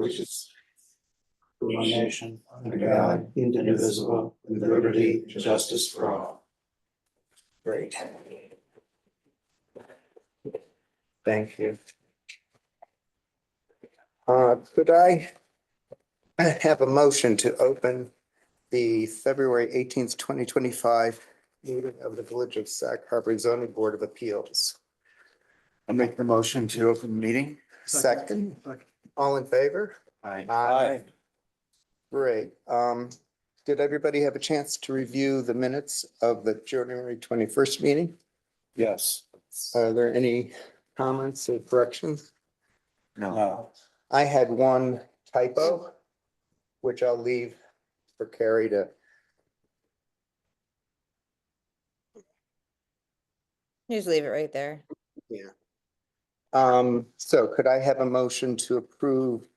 allegiance to one nation, under God, indivisible, with liberty and justice for all. Great. Thank you. Could I have a motion to open the February 18th, 2025 meeting of the Village of Sag Harbor Zoning Board of Appeals? I'll make the motion to open the meeting. Second, all in favor? Aye. Great. Did everybody have a chance to review the minutes of the January 21st meeting? Yes. Are there any comments or corrections? No. I had one typo, which I'll leave for Carrie to. You just leave it right there. Yeah. So could I have a motion to approve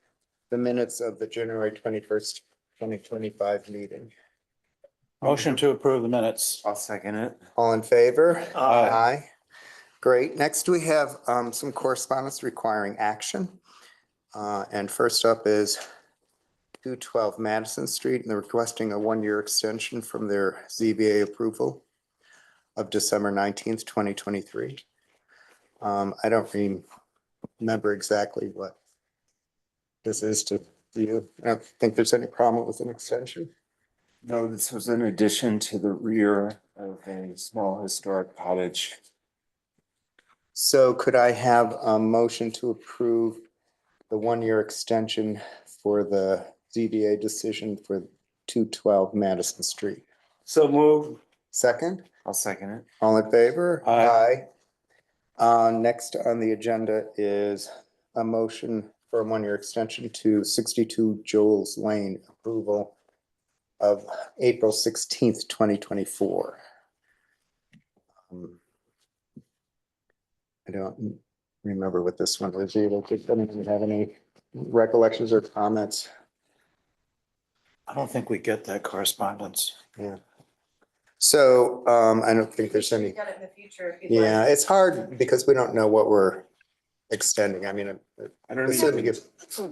the minutes of the January 21st, 2025 meeting? Motion to approve the minutes. I'll second it. All in favor? Aye. Great. Next, we have some correspondence requiring action. And first up is 212 Madison Street, and they're requesting a one-year extension from their ZBA approval of December 19th, 2023. I don't remember exactly what this is to you. I don't think there's any problem with an extension. No, this was in addition to the rear of a small historic cottage. So could I have a motion to approve the one-year extension for the ZBA decision for 212 Madison Street? So move. Second, I'll second it. all in favor? Aye. Next on the agenda is a motion for a one-year extension to 62 Joel's Lane, approval of April 16th, 2024. I don't remember what this one was. Does anyone have any recollections or comments? I don't think we get that correspondence. Yeah. So I don't think there's any. Get it in the future if you'd like. Yeah, it's hard because we don't know what we're extending. I mean, I don't it's certainly even, gives,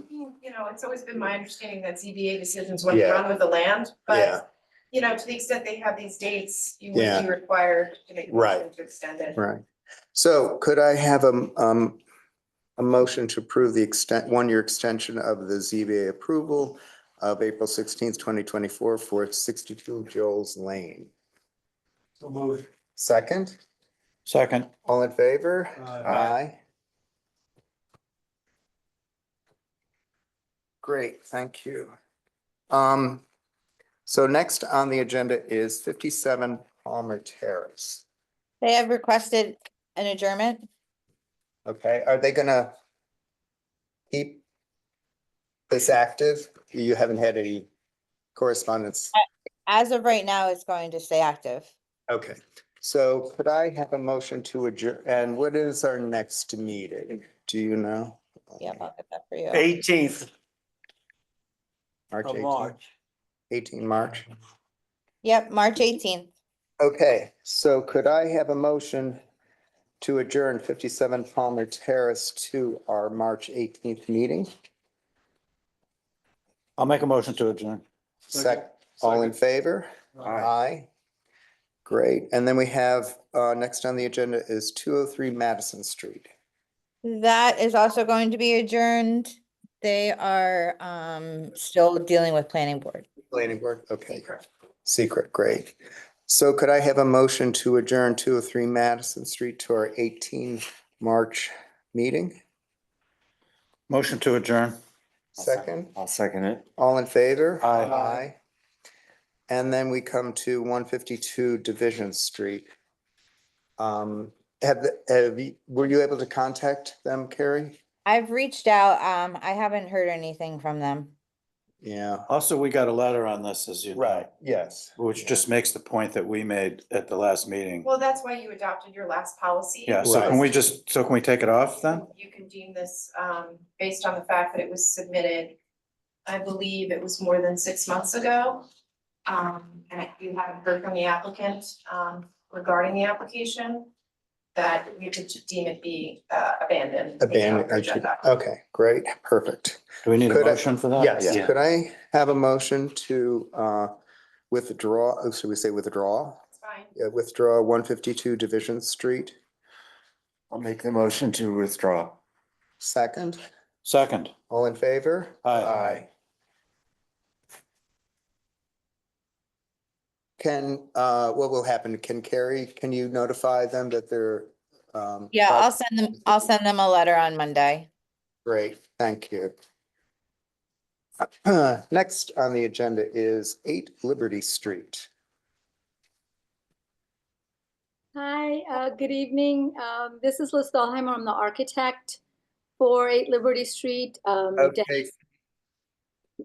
You know, it's always been my understanding that ZBA decisions want to Yeah. run with the land, Yeah. but you know, to the extent they have these dates, you Yeah. would be required to make a Right. motion to extend it. right. So could I have a motion to approve the one-year extension of the ZBA approval of April 16th, 2024 for 62 Joel's Lane? So move. Second, Second. all in favor? Aye. Great, thank you. So next on the agenda is 57 Palmer Terrace. They have requested an adjournment. Okay, are they gonna keep this active? You haven't had any correspondence? As of right now, it's going to stay active. Okay, so could I have a motion to adjourn? And what is our next meeting? Do you know? Yep, I'll get that for you. 18th March of 18th, March. 18 March. Yep, March 18th. Okay, so could I have a motion to adjourn 57 Palmer Terrace to our March 18th meeting? I'll make a motion to adjourn. All in favor? Aye. Great. And then we have, next on the agenda is 203 Madison Street. That is also going to be adjourned. They are still dealing with planning board. Planning board, okay. Secret, great. So could I have a motion to adjourn 203 Madison Street to our 18 March meeting? Motion to adjourn. Second, I'll second it. all in favor? Aye. And then we come to 152 Division Street. Were you able to contact them, Carrie? I've reached out. I haven't heard anything from them. Yeah. Also, we got a letter on this, as you know, Yes. which just makes the point that we made at the last meeting. Well, that's why you adopted your last policy. Yeah, so can Right. can we take it off then? You can deem this, based on the fact that it was submitted, I believe it was more than 6 months ago. And if you haven't heard from the applicant, regarding the application, that we could deem it be abandoned. taken off Abandoned, the agenda. okay, great, perfect. Do we need a Could I- motion for that? Yes, Yeah. could I have a motion to withdraw, should we say withdraw? It's fine. Yeah, withdraw 152 Division Street. I'll make the motion to withdraw. Second, Second. all in favor? Aye. What will happen? Can Carrie, can you notify them that they're? Yeah, project- I'll send them a letter on Monday. Great, thank you. Next on the agenda is 8 Liberty Street. Hi, good evening. This is Liz Dahlheimer. I'm the architect for 8 Liberty Street. Okay.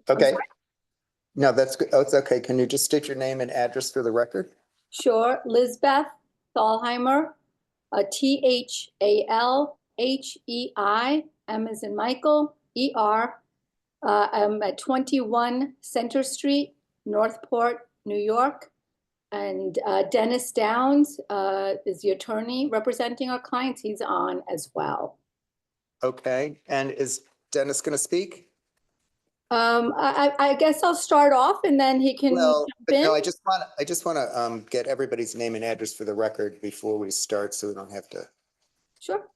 Okay. No, that's good. Oh, it's okay. Can you just state your name and address for the record? Sure, Lizbeth Dahlheimer, Thalhei, M as in Michael, ER. I'm at 21 Center Street, Northport, New York. And Dennis Downs is the attorney representing our clients. He's on as well. Okay, and is Dennis going to speak? I guess I'll start off and then he can Well, jump but in. no, I just want to get everybody's name and address for the record before we start, so we don't have to. Sure.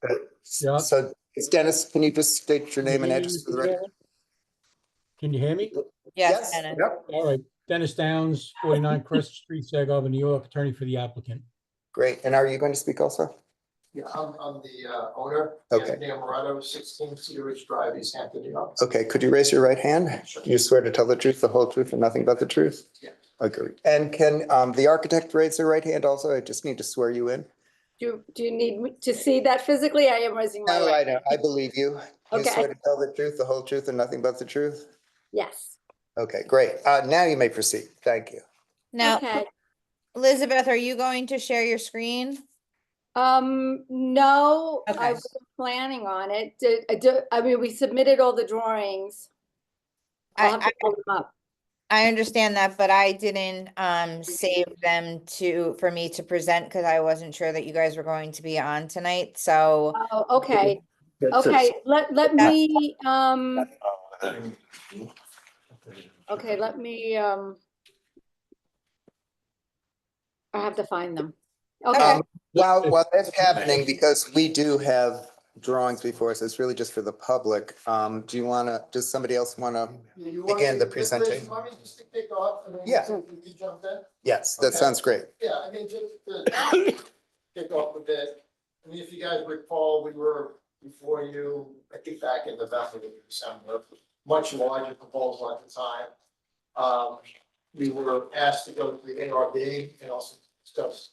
Yeah. So it's Dennis, can you just state your name and address for the record? Can you hear me? Yes, Dennis. Yep. All right, Dennis Downs, 49 Crest Street, Sag Harbor, New York, attorney for the applicant. Great. And are you going to speak also? Yeah, I'm the owner. Okay. Anthony Amarato, 16 Cedar Ridge Drive, East Hampton, New York. Okay, could you raise your right hand? Sure. You swear to tell the truth, the whole truth, and nothing but the truth? Yeah. Agreed. And can the architect raise their right hand also? I just need to swear you in. Do you need me to see that physically? I am raising my No, right. I know. I believe you. You Okay. swear to tell the truth, the whole truth, and nothing but the truth? Yes. Okay, great. Now you may proceed. Thank you. Now, Okay. Elizabeth, are you going to share your screen? No, I Okay. wasn't planning on it. I mean, we submitted all the drawings. I'll have to pull them up. I understand that, but I didn't save them for me to present because I wasn't sure that you guys were going to be on tonight, so. Oh, okay. Okay, let me, okay, let me, I have to find them. Okay, While that's happening, because we do have drawings before us, it's really just for the public. Do you want to, does somebody else want to? You want Begin me- the Liz, presentation. you want me just to kick off and then Yeah. you jump in? Yes, that Okay. sounds great. Yeah, I mean, just to kick off a bit, I mean, if you guys recall, we were before you, I think back in November, December, much larger proposal at the time. We were asked to go to the ARB and also discuss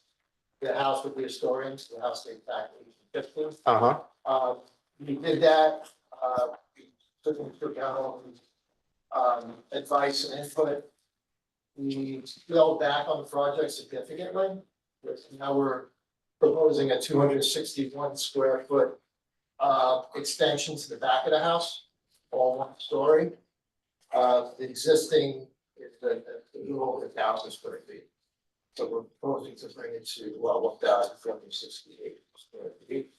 the house with the historians, the house dates back in 2015. Uh-huh. We did that, we took into account all the advice and input. We scaled back on the project significantly, now we're proposing a 261 square foot extension to the back of the house, all 1 story. The existing is a little over 1,000 square feet. So we're proposing to bring it to 1,468 square feet.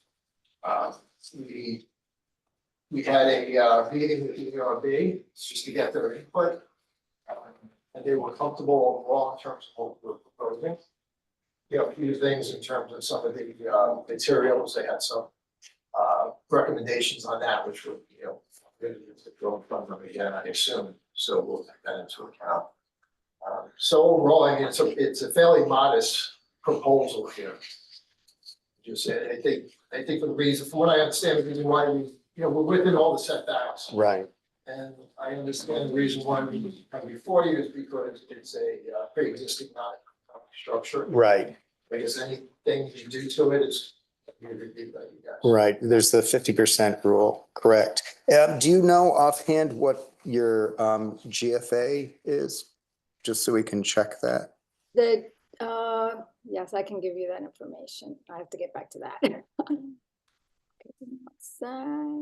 We had a meeting with the ERB just to get their input. And they were comfortable overall in terms of what we're proposing. You know, a few things in terms of some of the materials, they had some recommendations on that, which would, you know, go in front of them again, I assume, so we'll take that into account. So overall, I mean, it's a fairly modest proposal here. Just, I think for the reason, from what I understand, the reason why we, you know, we're within all the setbacks. Right. And I understand the reason why we come before you is because it's a pre-existing structure. Right, I guess anything you do to it is reviewed by you guys. right. There's the 50% rule, correct. Do you know offhand what your GFA is? Just so we can check that. yes, I can give you that information. I have to get back to that.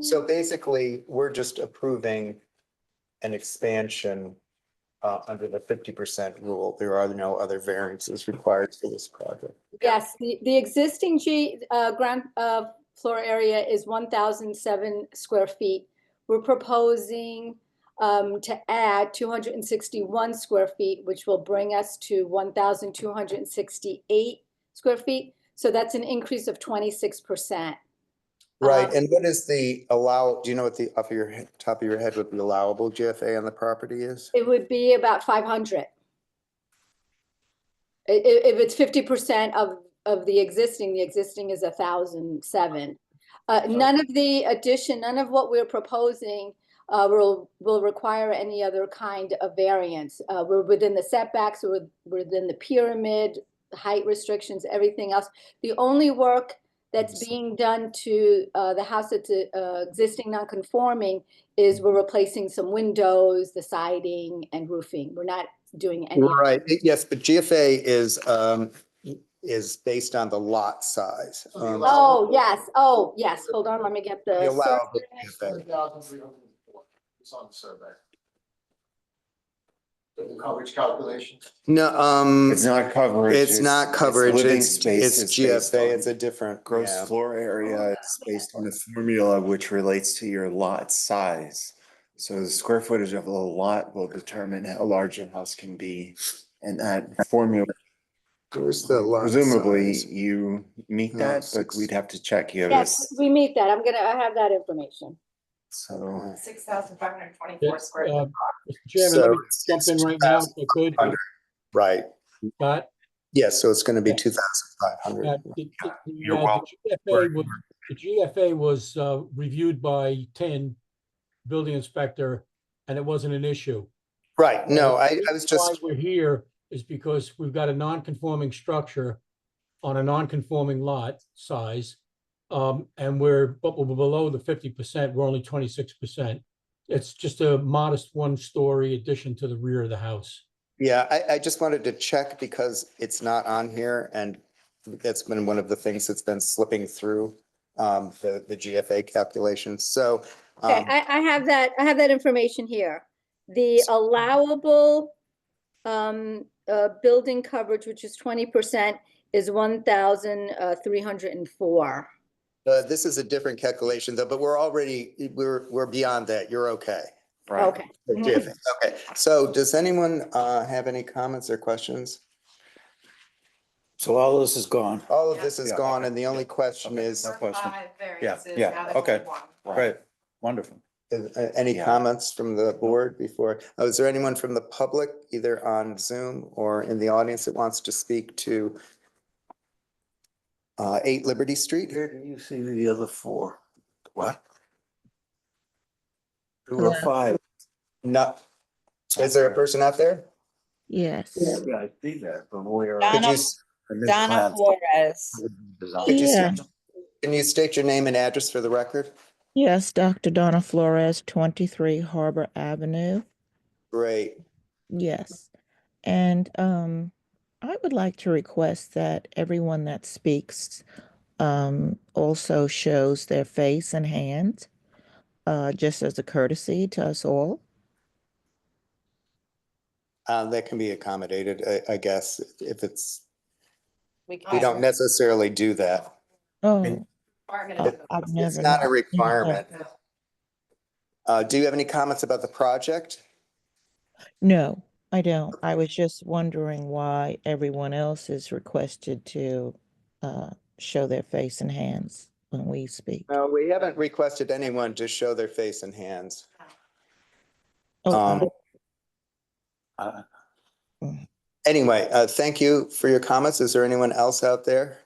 So basically, we're just approving an expansion under the 50% rule. There are no other variances required for this project. Yes, the existing ground floor area is 1,007 square feet. We're proposing to add 261 square feet, which will bring us to 1,268 square feet. So that's an increase of 26%. Right, and what is the do you know what the top of your head what the allowable GFA on the property is? It would be about 500. If it's 50% of the existing is 1,007. None of the addition, none of what we're proposing will require any other kind of variance. We're within the setbacks, we're within the pyramid, height restrictions, everything else. The only work that's being done to the house that's existing non-conforming is we're replacing some windows, the siding and roofing. We're not doing any. Right, yes, but GFA is based on the lot size. Oh, yes. Oh, yes. Hold on, let me get The the. allowable GFA. 3,304. It's on the survey. The coverage calculation. No, It's not coverage. it's not coverage, living it's space is based GFA, on it's a different. Gross yeah. floor area is based on a formula which relates to your lot size. So the square footage of the lot will determine how large your house can be. And that formula, Where's the lot presumably size? you meet No, that, but 6. we'd have to check. You have Yes, this, we meet that. I have that information. so. 6,524 square feet. Mr. Chairman, let me So jump in right now, if I could. 2,500. Right, Scott? yes, so it's gonna be Yeah. 2,500. You're welcome. The GFA was reviewed by Tin, building inspector, and it wasn't an issue. Right, no, I The was reason why just, we're here is because we've got a non-conforming structure on a non-conforming lot size. And we're below the 50%, we're only 26%. It's just a modest one-story addition to the rear of the house. yeah, I just wanted to check because it's not on here and that's been one of the things that's been slipping through the GFA calculations, so. Okay, I have that information here. The allowable building coverage, which is 20%, is 1,304. This is a different calculation though, but we're beyond that, you're okay. Right. Okay. The GFA, okay, so does anyone have any comments or questions? So all this is gone. All of this is Yeah, gone okay. and the only question Okay. is, No question. 5 variances yeah, now that okay. we want. Right, wonderful. any Yeah. comments from the board before? Is there anyone from the public, either on Zoom or in the audience that wants to speak to 8 Liberty Street? Where do you see the other 4? What? 2 or 5? No. Is there a person out there? Yes. Yeah, I see that, but where? Could Donna- you, Donna Flores. could you, Yeah. can you state your name and address for the record? Yes, Dr. Donna Flores, 23 Harbor Avenue. Great. Yes. And I would like to request that everyone that speaks also shows their face and hands, just as a courtesy to us all. That can be accommodated, I guess, if it's, we can- don't necessarily do that. Oh, Department of- I've It's never. not a requirement. Do you have any comments about the project? No, I don't. I was just wondering why everyone else is requested to show their face and hands when we speak. No, we haven't requested anyone to show their face and hands. Oh, Anyway, thank you for your comments. Is there anyone else out there?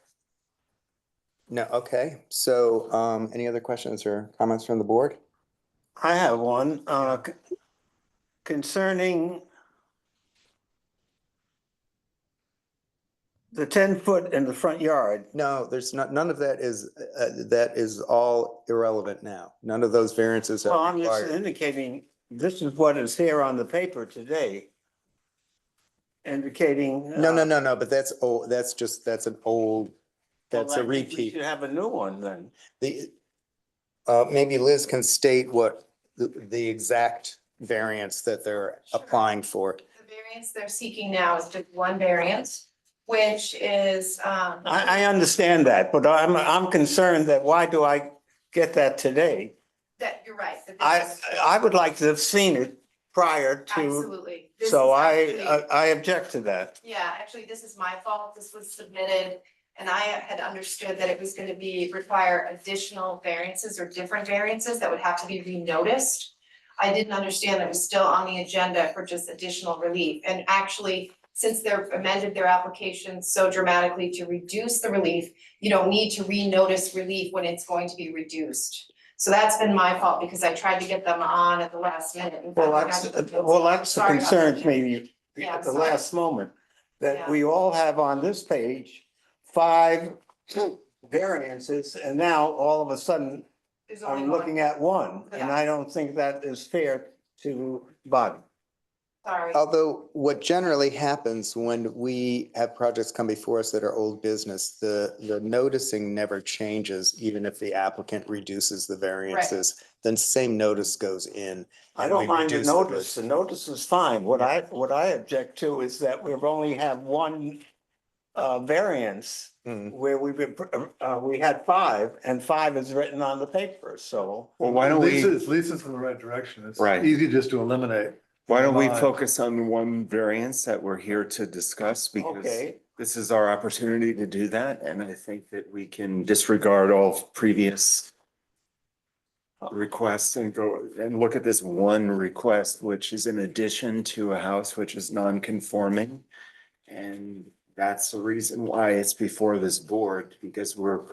No, okay. So, any other questions or comments from the board? I have one, concerning the 10-foot in the front yard. No, there's not, none of that is all irrelevant now. None of those variances Well, are I'm just required. indicating, this is what is here on the paper today. Indicating. No, but that's old, that's an old, that's a well, I think we repeat. should have a new one then. The, maybe Liz can state what the exact variance that they're applying for. The variance they're seeking now is just one variance, which is, I understand that, but I'm concerned that why do I get that today? that you're right. that this is- I would like to have seen it prior to, Absolutely. This so is actually- I object to that. Yeah, actually, this is my fault. This was submitted and I had understood that it was gonna require additional variances or different variances that would have to be renoticed. I didn't understand that it was still on the agenda for just additional relief. And actually, since they've amended their application so dramatically to reduce the relief, you don't need to renotice relief when it's going to be reduced. So that's been my fault because I tried to get them on at the last minute. In fact, I That's got- the Sorry about concerns that. me Yeah, at the sorry. last moment. That Yeah. we all have on this page 5 variances, and now all of a sudden, There's only I'm one. looking at one, and Yeah. I don't think that is fair to Bobby. Sorry. Although what generally happens when we have projects come before us that are old business, the noticing never changes, even if the applicant reduces the variances, then same notice goes in. I and don't we mind the reduce notice, the notice is fine. What I object to is that we've only have one variance Mm. where we had 5, and 5 is written on the paper, so. Well, why don't At least we, It leads us in the right direction. It's Right. easy just to eliminate. why don't we Fine. focus on one variance that we're here to discuss? Because Okay, this is our opportunity to do that, and I think that we can disregard all previous requests and go and look at this one request, which is in addition to a house which is non-conforming. And that's the reason why it's before this board, because we're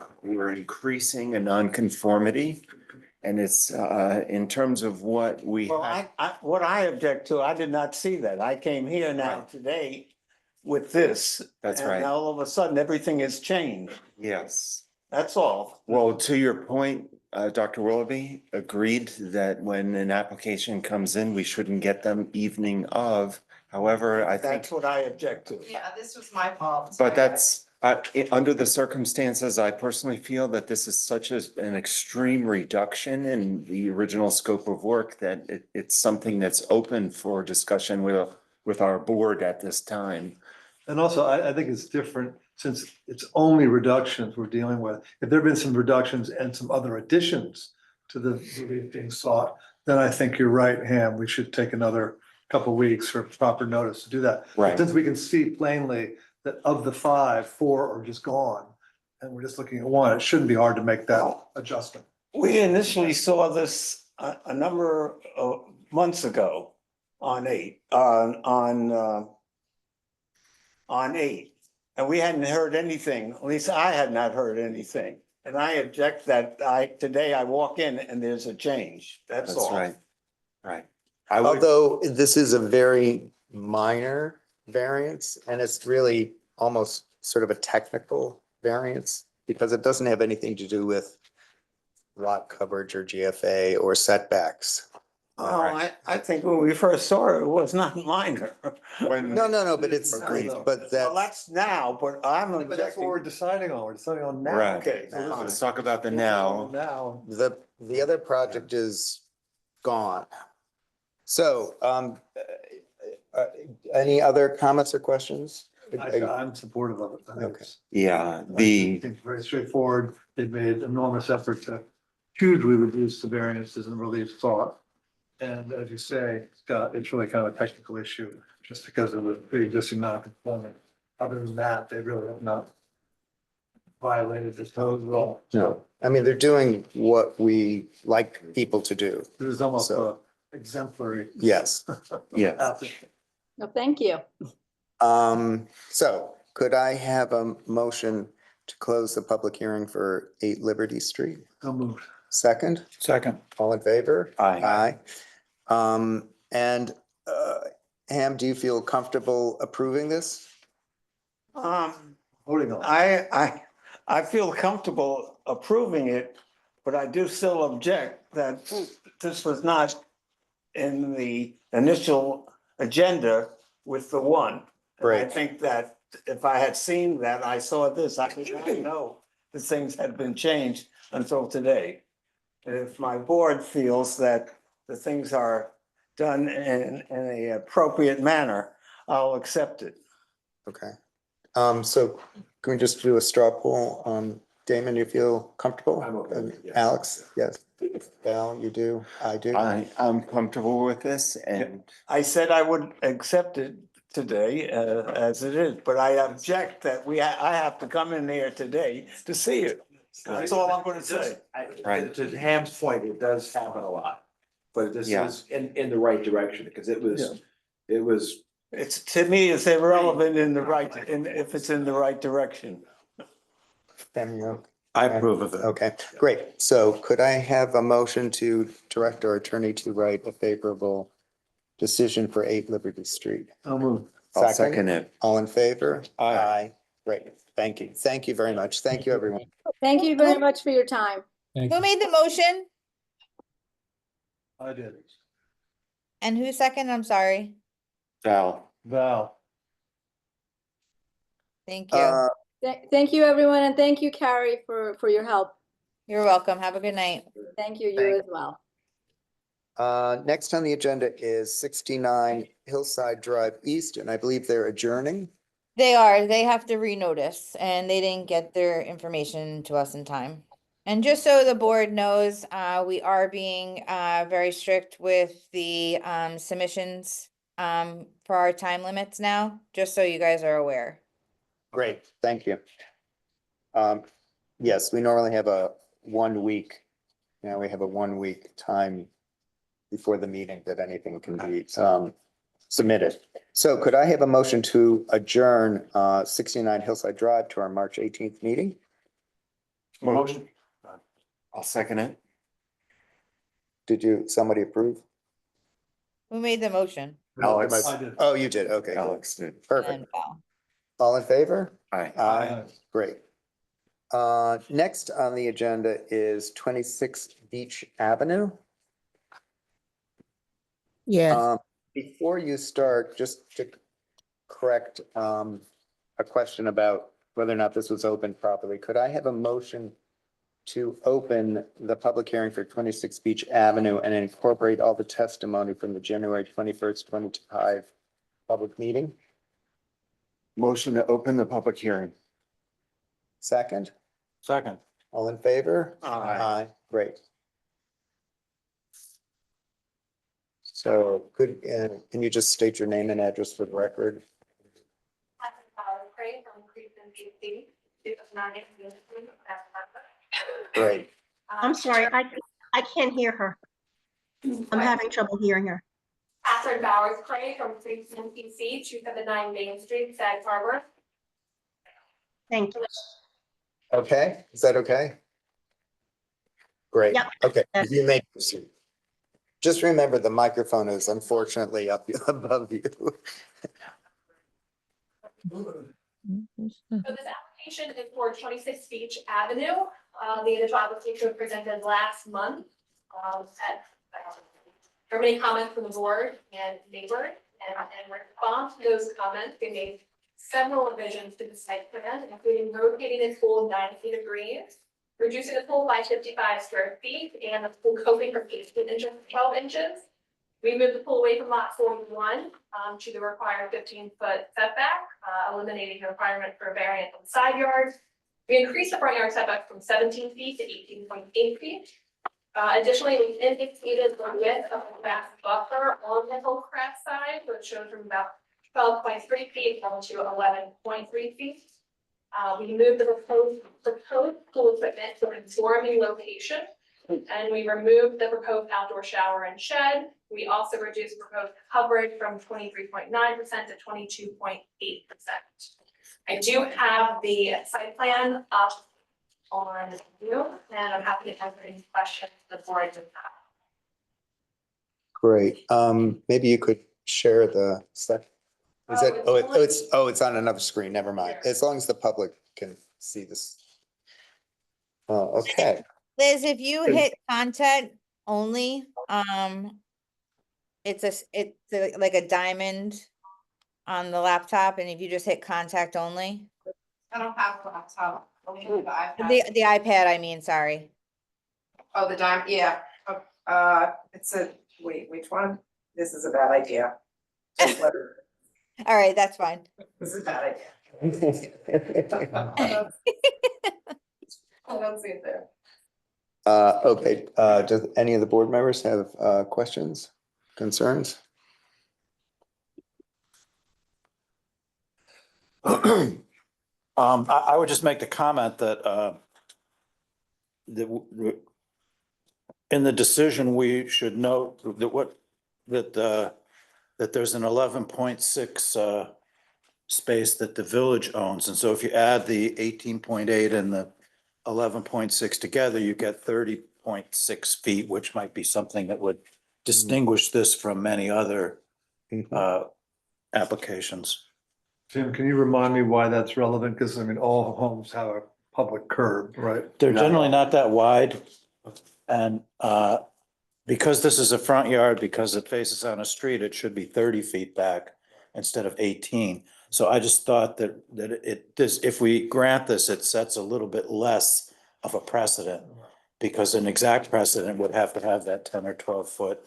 increasing a non-conformity. And it's in terms of what we well, have. what I object to, I did not see that. I came here now Right. today with this. That's and right. now all of a sudden, everything has changed. Yes. That's all. Well, to your point, Dr. Willoughby agreed that when an application comes in, we shouldn't get them evening of. However, I think, That's what I object to. Yeah, this was my fault. but that's, under the circumstances, I personally feel that this is such an extreme reduction in the original scope of work that it's something that's open for discussion with our board at this time. And also, I think it's different since it's only reductions we're dealing with. If there've been some reductions and some other additions to the relief being sought, then I think you're right, Ham, we should take another couple weeks for proper notice to do that. But Right. since we can see plainly that of the 5, 4 are just gone, and we're just looking at one, it shouldn't be hard to make that adjustment. We initially saw this a number of months ago on 8, on 8. And we hadn't heard anything, at least I had not heard anything. And I object that today I walk in and there's a change, that's That's all. right. Right. I would, Although this is a very minor variance and it's really almost sort of a technical variance because it doesn't have anything to do with lot coverage or GFA or setbacks. Oh, I think when we first saw it, it was not minor. when, No, but it's, Agreed. but Well, that's, that's now, but I'm But that's what we're objecting. deciding on, we're deciding on now. Right. Okay, So this fine. let's talk about the now. Now. the other project is gone. So, any other comments or questions? I'm supportive of it. I think Okay. it's- Yeah, I the, think it's very straightforward. They've made enormous effort to hugely reduce the variances and relief sought. And as you say, it's really kind of a technical issue, just because of the pre-existing non-conforming. Other than that, they really have not violated this code at all. No, I mean, they're doing what we like people to do. This is almost So- a exemplary. Yes. yes. application. No, thank you. So could I have a motion to close the public hearing for 8 Liberty Street? So moved. Second, Second. all in favor? Aye. Aye. And Ham, do you feel comfortable approving this? Voting on. I feel comfortable approving it, but I do still object that this was not in the initial agenda with the one. And I Right. think that if I had seen that, I saw this, I did not know that things had been changed until today. And if my board feels that the things are done in a appropriate manner, I'll accept it. Okay. So can we just do a straw poll? Damon, you feel comfortable? I'm okay with it, yes. Alex, yes. Val, you do? I do? I'm comfortable with this and I said I would accept it today as it is, but I object that I have to come in here today to see it. That's all I'm gonna say. Right. To Ham's point, it does happen a lot, but this Yeah. is in the right direction, because it was, It's, to me, it's irrelevant if it's in the right direction. Samuel? I approve of it. Okay, great. So could I have a motion to direct our attorney to write a favorable decision for 8 Liberty Street? I'll move. I'll second it. All in favor? Aye. Great, thank you. Thank you very much. Thank you, everyone. Thank you very much for your time. Thank Who you. made the motion I did. and who second? I'm sorry. Val. Val. Thank you. Uh, Thank you, everyone, and thank you, Carrie, for your help. You're welcome. Have a good night. Thank you, Thank- you as well. Next on the agenda is 69 Hillside Drive East, and I believe they're adjourning. They are, they have to renotice and they didn't get their information to us in time. And just so the board knows, we are being very strict with the submissions for our time limits now, just so you guys are aware. Great, thank you. Yes, we normally have a 1 week. Now we have a 1 week time before the meeting that anything can be submitted. So could I have a motion to adjourn 69 Hillside Drive to our March 18th meeting? Motion. I'll second it. Did somebody approve? Who made the motion? Alex. I did. Oh, you did, okay, Alex did. perfect. And Val. All in favor? Aye. Aye. Great. Next on the agenda is 26 Beach Avenue. Yes, Before you start, just to correct a question about whether or not this was opened properly, could I have a motion to open the public hearing for 26 Beach Avenue and incorporate all the testimony from the January 21st, 2025 public meeting? Motion to open the public hearing. Second, Second. all in favor? Aye. Great. So can you just state your name and address for the record? Great. I'm sorry, I can't hear her. I'm having trouble hearing her. Catherine Bowers Cray from 310 PC, 279 Main Street, Sag Harbor. Thank you. Okay, is that okay? Great, Yep. okay, Yes. you may proceed. Just remember, the microphone is unfortunately up above you. So this application is for 26 Beach Avenue. The initial application was presented last month. There were many comments from the board and neighbors, and in response to those comments, we made several revisions to the site plan, including rotating the pool 90 degrees, reducing the pool by 55 square feet, and the pool coping from 18 inches to 12 inches. We moved the pool away from lot 41 to the required 15-foot setback, eliminating the requirement for a variance on the side yards. We increased the front yard setback from 17 feet to 18.8 feet. Additionally, we indicated the width of the back buffer on the Hillcrest side, which showed from about 12.3 feet down to 11.3 feet. We moved the proposed pool equipment to a conforming location, and we removed the proposed outdoor shower and shed. We also reduced proposed coverage from 23.9% to 22.8%. I do have the site plan up on you, and I'm happy to answer any questions the board does have. Great, maybe you could share the stuff. Is it, it's on another screen, never mind, as long as the public can see this. Oh, okay, Liz, if you hit content only, it's like a diamond on the laptop, and if you just hit contact only, I don't have a laptop. Only the iPad. the iPad, I mean, sorry. Oh, the dime, yeah. It's a, wait, which one? This is a bad idea. Just let her, All right, that's fine. this is a bad idea. I don't see it there. Okay, does any of the board members have questions, concerns? I would just make the comment that in the decision, we should note that there's an 11.6 space that the village owns. And so if you add the 18.8 and the 11.6 together, you get 30.6 feet, which might be something that would distinguish this from many other applications. Jim, can you remind me why that's relevant? Because I mean, all homes have a public curb, right? They're generally not that wide. And because this is a front yard, because it faces on a street, it should be 30 feet back instead of 18. So I just thought that if we grant this, it sets a little bit less of a precedent, because an exact precedent would have to have that 10 or 12 foot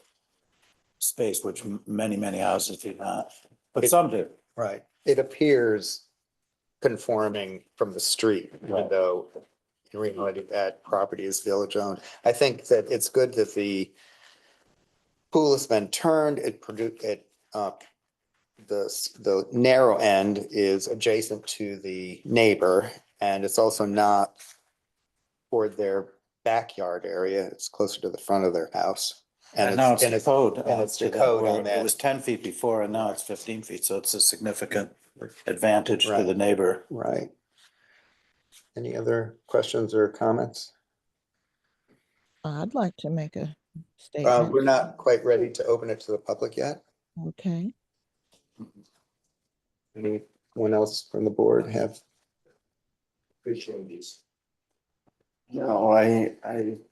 space, which many houses do not, but some do. Right. It appears conforming from the street, even though in reality that property is village owned. I think that it's good that the pool has been turned. The narrow end is adjacent to the neighbor, and it's also not toward their backyard area. It's closer to the front of their house. And now it's and the code. and it's the to that, code where on that. It was 10 feet before and now it's 15 feet. So it's a significant advantage to Right. the neighbor. Right. Any other questions or comments? I'd like to make a statement. We're not quite ready to open it to the public yet. Okay. Anyone else from the board have? Appreciate these. No, I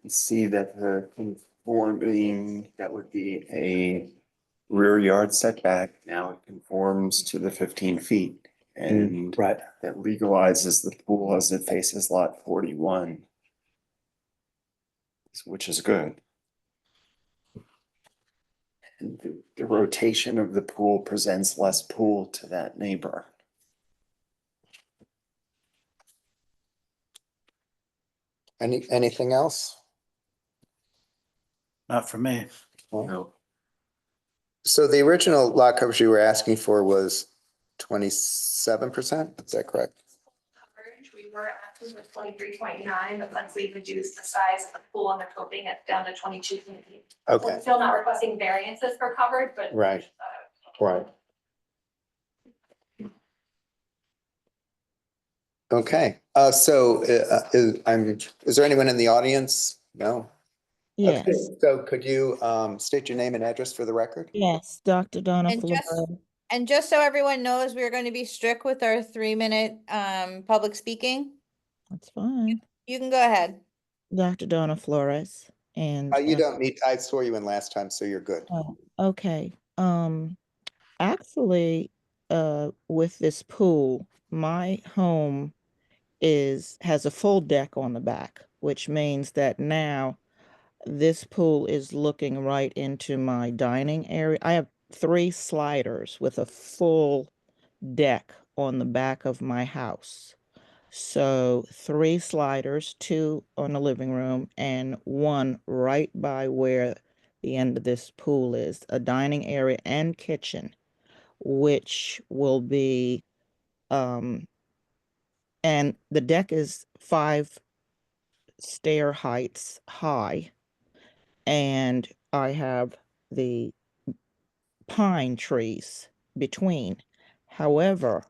see that the conforming, that would be a rear yard setback. Now it conforms to the 15 feet. And Right. that legalizes the pool as it faces lot 41. Which is good. And the rotation of the pool presents less pool to that neighbor. Anything else? Not for me. No. So the original lot coverage you were asking for was 27%, is that correct? Coverage, we were asking for 23.9, but once we reduced the size of the pool and the coping, it's down to 22. Okay, We're still not requesting variances for coverage, but. Right. Right. Okay, so is there anyone in the audience? No? Yes, Okay, so could you state your name and address for the record? yes, Dr. Donna And just- Flores. And just so everyone knows, we're going to be strict with our 3-minute public speaking. That's fine. You can go ahead. Dr. Donna Flores and. You don't need, I swore you in last time, so you're good. Oh, okay. Actually, with this pool, my home has a full deck on the back, which means that now this pool is looking right into my dining area. I have 3 sliders with a full deck on the back of my house. So 3 sliders, 2 on the living room and 1 right by where the end of this pool is, a dining area and kitchen, which will be, and the deck is 5 stair heights high. And I have the pine trees between. However,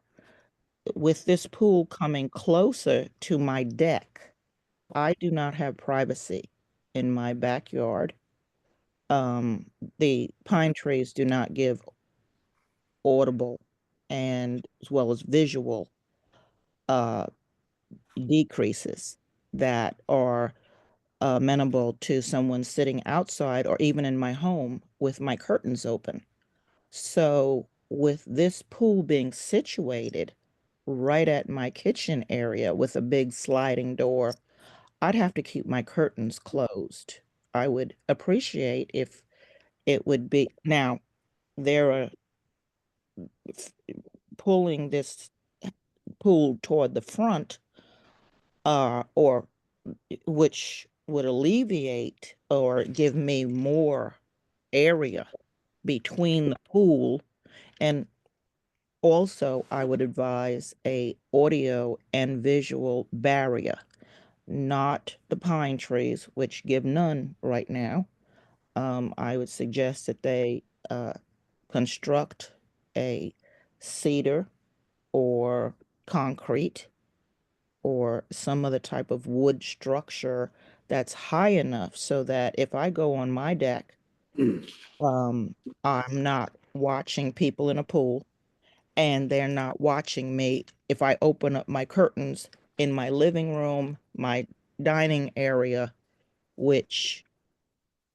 with this pool coming closer to my deck, I do not have privacy in my backyard. The pine trees do not give audible and as well as visual decreases that are amenable to someone sitting outside or even in my home with my curtains open. So with this pool being situated right at my kitchen area with a big sliding door, I'd have to keep my curtains closed. I would appreciate if it would be, now, they're pulling this pool toward the front, or which would alleviate or give me more area between the pool. And also I would advise a audio and visual barrier, not the pine trees, which give none right now. I would suggest that they construct a cedar or concrete or some other type of wood structure that's high enough so that if I go on my deck, I'm not watching people in a pool, and they're not watching me if I open up my curtains in my living room, my dining area, which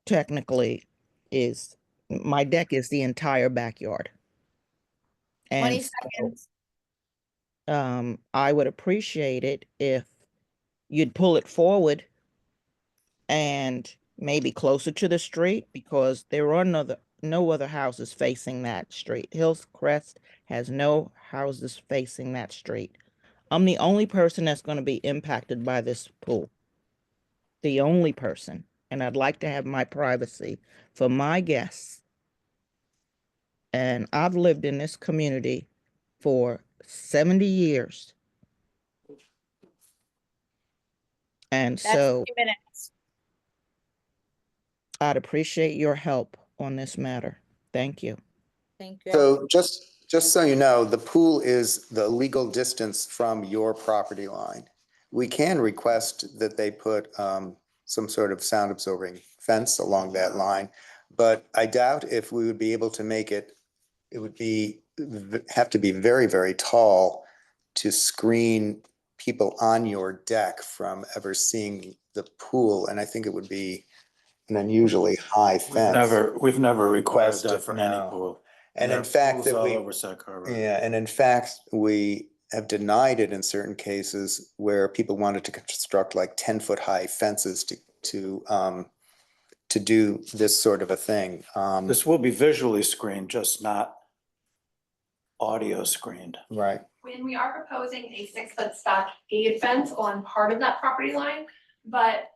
technically is, my deck is the entire backyard. 20 And so, seconds. I would appreciate it if you'd pull it forward and maybe closer to the street, because there are no other houses facing that street. Hillcrest has no houses facing that street. I'm the only person that's going to be impacted by this pool. The only person. And I'd like to have my privacy for my guests. And I've lived in this community for 70 years. And That's so 3 minutes. I'd appreciate your help on this matter. Thank you. Thank you. So just so you know, the pool is the legal distance from your property line. We can request that they put some sort of sound absorbing fence along that line, but I doubt if we would be able to make it. It would have to be very, very tall to screen people on your deck from ever seeing the pool, and I think it would be an unusually high fence. We've never required Requested that from any no. pool. And There in are fact, pools that all we, over Sac Harbor. yeah, and in fact, we have denied it in certain cases where people wanted to construct like 10-foot high fences to do this sort of a thing. This will be visually screened, just not audio screened. Right. When we are proposing a 6-foot stockade fence on part of that property line, but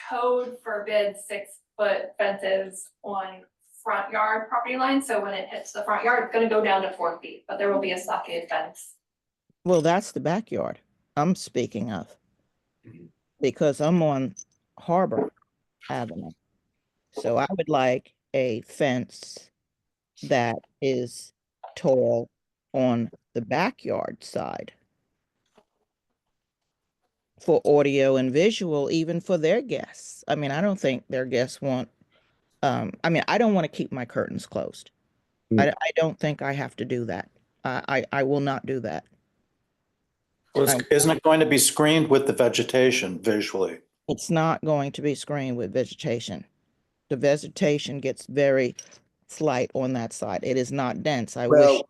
code forbids 6-foot fences on front yard property line. So when it hits the front yard, it's gonna go down to 4 feet, but there will be a stockade fence. Well, that's the backyard I'm speaking of, because I'm on Harbor Avenue. So I would like a fence that is tall on the backyard side for audio and visual, even for their guests. I mean, I don't think their guests want, I mean, I don't want to keep my curtains closed. I don't think I have to do that. I will not do that. Well, isn't it going to be screened with the vegetation visually? It's not going to be screened with vegetation. The vegetation gets very slight on that side. It is not dense. I wish. Well,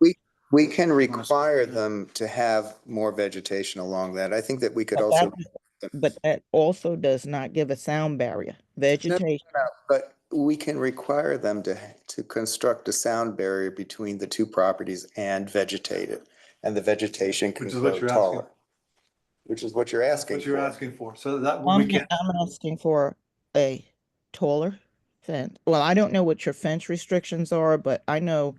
we can require them to have more vegetation along that. I think that we could But also. But that also does not give a sound barrier. Vegetation. No, but we can require them to construct a sound barrier between the two properties and vegetate it. And the vegetation can Which is what grow you're asking. taller. Which is what you're asking What you're for. asking for. So that I'm we can. asking for a taller fence. Well, I don't know what your fence restrictions are, but I know,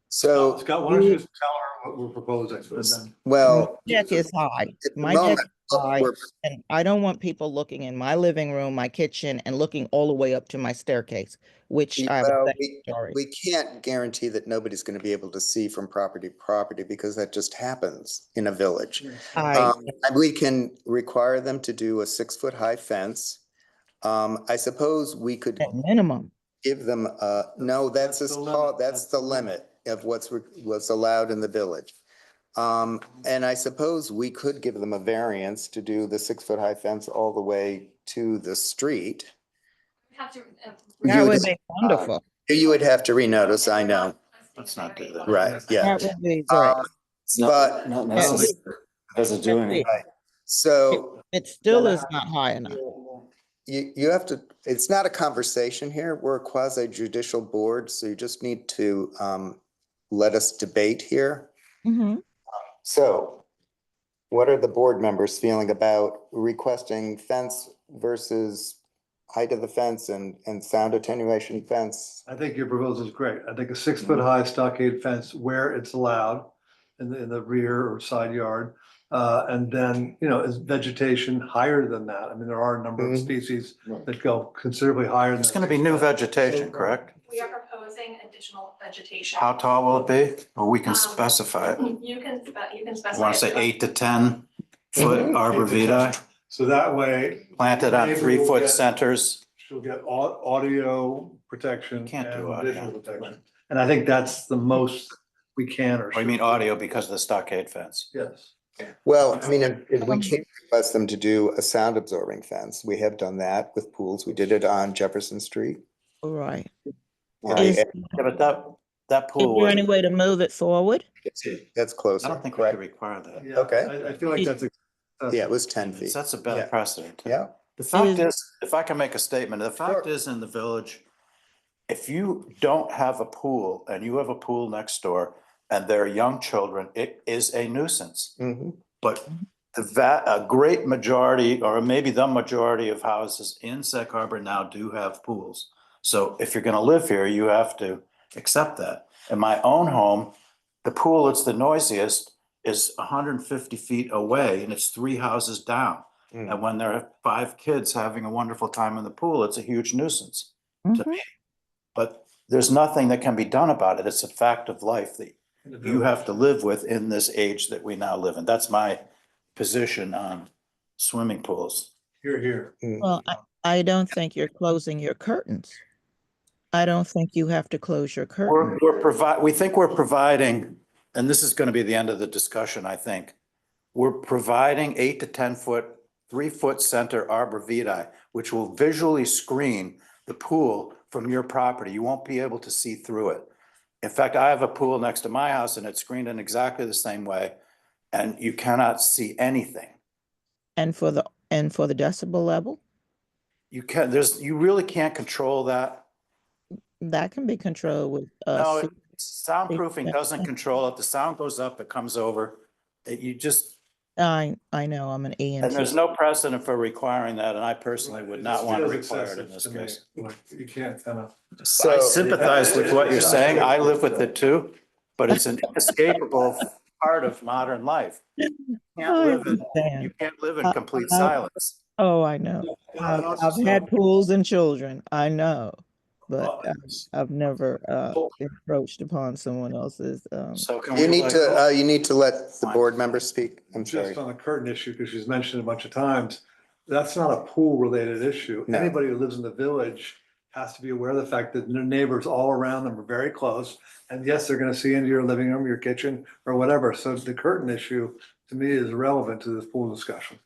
So, Scott, why don't you just tell her what we're proposing? And then- well, deck is high. at the My deck moment, is high, we're- and I don't want people looking in my living room, my kitchen, and looking all the way up to my staircase, which I have a well, second story. we can't guarantee that nobody's going to be able to see from property to property because that just happens in a village. And we can require them to do a 6-foot high fence. I suppose we could At minimum. give them, no, that's as tall, that's the limit of what's allowed in the village. And I suppose we could give them a variance to do the 6-foot high fence all the way to the street. We have to. That You would would- be wonderful. You would have to renotice, I know, Let's not do that. right, yeah. That would be great. It's But- not necessary. Doesn't do anything. So, It still is not high enough. you have to, it's not a conversation here. We're a quasi judicial board, so you just need to let us debate here. Mm-hmm. So what are the board members feeling about requesting fence versus height of the fence and sound attenuation fence? I think your proposal is great. I think a 6-foot high stockade fence where it's allowed in the rear or side yard. And then, is vegetation higher than that? I mean, there are a number of Mhm. species that go considerably higher than. It's gonna be new vegetation, correct? We are proposing additional vegetation. How tall will it be? Or we can specify it? You can, you can I specify. want to say 8 to 10 foot Mhm. arbor vitae, So that way. planted on neighbor 3 will foot get- centers. She'll get audio protection Can't do and audio. visual protection. And I think that's the most we can or Or you mean audio because of the stockade fence? Yes. Well, I mean, if we can't request them to do a sound absorbing fence. We have done that with pools. We did it on Jefferson Street. Right. And Is, they- Yeah, but that is pool there was, any way to move it forward? That's I closer, don't think we should correct? require that. Yeah, Okay. I feel like that's. Yeah, it was 10 It feet. sets a Yeah. bad precedent. Yeah. The fact Is- is, if I can make a statement, the fact Sure. is in the village, if you don't have a pool and you have a pool next door and there are young children, it is a nuisance. Mhm. But a great majority, or maybe the majority of houses in Sag Harbor now do have pools. So if you're gonna live here, you have to accept that. In my own home, the pool that's the noisiest is 150 feet away and it's 3 houses down. Mm. And when there are 5 kids having a wonderful time in the pool, it's a huge nuisance to Mhm. me. But there's nothing that can be done about it. It's a fact of life that you have to live with in this age that we now live in. That's my position on swimming pools. Here. Well, I don't think you're closing your curtains. I don't think you have to close your curtains. We think we're providing, and this is gonna be the end of the discussion, I think. We're providing 8 to 10 foot, 3 foot center arbor vitae, which will visually screen the pool from your property. You won't be able to see through it. In fact, I have a pool next to my house and it's screened in exactly the same way, and you cannot see anything. And for the decibel level, You really can't control that. that can be controlled with, No, soundproofing doesn't control it. The sound goes up, it comes over. I know, I'm an And there's ENT. no precedent for requiring that, and I personally would not want to require it in this case. You can't kind of. I So, sympathize with what you're saying. I live with it too, but it's an inescapable part of modern life. You I can't live in complete silence. Oh, I know. I've had pools and children, I know, but I've never encroached upon someone else's. So can you we need to let the board members speak. I'm sorry. Just on the curtain issue, because she's mentioned a bunch of times, that's not a pool related issue. No. Anybody who lives in the village has to be aware of the fact that their neighbors all around them are very close. And yes, they're gonna see into your living room, your kitchen, or whatever. So the curtain issue, to me, is relevant to this pool discussion.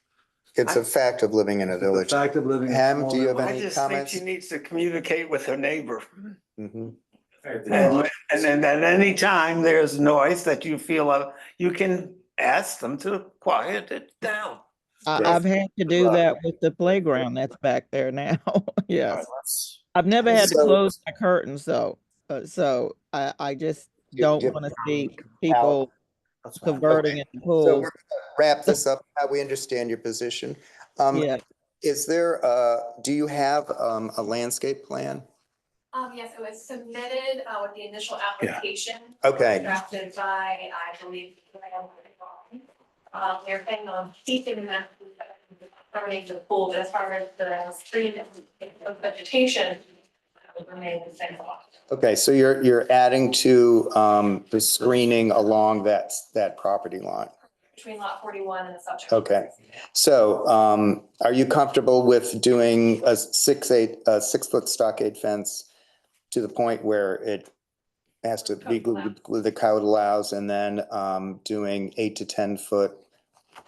It's a fact of living in a The village. fact of living. in a Ham, small do you have village. any I just think comments? she needs to communicate with her neighbor. Mhm. And then at any time there's noise that you feel, you can ask them to quiet it down. I've had to do that with the playground that's back there now. All Yes. right, let's- I've never had to So- close my curtains though. So I just You- don't you- want to see people that's fine. converting in So pools. we're gonna wrap this up. We understand your position. Yeah. Is there, do you have a landscape plan? Yes, it was submitted with the initial application. Okay. Drafted by, I believe. They're planning on keeping that, covering the pool, but as far as the stream of vegetation, that would remain the same. Okay, so you're adding to the screening along that property line. Between lot 41 and the subject. Okay. So are you comfortable with doing a 6-foot stockade fence to the point where it has to be the code allows, and then doing 8 to 10 foot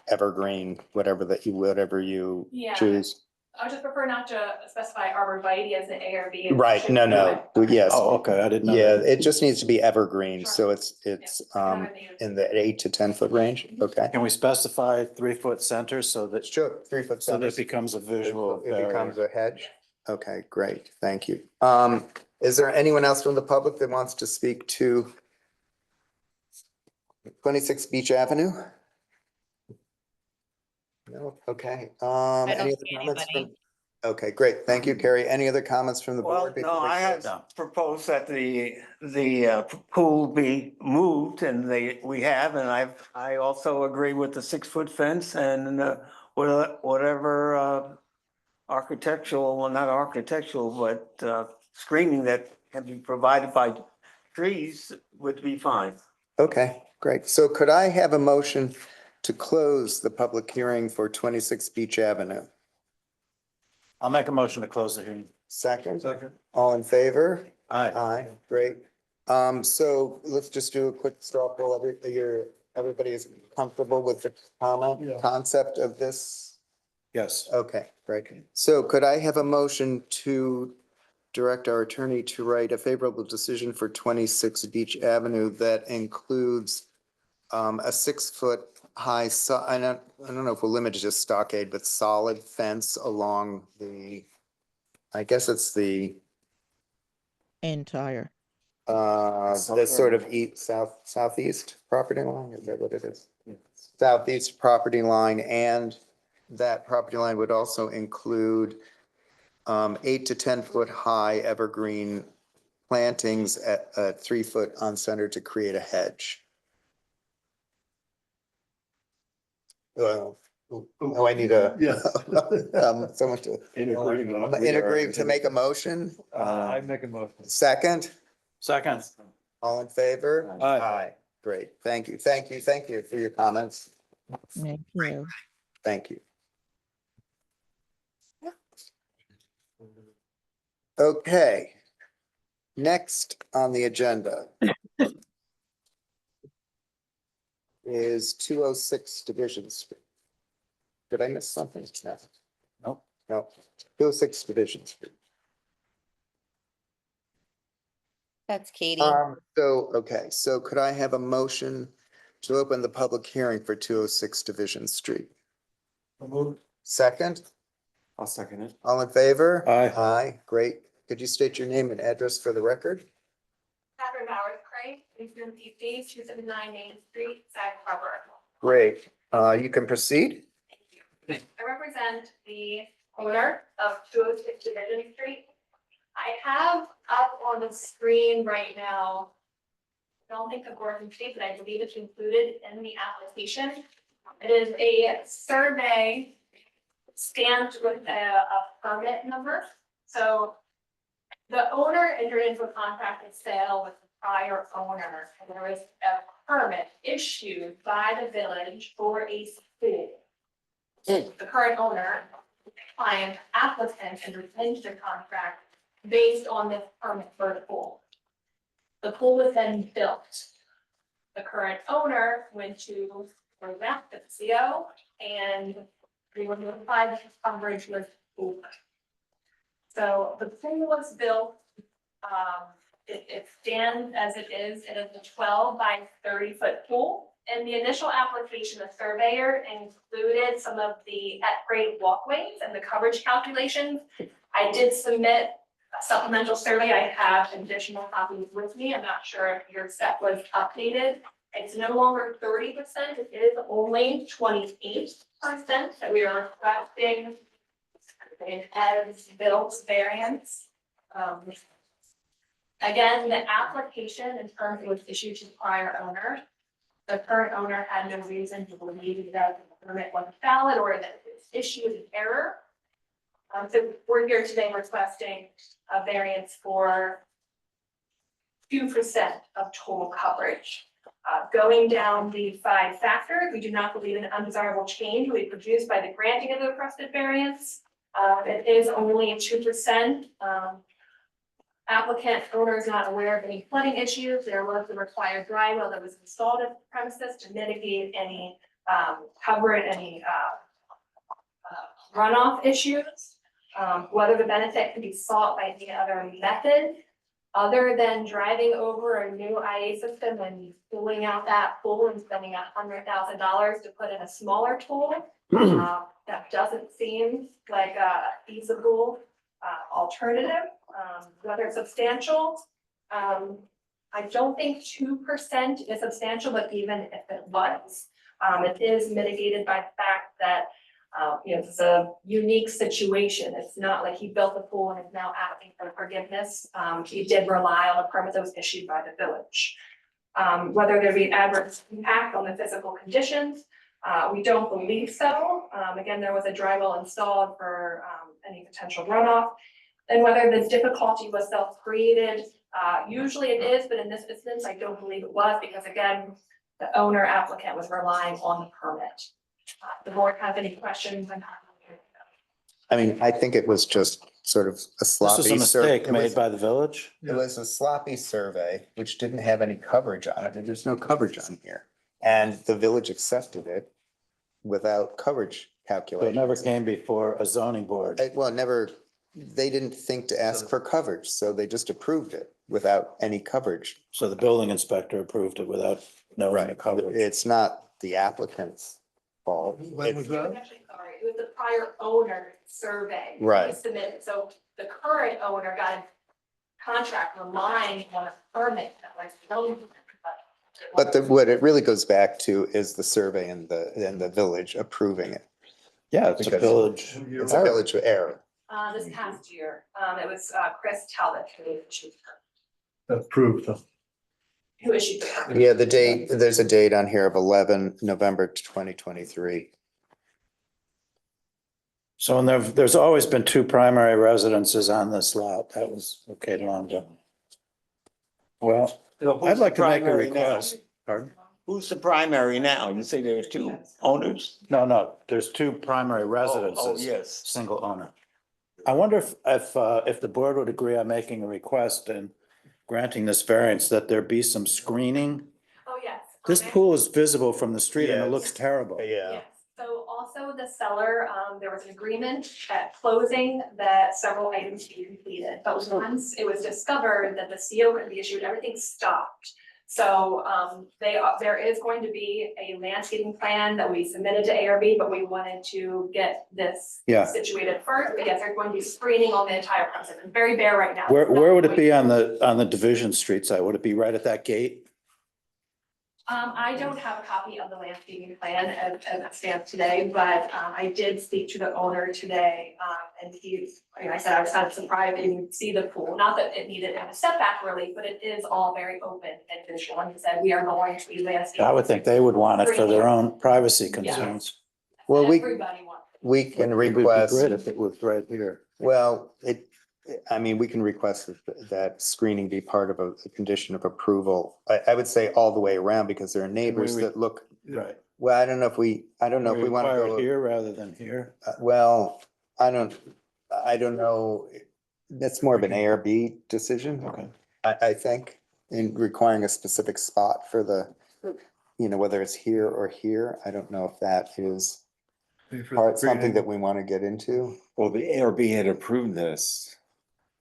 evergreen, whatever you Yeah. choose? I would just prefer not to specify arborvitae as an ARB. Right, no, no, yes. Oh, okay, I didn't know. Yeah, that. it just needs to be evergreen, Sure. so it's in the 8 to 10 foot range, okay? Can we specify 3-foot center so that, Sure, 3 foot. so that it becomes a visual It becomes barrier? a hedge? Okay, great, thank you. Is there anyone else from the public that wants to speak to 26 Beach Avenue? No, okay. I don't Any other see comments anybody. from- Okay, great, thank you, Carrie. Any other comments from the Well, board? no, before we I had close? proposed that the pool be moved and we have, and I also agree with the 6-foot fence and whatever architectural, well, not architectural, but screening that can be provided by trees would be fine. Okay, great. So could I have a motion to close the public hearing for 26 Beach Avenue? I'll make a motion to close the hearing. Second, Second. all in favor? Aye. Aye, great. So let's just do a quick straw poll. Everybody is comfortable with the Yeah. concept of this? Yes. Okay, great. So could I have a motion to direct our attorney to write a favorable decision for 26 Beach Avenue that includes a 6-foot high, I don't know if we'll limit it to stockade, but solid fence along I guess it's the Entire. the sort of southeast property line, is that what it is? Southeast property line, and that property line would also include 8 to 10 foot high evergreen plantings at 3 foot on center to create a hedge. Oh, I need Yes. someone to, In agreement. in agreement to make a motion. I make a motion. Second, Second. all in favor? Aye. Great, thank you, thank you, thank you for your comments. Thank you. Thank you. Okay. Next on the agenda is 206 Division Street. Did I miss something? No. Nope. No, 206 Division Street. That's Katie. Okay, so could I have a motion to open the public hearing for 206 Division Street? Second, I'll second it. all in favor? Aye. Aye, great. Could you state your name and address for the record? Catherine Bowers Craig, 279 Main Street, Sag Harbor. Great, you can proceed. I represent the owner of 206 Division Street. I have up on the screen right now, I don't think the Gordon Street, but I believe it's included in the application. It is a survey stamped with a permit number. So the owner entered into a contract of sale with the prior owner, and there was a permit issued by the village for a pool. The current owner, client, applicant entered into the contract based on this permit for the pool. The pool was then built. The current owner went to back to the CO and they were notified that the coverage was over. So the pool was built, it stands as it is a 12 by 30 foot pool. In the initial application, the surveyor included some of the at-grade walkways and the coverage calculations. I did submit a supplemental survey. I have additional copies with me. I'm not sure if your set was updated. It's no longer 30%, it is only 28% that we are requesting an as-built variance. Again, the application in terms was issued to the prior owner. The current owner had no reason to believe that the permit wasn't valid or that it was issued in error. So we're here today requesting a variance for 2% of total coverage. Going down the 5 factors, we do not believe an undesirable change will be produced by the granting of the requested variance. It is only 2%. Applicant owner is not aware of any flooding issues. There was the required dry well that was installed at the premises to mitigate any runoff issues. Whether the benefit can be sought by any other method other than driving over a new IA system and pulling out that pool and spending $100,000 to put in a smaller tool. That doesn't seem like a feasible alternative, whether it's substantial. I don't think 2% is substantial, but even if it was, it is mitigated by the fact that it's a unique situation. It's not like he built the pool and is now asking for forgiveness. He did rely on a permit that was issued by the village. Whether there be adverse impact on the physical conditions, we don't believe so. Again, there was a dry well installed for any potential runoff. And whether the difficulty was self-created, usually it is, but in this instance, I don't believe it was, because again, the owner applicant was relying on the permit. The board have any questions? I mean, I think it was just sort of a This sloppy. is a mistake made by the village? It was a sloppy survey, which didn't have any coverage on it, and there's no coverage on here. And the village accepted it without coverage So it calculations. never came before a zoning board. Well, never, they didn't think to ask for coverage, so they just approved it without any coverage. So the building inspector approved it without knowing the coverage. It's not the applicant's fault. When was that? Actually, sorry, it was the prior owner survey. Right. He submitted, so the current owner got a contract relying on a permit that was known. But what it really goes back to is the survey and the village approving it. Yeah, it's a Because- village. It's a village error. This past year, it was Chris Talbot Approved them. who issued the permit. Yeah, the date, there's a date on here of 11 November 2023. So and there's always been two primary residences on this lot. That was okay long ago. Well, So who's I'd like the to make a primary now? request. Pardon? Who's the primary now? You say there are two owners? No, there's two primary Oh, residences. yes. Single owner. I wonder if the board would agree on making a request and granting this variance that there be some screening. Oh, yes. This pool is visible from the street and it Yes. looks terrible. Yes, so also the seller, there was an agreement at closing that several items be completed, but once it was discovered that the CO could be issued, everything stopped. So, there is going to be a landscaping plan that we submitted to ARB, but we wanted to get this Yeah. situated first, but yes, there's going to be screening on the entire premises, it's very bare right now. Where would it be on the Division Street side? Would it be right at that gate? I don't have a copy of the landscaping plan as it stands today, but I did speak to the owner today. And I said, I was kind of surprised that you would see the pool, not that it needed a setback really, but it is all very open and visual. And he said, we are going to be landscaping. I would think they would want it for their own privacy concerns. Well, Everybody wants. we can It would be request, great if it was right here. well, we can request that screening be part of a condition of approval. I would say all the way around because there are neighbors we- that look, Right. well, I don't know if we want to Require it go. here rather than here. Well, I don't know. That's more of an ARB decision. Okay. I think, in requiring a specific spot for the, whether it's here or here. I don't know if that is something that we want to get into. Well, the ARB had approved this.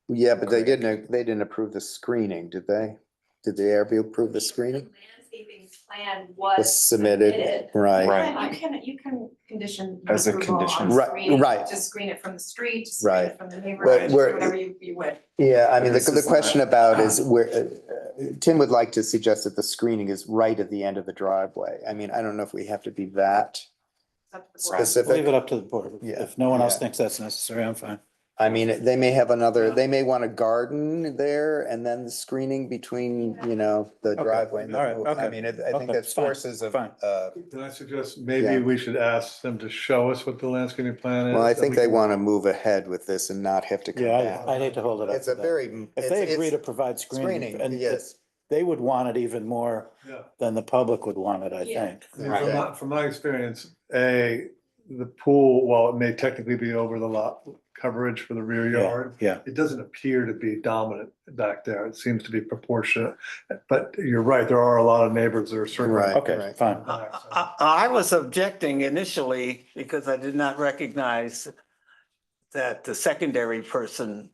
Yeah, but they didn't approve the screening, did they? Did the ARB approve the screening? Landscaping plan Was was submitted, right? Right. You can condition. As a approval on condition. Right, screening, right. To screen it from the street, to screen Right. it from the neighborhood, we're- whatever you would. Yeah, I mean, This the is question not- about is where, Tim would like to suggest that the screening is right at the end of the driveway. I mean, I don't know if we have to be that specific. Leave it up to the board. Yeah. If no one else Yeah. thinks that's necessary, I'm fine. I mean, they may have they may want a garden there and then the screening between, the driveway and the all right, pool. okay, I mean, I think okay, that's fine, forces of, fine. Can I suggest maybe Yeah. we should ask them to show us what the landscaping plan is? well, I that think we they can- want to move ahead with this and not have to come Yeah, back. I'd hate to hold it up. It's to a that. very. If they it's- agree to it's provide screening, Screening, and yes. they would want it even more Yeah. than the public would want it, I Yeah. think. I mean, from my experience, the pool, while it may technically be over the lot coverage for the rear Yeah, yard, yeah. it doesn't appear to be dominant back there. It seems to be proportionate. But you're right, there are a lot of neighbors that are certainly. Right. Okay, fine. I was objecting initially because I did not recognize that the secondary person,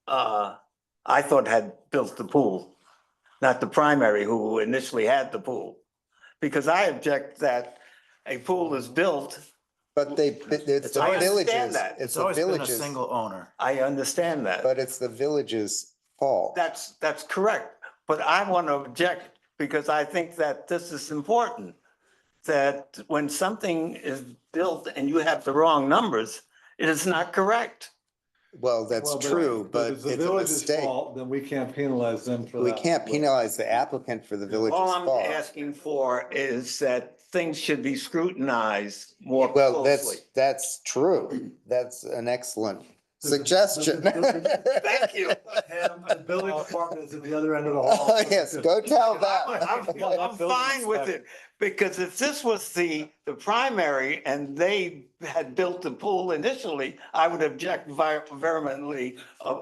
I thought had built the pool, not the primary who initially had the pool. Because I object that a pool is built, But it's the I understand villages, that. it's It's the always been a villages, single owner. I understand that. but it's the village's fault. That's correct, but I want to object because I think that this is important. That when something is built and you have the wrong numbers, it is not correct. Well, that's Well, true, but if the it's a village's mistake. fault, then we can't penalize them for that. We can't penalize the applicant for the village's All I'm fault. asking for is that things should be scrutinized more Well, closely. that's true. That's an excellent suggestion. Thank you. The building department is at the other end of the hall. Oh, yes, go tell I'm that. fine with it, because if this was the primary and they had built the pool initially, I would object vehemently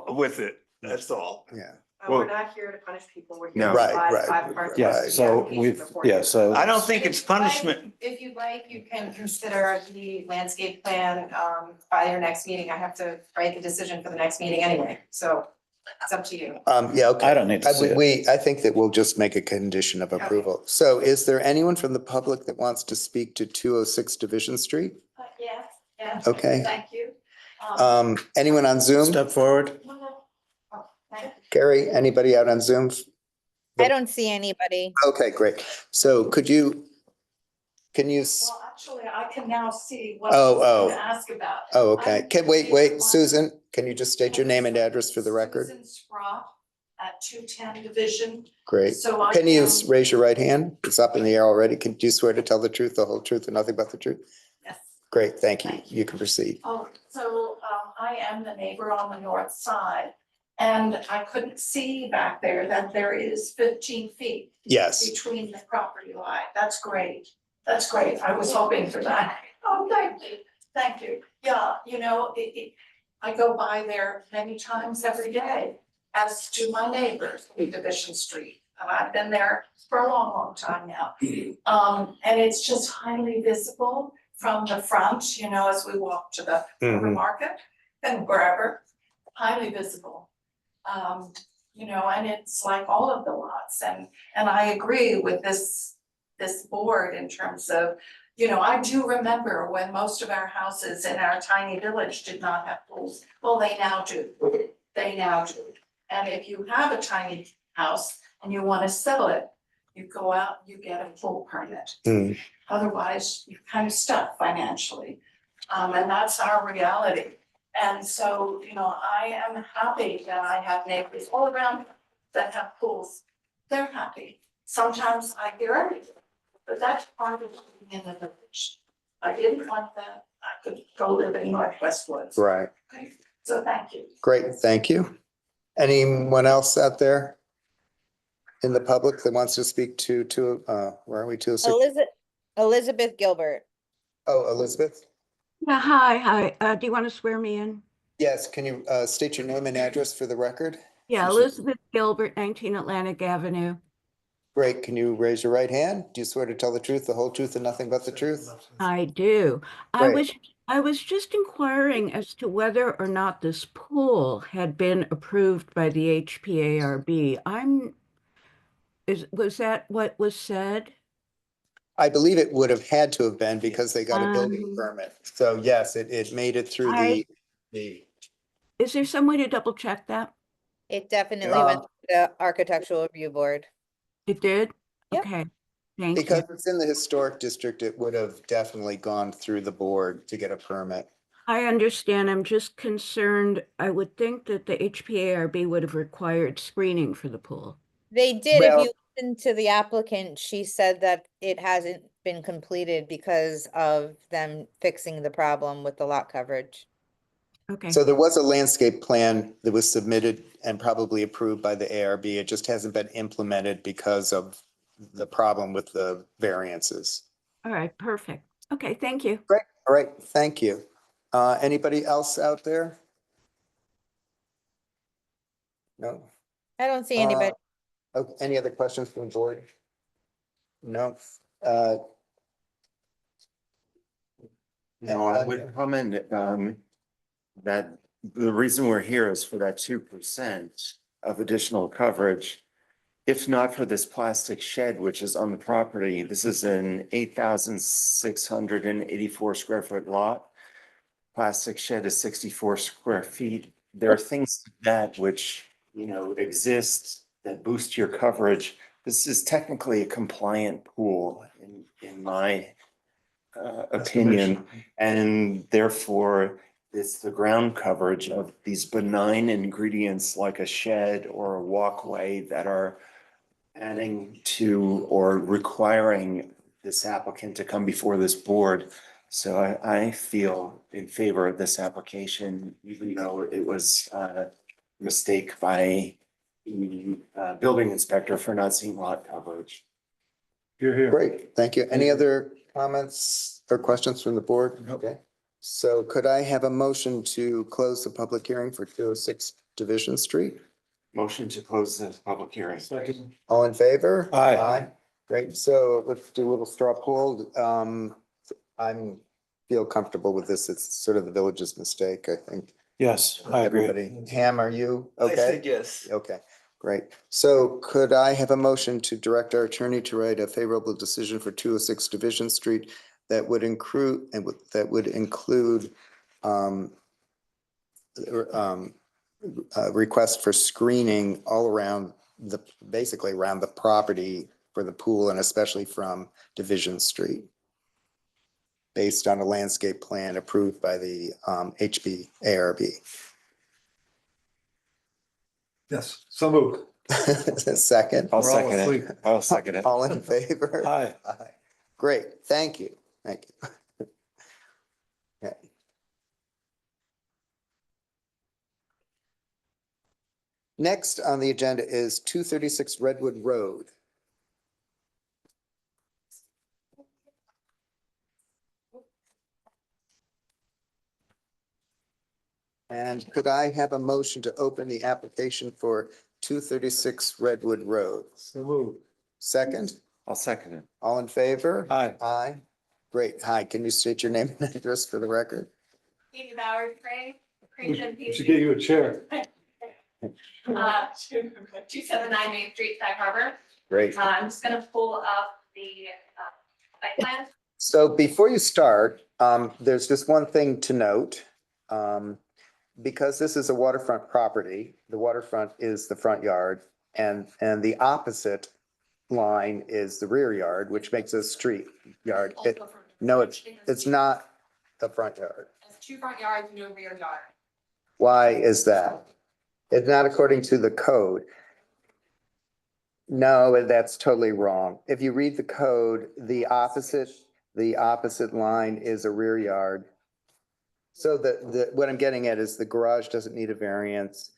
with it, that's all. Yeah, We're not here to punish people, we're here No. to Right, provide right, five parts. Yeah, Right. so we've, yeah, so. I don't think it's punishment. If you'd like, you can consider the landscape plan, by your next meeting. I have to write the decision for the next meeting anyway, so it's up to you. yeah, okay. I don't need to see it. I think that we'll just make a condition of approval. So is there anyone from the public that wants to speak to 206 Division Street? Yes, Okay. thank you. Anyone on Zoom? Step forward. Gary, anybody out on Zoom? I don't see anybody. Okay, great. So can you, Well, actually, I can now see what Oh, I was oh. going to ask about. oh, okay. I'm Wait, Susan, can you just state your name and address for the record? Susan Sprott at 210 Division. Great. So I Can you am- raise your right hand? It's up in the air already. Can you swear to tell the truth, the whole truth, and nothing but the truth? Yes. Great, thank you. Thank you. You can proceed. Oh, so I am the neighbor on the north side. And I couldn't see back there that there is 15 feet Yes, between the property line. That's great. That's great. I was hoping for that. Oh, thank you. Thank you. Yeah, you know, I go by there many times every day, as do my neighbors in Division Street. And I've been there for a long, long time now. And it's just highly visible from the front, you know, as we walk to the Mhm. market and wherever, highly visible. You know, and it's like all of the lots, and I agree with this board in terms of, you know, I do remember when most of our houses in our tiny village did not have pools. Well, they now do. They now do. And if you have a tiny house and you wanna sell it, you go out, you get a pool permit. Mm. Otherwise, you're kind of stuck financially. And that's our reality. And so, you know, I am happy that I have neighbors all around that have pools. They're happy. Sometimes I hear everything, but that's part of being in the village. I didn't want that. I could go live in Northwest Woods. right. Okay, so thank you. Great, thank you. Anyone else out there in the public that wants to speak to, where are we, 206? Elizabeth Gilbert. Oh, Elizabeth? Yeah, hi. Do you want to swear me in? Yes, can you state your name and address for the record? Yeah, Appreciate it. Elizabeth Gilbert, 19 Atlantic Avenue. Great, can you raise your right hand? Do you swear to tell the truth, the whole truth, and nothing but the truth? I do. I Great. was just inquiring as to whether or not this pool had been approved by the HPARB. Was that what was said? I believe it would have had to have been because they got a building permit. So yes, it made it through the, Is there some way to double check that? It definitely went to the Architectural Review Board. It did? Yep. Okay, thank because you. it's in the historic district, it would have definitely gone through the board to get a permit. I understand. I'm just concerned. I would think that the HPARB would have required screening for the pool. They did, if Well- you listen to the applicant, she said that it hasn't been completed because of them fixing the problem with the lot coverage. Okay, So there was a landscape plan that was submitted and probably approved by the ARB. It just hasn't been implemented because of the problem with the variances. all right, perfect. Okay, thank you. Great, all right, thank you. Anybody else out there? No? I don't see anybody. Oh, any other questions from the board? No? No, I would comment, that the reason we're here is for that 2% of additional coverage. If not for this plastic shed, which is on the property, this is an 8,684 square foot lot. Plastic shed is 64 square feet. There are things like that which, exist that boost your coverage. This is technically a compliant pool in my opinion, and therefore it's the ground coverage of these benign ingredients like a shed or a walkway that are adding to or requiring this applicant to come before this board. So I feel in favor of this application, even though it was a mistake by the building inspector for not seeing lot coverage. You're here. Great, thank you. Any other comments or questions from the board? Okay. So could I have a motion to close the public hearing for 206 Division Street? Motion to close the public hearing. Second. All in favor? Aye. Great, so let's do a little straw poll. I'm feel comfortable with this. It's sort of the village's mistake, I think. Yes, I agree. Everybody, Ham, are you I okay? said yes. Okay, great. So could I have a motion to direct our attorney to write a favorable decision for 206 Division Street that would include, request for screening all around basically around the property for the pool and especially from Division Street, based on a landscape plan approved by the HB-ARB. Yes, so moved. Second? I'll We're all second asleep. it. I'll second it. All in favor? Aye. Aye. Great, thank you, thank you. Okay. Next on the agenda is 236 Redwood Road. And could I have a motion to open the application for 236 Redwood Road? So moved. Second, I'll second it. all in favor? Aye. Aye. Great. Hi, can you state your name and address for the record? Amy Bowers, Craig, We should get you a chair. 279 Main Street, Sag Harbor. Great. I'm just gonna pull up the site plan. So before you start, there's just one thing to note. Because this is a waterfront property, the waterfront is the front yard and the opposite line is the rear yard, which makes a street yard. No, it's not the front yard. It's 2 front yards, no rear yard. Why is that? It's not according to the code. No, that's totally wrong. If you read the code, the opposite line is a rear yard. So what I'm getting at is the garage doesn't need a variance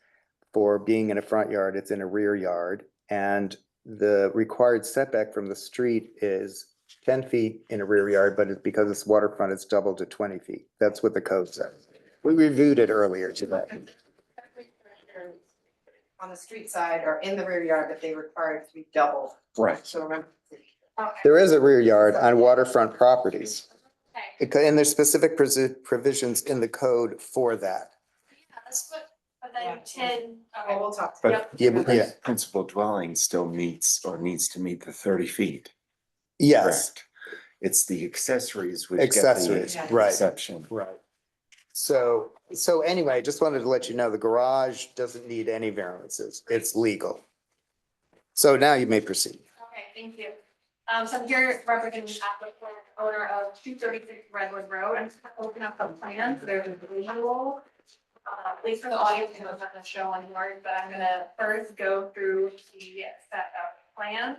for being in a front yard, it's in a rear yard. And the required setback from the street is 10 feet in a rear yard, but because it's waterfront, it's doubled to 20 feet. That's what the code says. We reviewed it earlier today. On the street side or in the rear yard, but they require it to be doubled. Right. So remember. There is a rear yard on waterfront properties. Okay. And there's specific provisions in the code for that. Yeah, that's what, but then 10, Oh, okay. we'll talk. But Yeah. principal dwelling still meets or needs to meet the 30 feet. Yes, Correct. It's the accessories which get accessories, the right. exception. Right. So anyway, just wanted to let you know, the garage doesn't need any variances. It's legal. So now you may proceed. Okay, thank you. So I'm here representing the applicant, owner of 236 Redwood Road. I'm just gonna open up the plan, so there's a visual. At least for the audience, I know it's not gonna show on yours, but I'm gonna first go through the set of plans.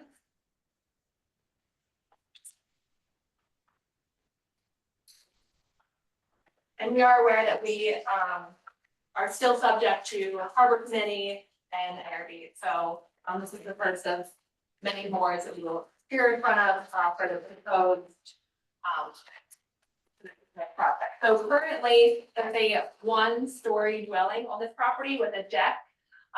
And we are aware that we are still subject to Harbor Committee and ARB. So this is the first of many boards that we will appear in front of for the proposed project. So currently, there's a 1-story dwelling on this property with a deck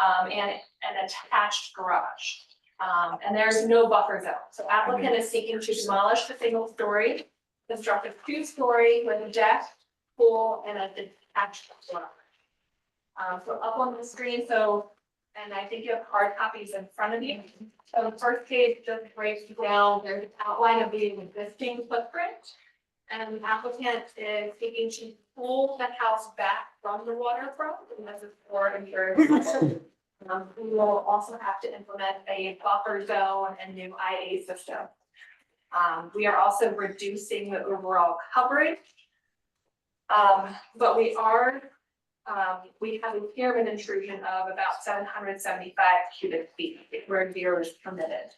and an attached garage. And there's no buffer zone. So applicant is seeking to demolish the 1-story, construct a 2-story with a deck, pool, and a attached garage. So up on the screen, so, and I think you have hard copies in front of you. So the first page just breaks down, there's an outline of the existing footprint. And the applicant is seeking to pull the house back from the waterfront, and this is for ensuring. We will also have to implement a buffer zone and new IA system. We are also reducing the overall coverage. But we have a pyramid intrusion of about 775 cubic feet where zero is permitted.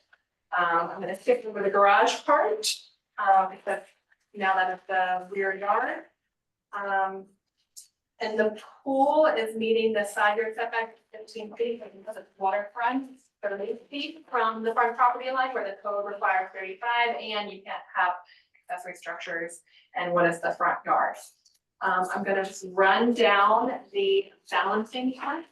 I'm gonna skip over the garage part, because now that is the rear yard. And the pool is meeting the side yard setback of 15 feet, because it's waterfront, 30 feet from the front property line where the code requires 35, and you can't have accessory structures. And what is the front yard? I'm gonna just run down the balancing part.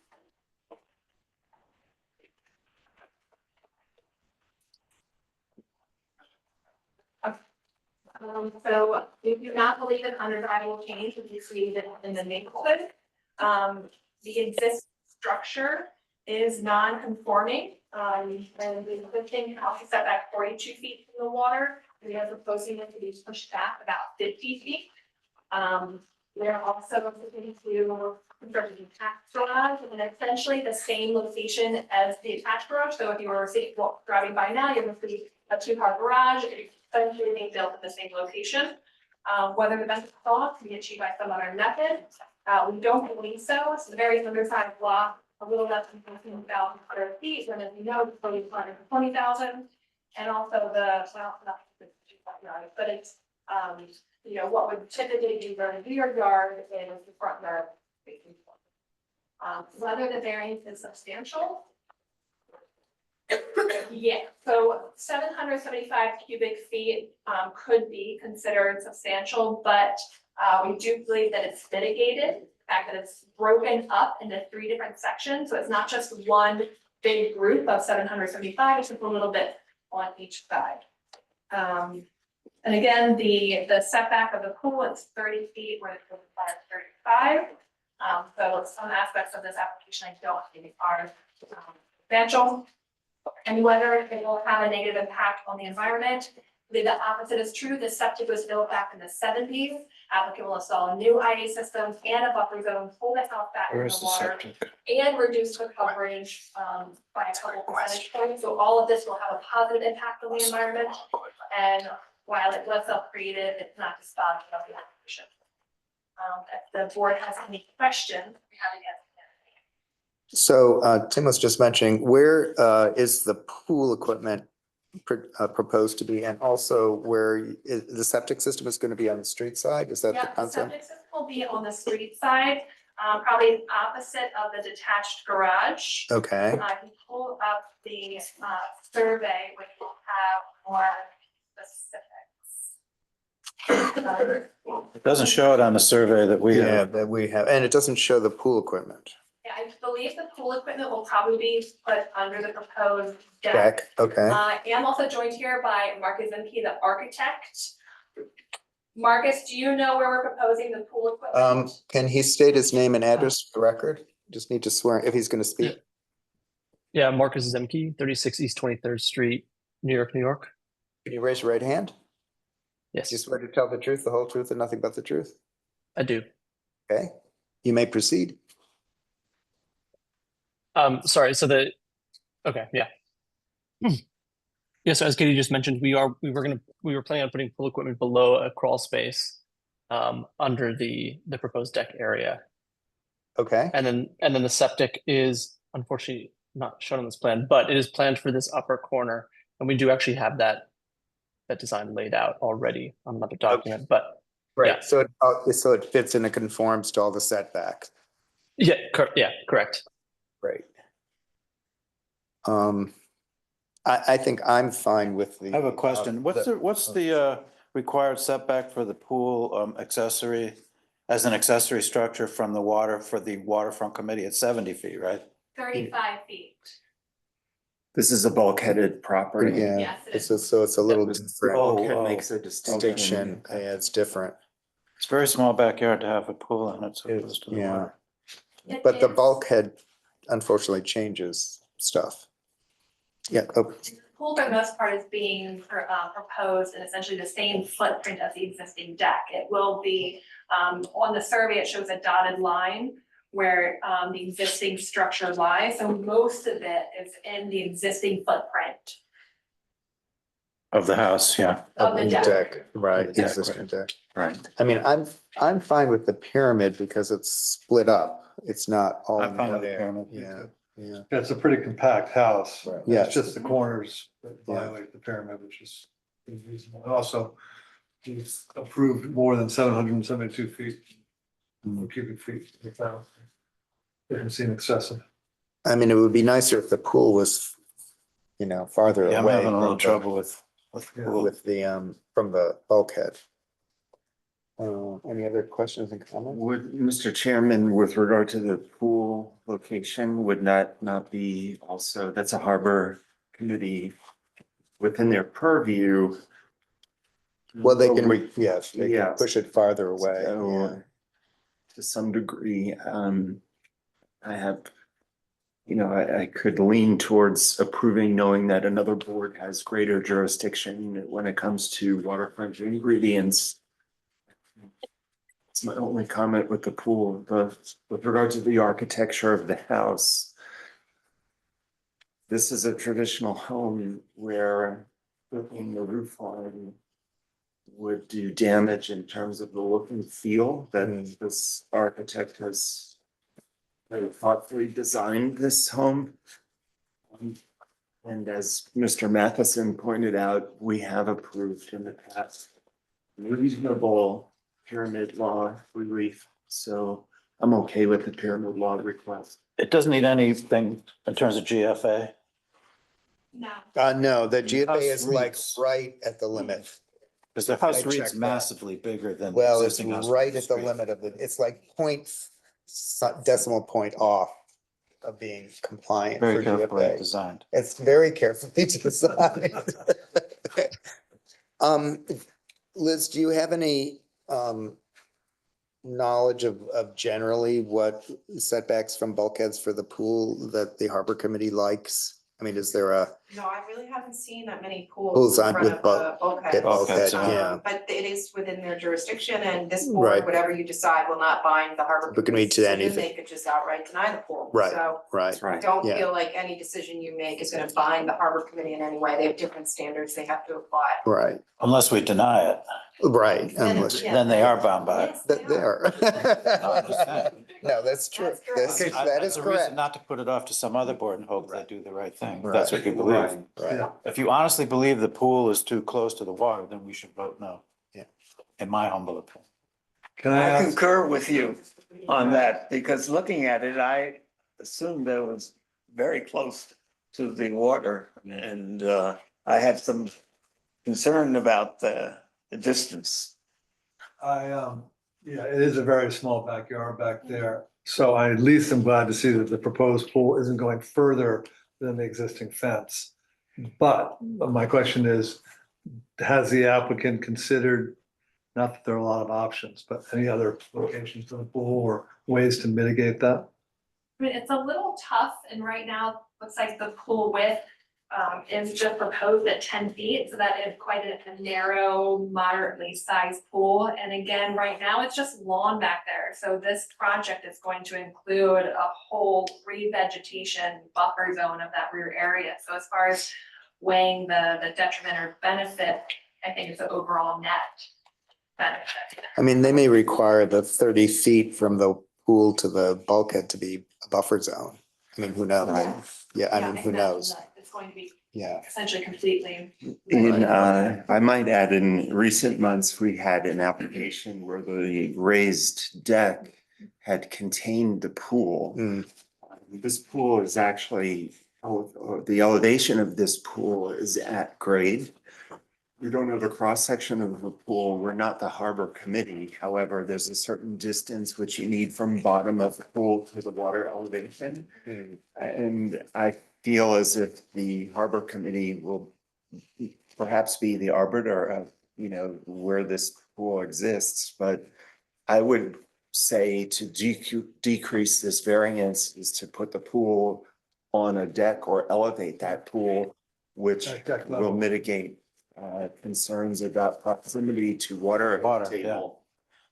So we do not believe an undesirable change would be created in the neighborhood. The existing structure is non-conforming, and the existing house is set back 42 feet from the water. We are proposing it to be pushed back about 50 feet. They're also looking to construct a detached garage, and essentially the same location as the attached garage. So if you were driving by now, you're going to see a two-car garage, essentially being built at the same location. Whether the best thought can be achieved by some other method, we don't believe so. It's a very undersized block, a little less than 15,000 square feet, when as you know, it's probably 120,000. And also the, well, not but it's, you know, what would typically be the rear yard is the front yard. Whether the variance is substantial. Yeah, so 775 cubic feet could be considered substantial, but we do believe that it's mitigated. The fact that it's broken up into 3 different sections, so it's not just one big group of 775, it's just a little bit on each side. And again, the setback of the pool is 30 feet, where the pool requires 35. So some aspects of this application I don't think are substantial. And whether it will have a negative impact on the environment, the opposite is true. The septic was built back in the 70s. Applicant will install a new IA system and a buffer zone, pull the house back in the water, and reduce the coverage by a couple percentage points. So all of this will have a positive impact on the environment. And while it was self-created, it's not dispositive of the application. If the board has any questions, we have again. So Tim was just mentioning, where is the pool equipment proposed to be? And also where the septic system is going to be on the street side? Is that the Yeah, the concept? septic system will be on the street side, probably opposite of the detached garage. Okay, I can pull up the survey, which will have more specifics. It doesn't show it on the survey that we yeah, have. that we have, and it doesn't show the pool equipment. Yeah, I believe the pool equipment will probably be put under the proposed deck. Deck, okay. I am also joined here by Marcus Zimke, the architect. Marcus, do you know where we're proposing the pool equipment? Can he state his name and address for the record? Just need to swear if he's going to speak. Yeah, Marcus Zemke, 36 East 23rd Street, New York, New York. Can you raise your right hand? Yes, You swear to tell the truth, the whole truth, and nothing but the truth? I do. Okay, you may proceed. Sorry, so okay, yeah. Yeah, so as Katie just mentioned, we were planning on putting pool equipment below a crawl space under the proposed deck area. Okay, And then the septic is unfortunately not shown on this plan, but it is planned for this upper corner. And we do actually have that design laid out already on another document, but right, so it fits and it conforms to all the setbacks. yeah, correct. Great. I think I'm fine with the. I have a question. What's the required setback for the pool accessory, as an accessory structure from the water for the waterfront committee? It's 70 feet, right? 35 feet. This is a bulkheaded property. Yeah, Yes, it so it's a little The different. bulkhead Oh, makes a distinction. Distinction, yeah, it's different. It's a very small backyard to have a pool in it, so close to the Yeah, water. It but the is- bulkhead unfortunately changes stuff. Yeah, oh, Pool for the most part is being proposed in essentially the same footprint as the existing deck. It will be, on the survey, it shows a dotted line where the existing structure lies, so most of it is in the existing footprint Of the house, yeah. of the deck. right, The deck, existing deck. Right. I mean, I'm fine with the pyramid because it's split up. It's not all I'm fine with the there. pyramid. Yeah, yeah. It's a pretty compact house. Right. It's Yes. just the corners that violate the pyramid, which is reasonable. And also, we've approved more than 772 feet, cubic feet. Doesn't seem excessive. I mean, it would be nicer if the pool was, farther away. Yeah, I'm having a little from the- trouble with the pool. With the, from the bulkhead. Any other questions and comments? Would, Mr. Chairman, with regard to the pool location, would that not be also, that's a harbor committee within their purview? Well, they can, yes, they can Yes. push it farther away. So, Yeah. to some degree, I have, I could lean towards approving, knowing that another board has greater jurisdiction when it comes to waterfront ingredients. It's my only comment with the pool, but with regard to the architecture of the house. This is a traditional home where putting the roof line would do damage in terms of the look and feel that this architect has very thoughtfully designed this home. And as Mr. Matheson pointed out, we have approved in the past reasonable pyramid law relief, so I'm okay with the pyramid law request. It doesn't need anything in terms of GFA. No. No, the GFA house is like reads- right at the limit. Because the I house checked reads that. massively bigger than. the Well, it's existing house right on the at the street. limit of it's like decimal point off of being compliant for Very carefully GFA. designed. It's very carefully designed. Liz, do you have any knowledge of generally what setbacks from bulkheads for the pool that the harbor committee likes? I mean, is there a No, I really haven't seen that many Pools pools in on front with of a bulkhead. bulkheads, yeah. But it is within their jurisdiction and this Right. board, whatever you decide, will not bind the harbor. We can read to decision. anything. They could just outright deny the pool. Right. So right? Right. don't Yeah. feel like any decision you make is gonna bind the harbor committee in any way. They have different standards they have to apply. Right, Unless we deny it, right. Then- Unless, yeah. then they are bound by it. Yes, that they are. there. No, that's true. That's correct. This- I- That that's is a reason correct. Not to put it off to some other board and hope they do the right thing. Right. That's what you believe. Right. Yeah. If you honestly believe the pool is too close to the water, then we should vote no. Yeah. In my humble opinion. Can I I ask, concur with you on that, because looking at it, I assumed that it was very close to the water. And I had some concern about the distance. yeah, it is a very small backyard back there. So I at least am glad to see that the proposed pool isn't going further than the existing fence. But my question is, has the applicant considered, not that there are a lot of options, but any other locations for the pool or ways to mitigate that? I mean, it's a little tough and right now, looks like the pool width is just proposed at 10 feet, so that is quite a narrow, moderately sized pool. And again, right now, it's just lawn back there. So this project is going to include a whole revegetation buffer zone of that rear area. So as far as weighing the detriment or benefit, I think it's an overall net benefit. I mean, they may require the 30 feet from the pool to the bulkhead to be a buffer zone. I mean, who knows? Yeah, I mean, who knows? It's going to be Yeah. essentially completely. I might add, in recent months, we had an application where the raised deck had contained the pool. Mm. This pool is actually, the elevation of this pool is at grade. We don't have a cross section of the pool. We're not the harbor committee. However, there's a certain distance which you need from bottom of the pool to the water elevation. Mm. And I feel as if the harbor committee will perhaps be the arbiter of, where this pool exists, but I would say to decrease this variance is to put the pool on a deck or elevate that pool, which At deck will level. mitigate concerns about proximity to water Water, yeah. table.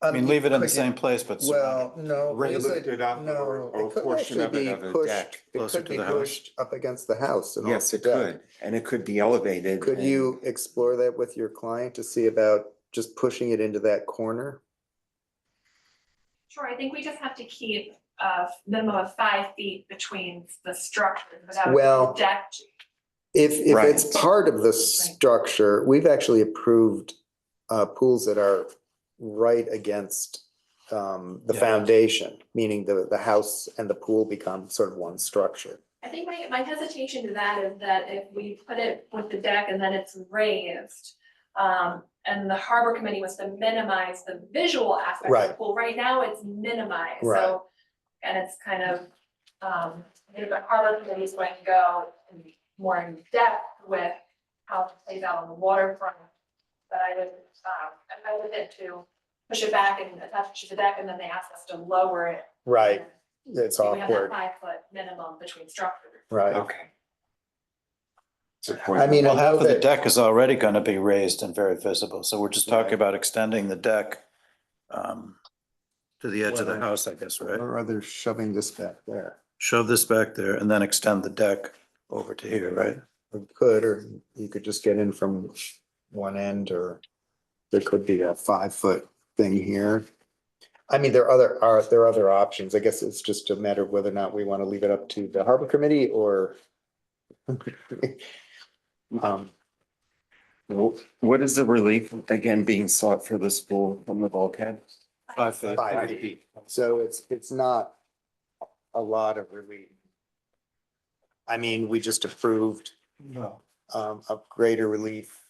I mean, leave it in the Could you- same place, but surround Well, no. Raise because it up no, or a it could portion actually of it be of a pushed- deck It closer could to be the house. pushed up against the house and Yes, off it the deck. could, and it could be elevated. Could and- you explore that with your client to see about just pushing it into that corner? Sure, I think we just have to keep a minimum of 5 feet between the structures without Well, the deck. If it's Right. part of the structure, we've actually approved pools that are right against the Yeah. foundation, meaning the house and the pool become sort of one structure. I think my hesitation to that is that if we put it with the deck and then it's raised, and the harbor committee was to minimize the visual aspect of the Right. pool, right now it's minimized, Right. so. And it's kind of, I think the harbor committee is going to go more in depth with how it plays out on the waterfront. But I would it to push it back and attach it to the deck, and then they ask us to lower it. Right, it's We have that awkward, 5 foot minimum between structures. right? Okay. I mean, Well, I half know of the that, deck is already gonna be raised and very visible, so we're just talking Right. about extending the deck to the edge of the Well, house, I guess, right? or are they shoving this back there? Shove this back there and then extend the deck over to here, right? Or you could just get in from one end, or there could be a 5 foot thing here. I mean, there are other options. I guess it's just a matter of whether or not we want to leave it up to the harbor committee or. What is the relief again being sought for this pool from the bulkhead? 5 feet. 5 feet. So it's not a lot of relief. I mean, we just approved No. a greater relief.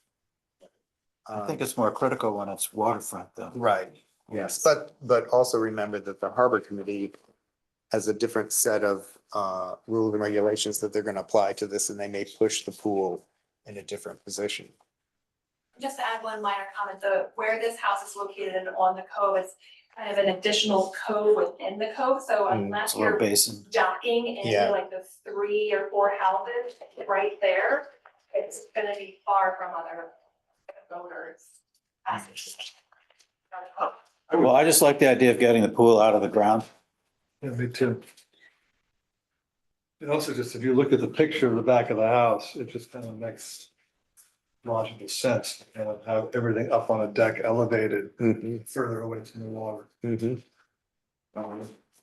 I think it's more critical when it's waterfront though. Right, yes, but also remember that the harbor committee has a different set of rules and regulations that they're gonna apply to this, and they may push the pool in a different position. Just to add one minor comment, where this house is located and on the cove, it's kind of an additional cove within the cove, so Mm, It's unless a little you're basin. docking Yeah. into like the 3 or 4 houses right there, it's gonna be far from other boaters. Well, I just like the idea of getting the pool out of the ground. Yeah, me too. And also just if you look at the picture of the back of the house, it just kind of makes logical sense to kind of have everything up on a deck elevated Mhm, further away from the water. mhm.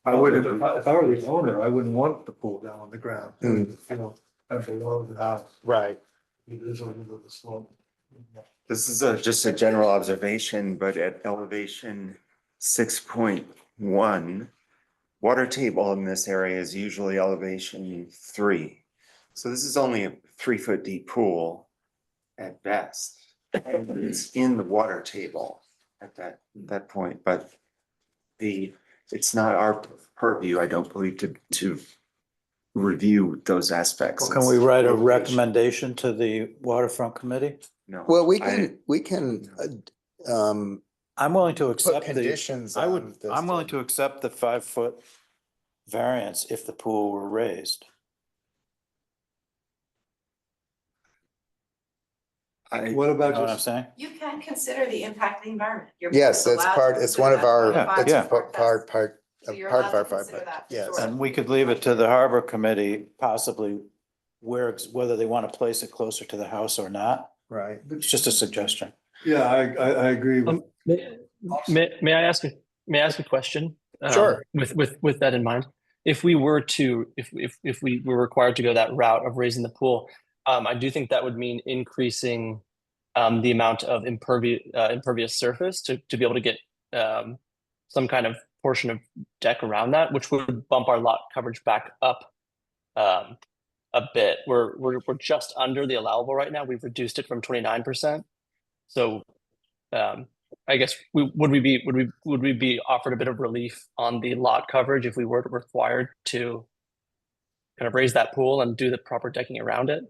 I wouldn't, if I were the owner, I wouldn't want the pool down on the ground, Mm. you know, and below the house. Right, It is a little bit of a slope. This is just a general observation, but at elevation 6.1, water table in this area is usually elevation 3. So this is only a 3 foot deep pool at best. And it's in the water table at that point, but it's not our purview, I don't believe, to review those aspects. Well, can we write a It's location. recommendation to the waterfront committee? No. well, we I- can, I'm willing to put accept the, conditions I on would, this. I'm willing to accept the 5 foot variance if the pool were raised. What You about know what I'm just, saying? You can consider the impact of the environment. You're Yes, that's allowed part, to it's consider one of that our, Yeah, that's yeah. part So of you're part allowed of to our consider 5 foot, that for yes. sure. And we could leave it to the harbor committee possibly whether they want to place it closer to the house or not. Right. It's just a suggestion. yeah, I agree. with- May I ask a question? Sure. With that in mind, if we were to, if we were required to go that route of raising the pool, I do think that would mean increasing the amount of impervious surface to be able to get some kind of portion of deck around that, which would bump our lot coverage back up a bit. We're just under the allowable right now. We've reduced it from 29%. So I guess would we be offered a bit of relief on the lot coverage if we were required to kind of raise that pool and do the proper decking around it?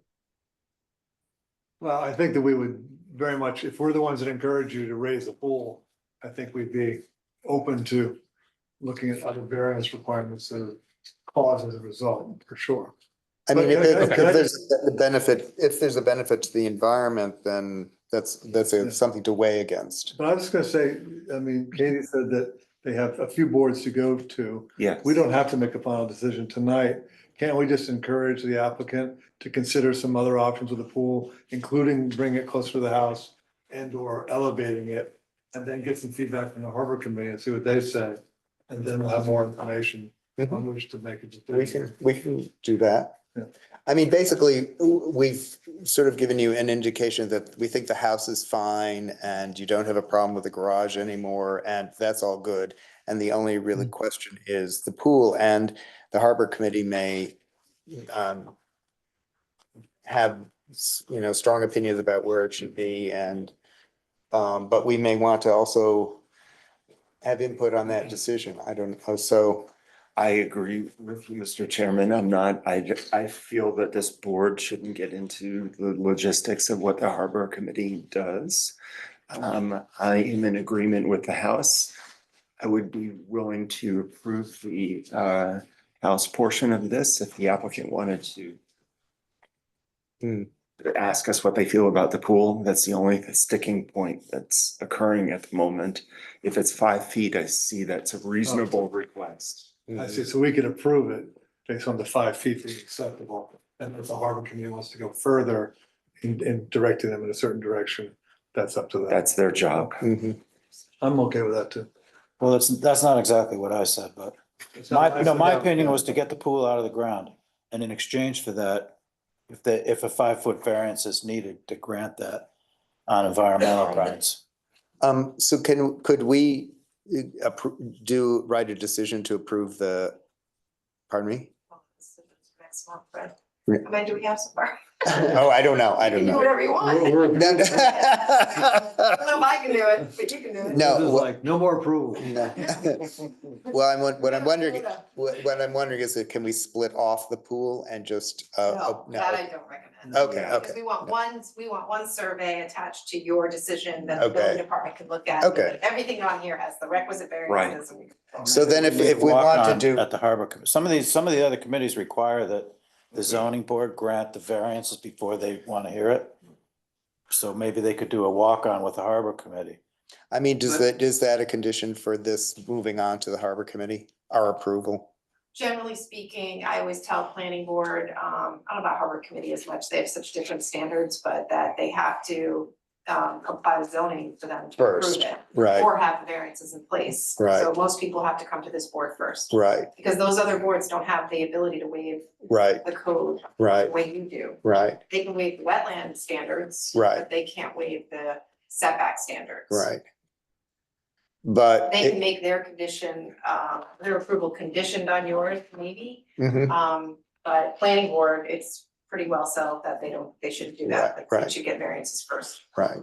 Well, I think that we would very much, if we're the ones that encourage you to raise the pool, I think we'd be open to looking at other variance requirements that cause as a result, for sure. I mean, But if can I there's the benefit, if there's a benefit to the environment, then that's something to weigh against. But I was gonna say, I mean, Katie said that they have a few boards to go to. Yes. We don't have to make a final decision tonight. Can't we just encourage the applicant to consider some other options with the pool, including bringing it closer to the house and or elevating it? And then get some feedback from the harbor committee and see what they say. And then we'll have more information on which to make a decision. We can do that. Yeah. I mean, basically, we've sort of given you an indication that we think the house is fine and you don't have a problem with the garage anymore, and that's all good. And the only really question is the pool, and the harbor committee may have, strong opinions about where it should be, and but we may want to also have input on that decision. I don't know. So I agree with you, Mr. Chairman. I feel that this board shouldn't get into the logistics of what the harbor committee does. I am in agreement with the house. I would be willing to approve the house portion of this if the applicant wanted to ask us what they feel about the pool. That's the only sticking point that's occurring at the moment. If it's 5 feet, I see that's a reasonable request. I see, so we could approve it based on the 5 feet being acceptable. And if the harbor committee wants to go further in directing them in a certain direction, that's up to them. That's their job. I'm okay with that too. Well, that's not exactly what I said, but my opinion was to get the pool out of the ground. And in exchange for that, if a 5-foot variance is needed, to grant that on environmental grounds. So could we write a decision to approve pardon me? Next month, right? How many do we have so far? Oh, I don't know. I You don't can do know. whatever you want. I don't know if I can do it, but you can do it. No. This is like, no more approval. No. Well, what I'm wondering is that can we split off the pool and just, No, that I don't recommend. Okay, Because we want one survey attached to your decision that the Okay. building department can look at. Okay. Everything on here has the requisite variances. And we can- So then if we Walk want to on do, At the harbor, some of the other committees require that the zoning board grant the variances before they want to hear it. So maybe they could do a walk-on with the harbor committee. I mean, is that a condition for this moving on to the harbor committee, our approval? Generally speaking, I always tell planning board, I don't know about harbor committee as much, they have such different standards, but that they have to comply with zoning for them to approve First, it. right. Or have the variances in place. Right. So most people have to come to this board first. Right, Because those other boards don't have the ability to waive right, the code right, the way you do. right, They can waive the wetland standards. Right. But they can't waive the setback standards. right. But, They can make their condition, their approval conditioned on yours, maybe. Mhm. But planning board, it's pretty well settled that they shouldn't do that. Right, They right. should get variances first. right.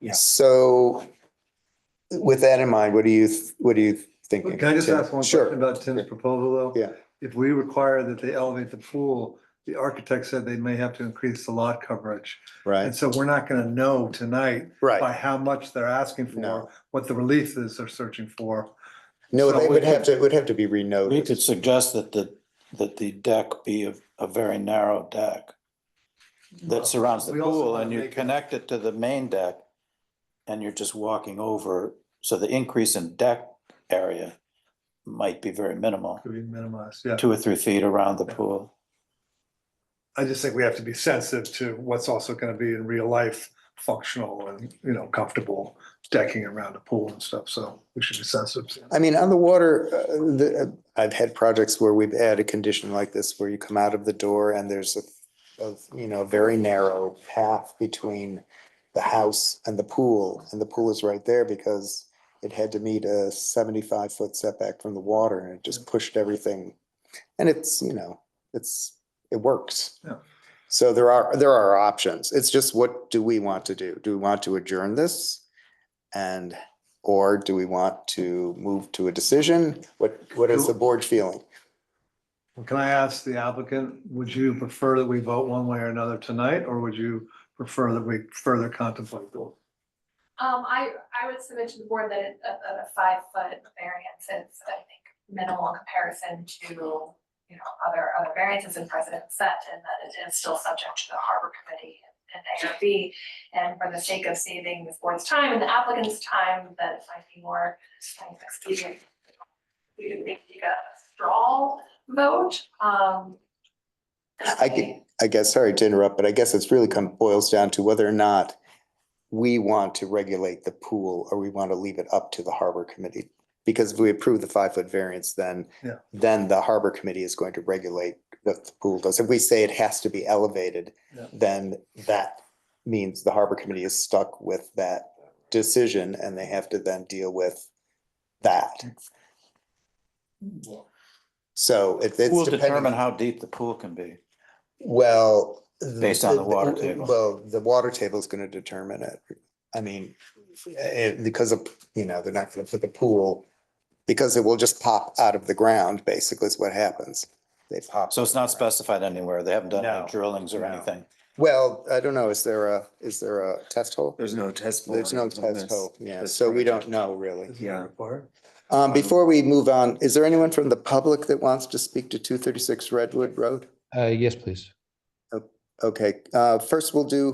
Yeah. So with that in mind, what are you thinking? Can I just Tim? ask one Sure. question about Tim's proposal though? Yeah. If we require that they elevate the pool, the architect said they may have to increase the lot coverage. Right, And so we're not gonna know tonight by right. how much they're asking No. for, what the relief is they're searching for. No, So they we would have to, it would have to be We could renoted. suggest that the deck be a very narrow deck that surrounds the We also pool, wanna and you make it- connect it to the main deck, and you're just walking over, so the increase in deck area might be very minimal, Could be minimized, yeah. 2 or 3 feet around the pool. I just think we have to be sensitive to what's also gonna be in real life functional and, comfortable decking around a pool and stuff, so we should be sensitive. I mean, on the water, I've had projects where we've had a condition like this, where you come out of the door and there's a very narrow path between the house and the pool is right there because it had to meet a 75-foot setback from the water, and it just pushed everything. And it works. Yeah. So there are options. It's just, what do we want to do? Do we want to adjourn this? Or do we want to move to a decision? What is the board feeling? Can I ask the applicant, would you prefer that we vote one way or another tonight, or would you prefer that we further contemplate the I would submit to the board that a 5-foot variance is, I think, minimal in comparison to, you know, other variances in precedent set, and that it is still subject to the harbor committee and ARB. And for the sake of saving this board's time and the applicant's time, that it might be more expedient. We can make a straw vote. I guess, sorry to interrupt, but I guess it's really kind of boils down to whether or not we want to regulate the pool or we want to leave it up to the harbor committee. Because if we approve the 5-foot variance, then the harbor committee is going to regulate what the pool does. If we say it has to be elevated, then that means the harbor committee is stuck with that decision and they have to then deal with that. So it's We'll determine depending, how deep the pool can be. well. Based on the water table. Well, the water table is going to determine it. I mean, because of, you know, they're not going to put the pool, because it will just pop out of the ground, basically is what happens. They pop. So it's not specified anywhere. They haven't done No, any drillings or no. anything. Well, I don't know, is there a test hole? There's no test. hole There's no on test this- hole, yeah, this so we project. don't know really. Yeah. Before we move on, is there anyone from the public that wants to speak to 236 Redwood Road? Yes, please. Okay, first we'll do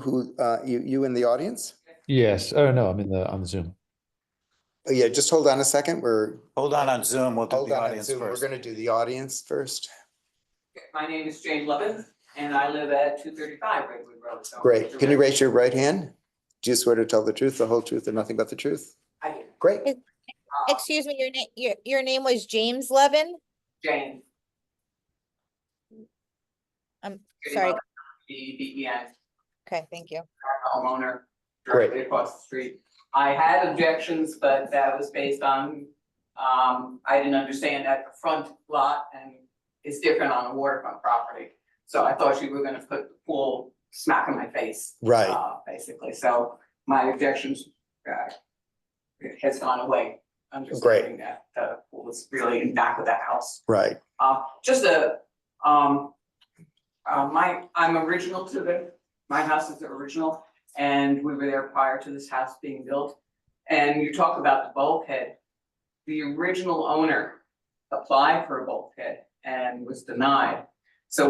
you in the audience? Yes. Oh, no, I'm on the Zoom. Oh, yeah, just hold on a second, Hold on Zoom. We'll do hold the on on audience Zoom, we're first. gonna do the audience first. My name is Jane Levin, and I live at 235 Redwood Road. So Great, can you raise your right hand? Do you swear to tell the truth, the whole truth, and nothing but the truth? I do. Great, Excuse me, your name was James Levin? Jane. I'm Jane sorry. Levin, DEN, Okay, thank you. homeowner, Great. directly across the street. I had objections, but that was based on, I didn't understand that the front lot and is different on a waterfront property. So I thought you were gonna put the pool smack in my face. Right. Basically, so my objections, it has gone away. Understanding that the pool is really in back of that house. right, I'm original to my house is the original, and we were there prior to this house being built. And you talk about the bulkhead. The original owner applied for a bulkhead and was denied. So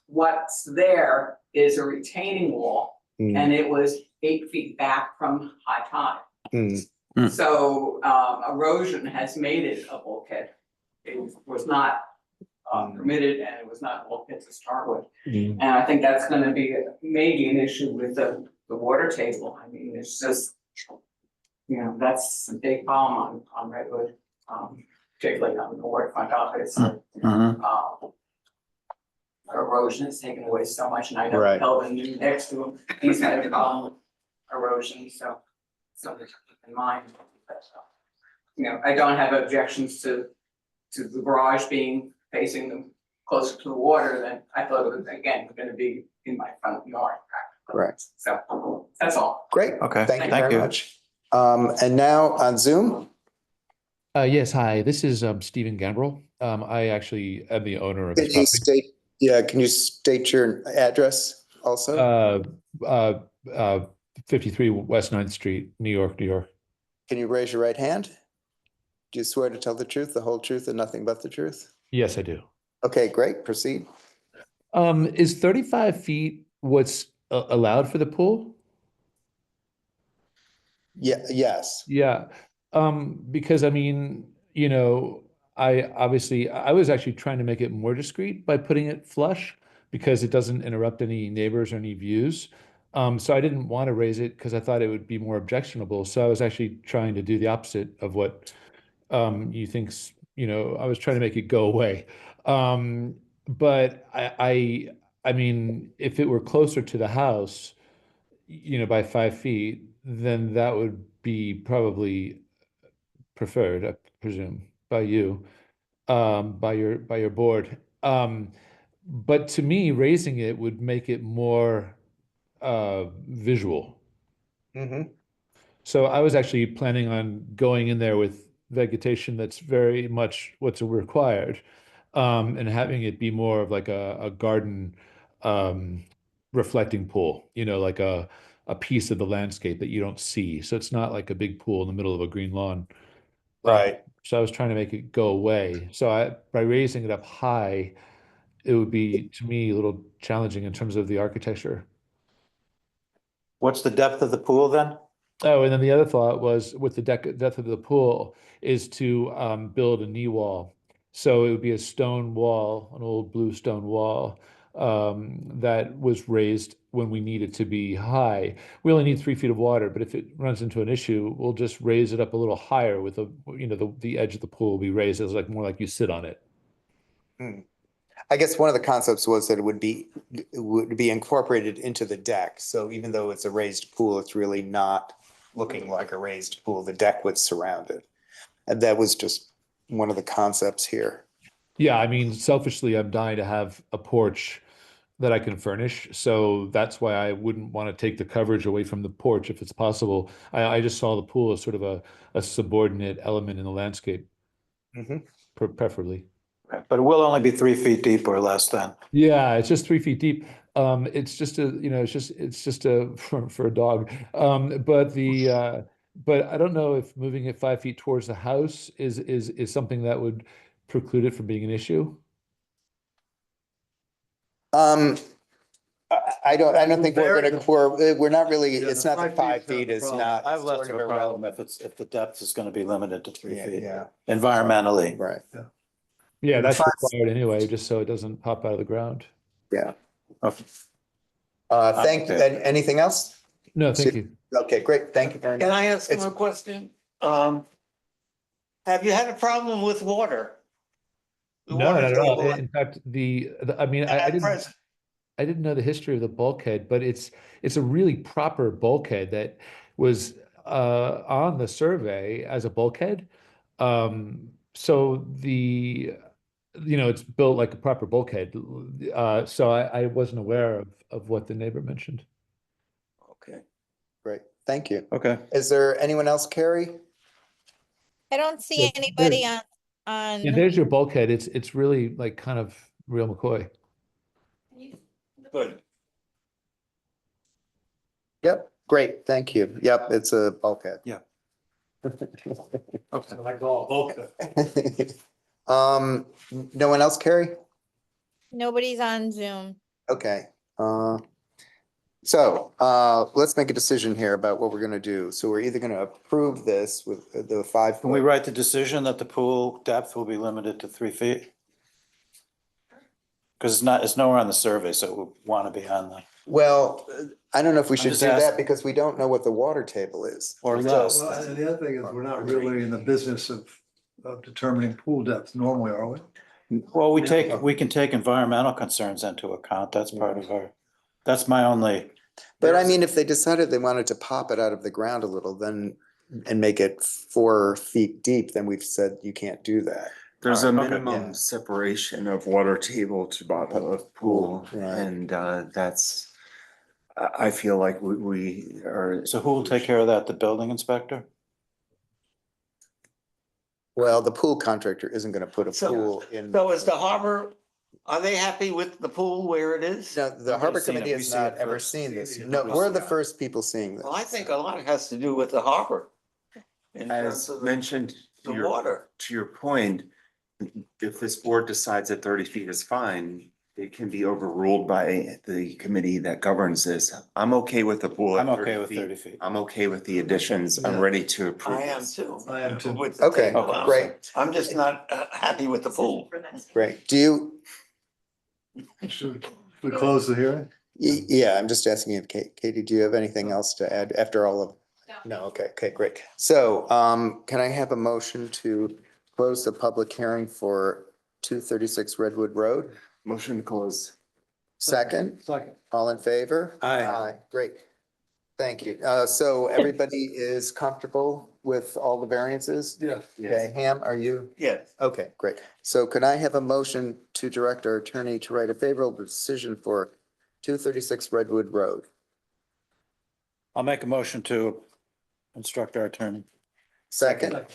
what's there is a retaining wall, and it was 8 feet back from high tide. So erosion has made it a bulkhead. It was not permitted, and it was not a bulkhead to start with. And I think that's gonna be maybe an issue with the water table. I mean, it's just, you know, that's a big problem on Redwood, particularly on the waterfront office. Erosion has taken away so much, and I know Right. Kelvin next to him, he's had erosion, so something to keep in mind. But, you know, I don't have objections to the garage being facing them closer to the water than I thought it was, again, gonna be in my front yard. correct. So that's all. Great. Okay, Thank you thank very you. much. And now on Zoom, Yes, hi, this is Stephen Gambrel. I actually am the owner of can this you property. can you state your address also? 53 West 9th Street, New York, New York. Can you raise your right hand? Do you swear to tell the truth, the whole truth, and nothing but the truth? Yes, I do. Okay, great, proceed. Is 35 feet what's allowed for the pool? Yeah, yes. Yeah, because I mean, you know, I was actually trying to make it more discreet by putting it flush because it doesn't interrupt any neighbors or any views. So I didn't want to raise it because I thought it would be more objectionable. So I was actually trying to do the opposite of what you think's, you know, I was trying to make it go away. But I mean, if it were closer to the house, you know, by 5 feet, then that would be probably preferred, I presume, by you, by your board. But to me, raising it would make it more visual. So I was actually planning on going in there with vegetation that's very much what's required, and having it be more of like a garden reflecting pool, you know, like a a piece of the landscape that you don't see. So it's not like a big pool in the middle of a green lawn. Right. So I was trying to make it go away. So by raising it up high, it would be, to me, a little challenging in terms of the architecture. What's the depth of the pool then? Oh, and then the other thought was with the depth of the pool is to build a knee wall. So it would be a stone wall, an old blue stone wall that was raised when we need it to be high. We only need 3 feet of water, but if it runs into an issue, we'll just raise it up a little higher with the edge of the pool will be raised as like more like you sit on it. I guess one of the concepts was that it would be incorporated into the deck. So even though it's a raised pool, it's really not looking like a raised pool. The deck would surround it. And that was just one of the concepts here. Yeah, I mean, selfishly, I'm dying to have a porch that I can furnish. So that's why I wouldn't want to take the coverage away from the porch if it's possible. I just saw the pool as sort of a subordinate element in the landscape, preferably. But it will only be 3 feet deep or less then. Yeah, it's just 3 feet deep. It's just it's just a for a dog. But I don't know if moving it 5 feet towards the house is something that would preclude it from being an issue. I don't think we're not really, it's not the 5 feet is not. I have less sort of a irrelevant. problem if the depth is going to be limited to 3 Yeah, feet. yeah. Environmentally. Right. Yeah, that's required anyway, just so it doesn't pop out of the ground. Yeah. Okay. Thank you. Okay. Anything else? No, thank you. Okay, great. Thank you very much. Can I ask It's- him a question? Have you had a problem with water? The No, water not at all. table In fact, I mean, at present? I didn't know the history of the bulkhead, but it's a really proper bulkhead that was on the survey as a bulkhead. So it's built like a proper bulkhead. So I wasn't aware of what the neighbor mentioned. Okay. Great. Thank you. Okay. Is there anyone else, Carrie? I don't see Yeah, anybody Yeah, on, there's your bulkhead. It's really like kind of real McCoy. Good. Yep. Great. Thank you. Yep. It's a bulkhead. Yeah. Okay. Like all, okay. No one else, Carrie? nobody's on Zoom. Okay. So let's make a decision here about what we're gonna do. So we're either gonna approve this with the 5 Can we foot. write the decision that the pool depth will be limited to 3 feet? Because it's nowhere on the survey, so it would want to be on the, Well, I don't know if we I'm should just do that asking. because we don't know what the water table is. or So- less. Well, and the other thing is, we're not really in the business of determining pool depth normally, are we? Well, we can take environmental concerns into account. That's part of that's my only, But I mean, if they decided they wanted to pop it out of the ground a little, then, and make it 4 feet deep, then we've said you can't do that. There's a Alright, okay. Yeah. minimum separation of water table to bottom of pool, Right. and that's, I feel like we are. so who will take care of that? The building inspector? Well, the pool contractor isn't gonna put a So- pool in. So is the harbor, are they happy with the pool where it is? No, the never Harbor seen it. Committee We has see not it ever first. seen this. See it No, first. we're the first people seeing this. Well, I think a lot has to do with the harbor. In terms As of mentioned, the your- water. to your point, if this board decides that 30 feet is fine, it can be overruled by the committee that governs this. I'm okay with the pool at I'm okay 30 with feet. 30 feet. I'm okay with the additions. I'm Yeah. ready to approve. I am this. too. I am too. With the Okay, table out. great, I'm just not happy with the pool. great. Do you, Should we close the hearing? yeah, I'm just asking if Katie, do you have anything else to add after all of? No, okay, great. So, can I have a motion to close the public hearing for 236 Redwood Road? Motion to close. Second, Second. all in favor? Aye. Great. Thank you. So everybody is comfortable with all the variances? Yes. Okay, Ham, are you? Yes. Okay, great. So could I have a motion to direct our attorney to write a favorable decision for 236 Redwood Road? I'll make a motion to instruct our attorney. Second,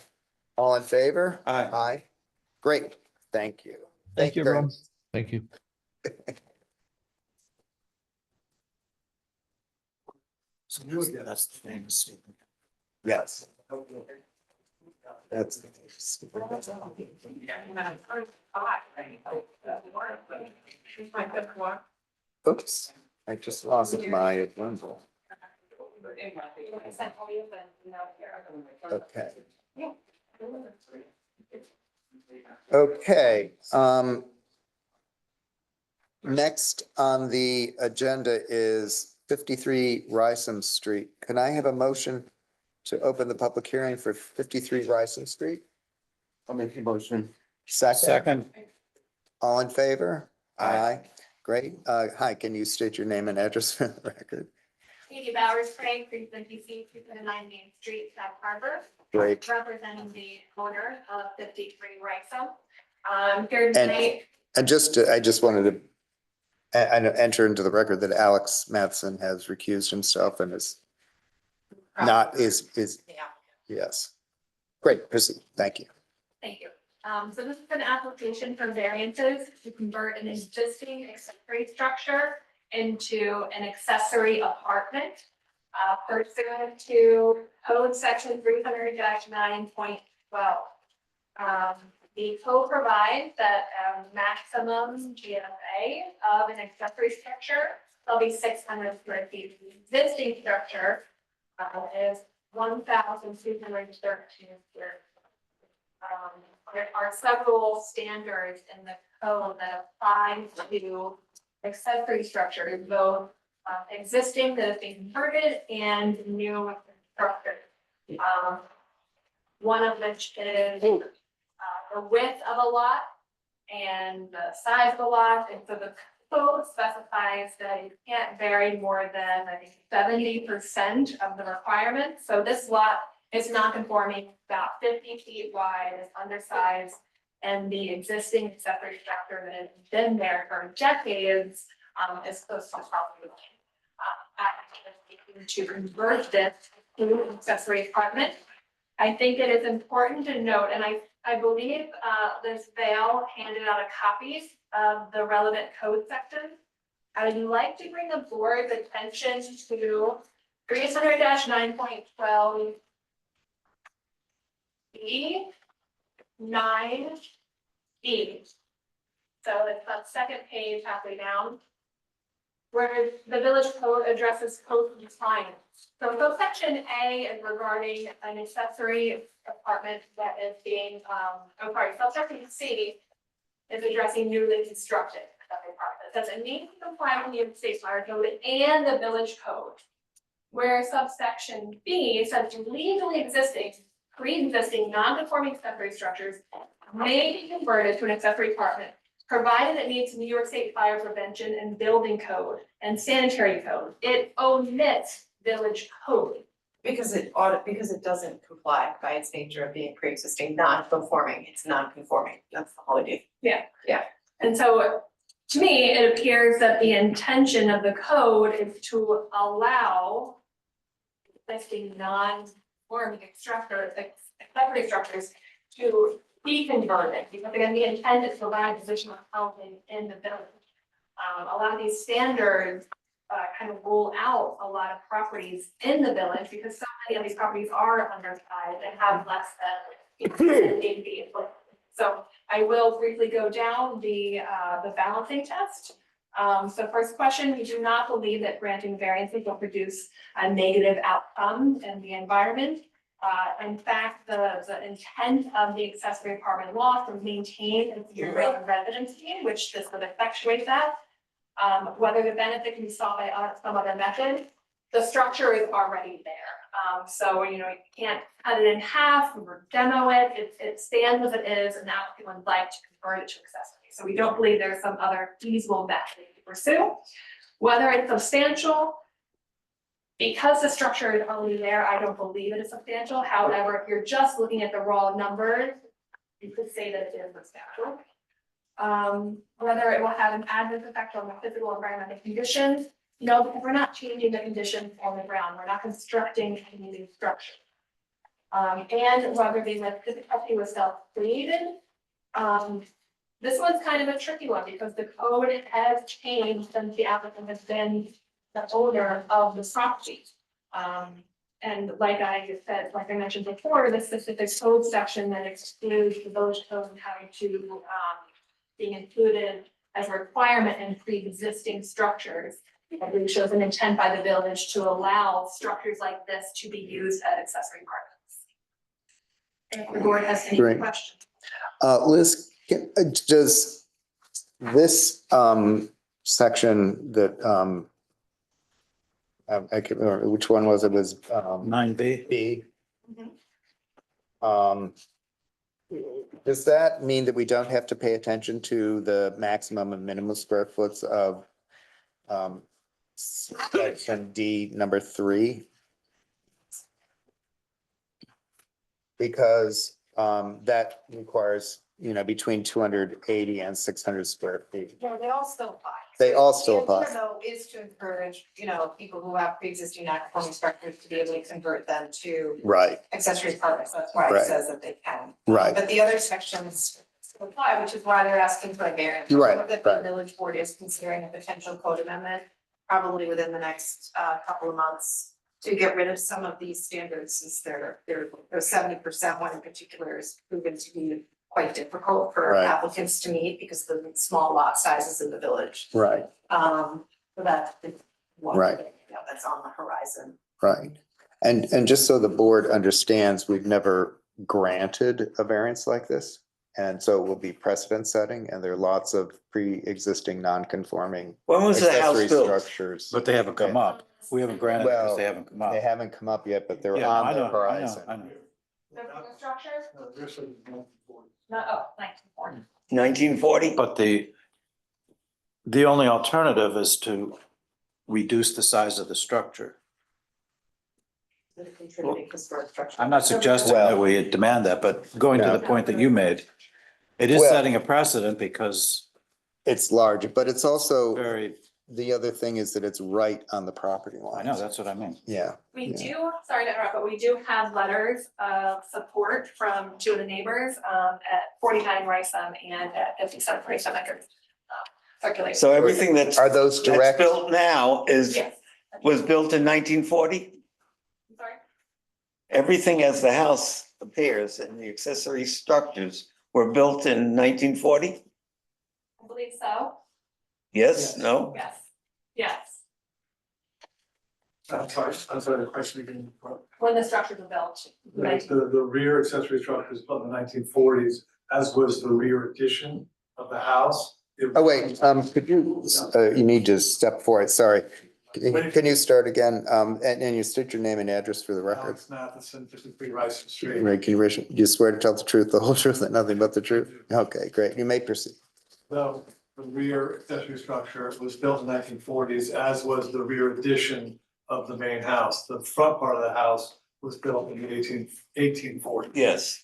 all in favor? Aye. Aye. Great, thank you. Thank you, very everyone. much. Thank you. That's the famous. Yes. That's. Oops, I just lost my bundle. Okay. Okay, next on the agenda is 53 Rysam Street. Can I have a motion to open the public hearing for 53 Rysam Street? I'll make a motion. Second. All in favor? Aye. Great. Hi, can you state your name and address for the record? Katie Bowers, Craig, 350C, 279 Main Street, Sag Harbor. Great. Representing the owner of 53 Rysam. Here tonight. And I just wanted to enter into the record that Alex Matheson has recused himself and is not, is, Yeah. yes. Great, proceed. Thank you. Thank you. So this is an application for variances to convert an existing accessory structure into an accessory apartment. Pursuant to code section 300-9.12. The code provides that maximum GFA of an accessory structure will be 600 square feet. The existing structure is 1,213 square feet. There are several standards in the code that apply to accessory structures, both existing that is being converted and new structures. One of which is the width of a lot and the size of a lot, and so the code specifies that it can't vary more than, I think, 70% of the requirement. So this lot is non-conforming, about 50 feet wide, is undersized, and the existing accessory structure that has been there for decades is close to property line. To convert this to an accessory apartment, I think it is important to note, and I believe Liz Vale handed out a copy of the relevant code section. I would like to bring the board's attention to 300-9.12 B 9 B. So it's on second page halfway down, where the village code addresses code compliance. So section A is regarding an accessory apartment that is being, subsection C is addressing newly constructed accessory apartments. Does it need to comply with the New York State Fire Code and the village code? Where subsection B says legally existing, pre-existing, non-conforming accessory structures may be converted to an accessory apartment, provided it meets New York State Fire Prevention and Building Code and Sanitary Code. It omits village code. Because it doesn't comply by its nature of being pre-existing, non-conforming, it's non-conforming, that's the whole idea. Yeah. And so, to me, it appears that the intention of the code is to allow existing non-conforming accessory structures to be converted, because again, the intent is to provide additional housing in the village. A lot of these standards kind of rule out a lot of properties in the village because so many of these properties are undersized and have less than 8 feet. So I will briefly go down the balancing test. So first question, we do not believe that granting variances will produce a negative outcome in the environment. In fact, the intent of the accessory apartment law to maintain and secure residency, which this would effectuate that. Whether the benefit can be solved by some other method, the structure is already there. So, you can't cut it in half or demo it. It stands as it is, and now people would like to convert it to accessory. So we don't believe there's some other feasible method to pursue. Whether it's substantial, because the structure is already there, I don't believe it is substantial. However, if you're just looking at the raw numbers, you could say that it is substantial. Whether it will have an adverse effect on the physical environmental conditions, no, because we're not changing the conditions on the ground. We're not constructing any new structure. And whether the difficulty was self-created. This one's kind of a tricky one because the code has changed since the applicant has been the owner of the property. And like I said, like I mentioned before, the specific code section that excludes the village code and having to, being included as a requirement in pre-existing structures. I believe shows an intent by the village to allow structures like this to be used as accessory apartments. And if the board has any Great. questions. Liz, does this section that I can't remember which one was it, was 9B? B? Does that mean that we don't have to pay attention to the maximum and minimum square foots of section D number 3? Because that requires, between 280 and 600 square feet. Yeah, they all still apply. They all still The apply. idea, though, is to encourage, people who have pre-existing non-conforming structures to be able to convert them to Right, accessory apartments. That's why Right. it says that they can. right, But the other sections still apply, which is why they're asking for a variance. Right, That the right. village board is considering a potential code amendment, probably within the next couple of months, to get rid of some of these standards, since they're 70% one in particular is proven to be quite difficult for Right. applicants to meet because of the small lot sizes in the village. right, So that's one Right. thing, that's on the horizon. right. And just so the board understands, we've never granted a variance like this. And so it will be precedent setting, and there are lots of pre-existing non-conforming When was the house accessory built? structures. But they haven't come up. We haven't granted because Well, they haven't come up. They haven't come up yet, but they're Yeah, on I the know, I know, horizon. I know. The structures? No, this is 1940. No, 1940. 1940? But the only alternative is to reduce the size of the structure. The contributing historic structure. I'm not suggesting that we demand that, but going to Yeah. the point that you made, it is Well- setting a precedent because It's large, but it's also, very, the other thing is that it's right on the property I line. know, that's what I mean. Yeah, We Yeah. do, sorry to interrupt, but we do have letters of support from two of the neighbors at 49 Riceham and at 57 Riceham that circulated. So everything that's. Are those that's direct? built now Yes. was built in 1940? I'm sorry? Everything as the house appears and the accessory structures were built in 1940? I believe so. Yes, no? Yes. Yes. I'm sorry, the question again. When the structures were built. The rear accessory structure was built in the 1940s, as was the rear addition of the house. Oh, wait, could you, you need to step forward, sorry. Can you start again? And you state your name and address for the record. Alex Matheson, 53 Rice Street. Right, can you swear to tell the truth, the whole truth, and nothing but the truth? Okay, great. You may proceed. So the rear accessory structure was built in 1940s, as was the rear addition of the main house. The front part of the house was built in the 1840s. Yes.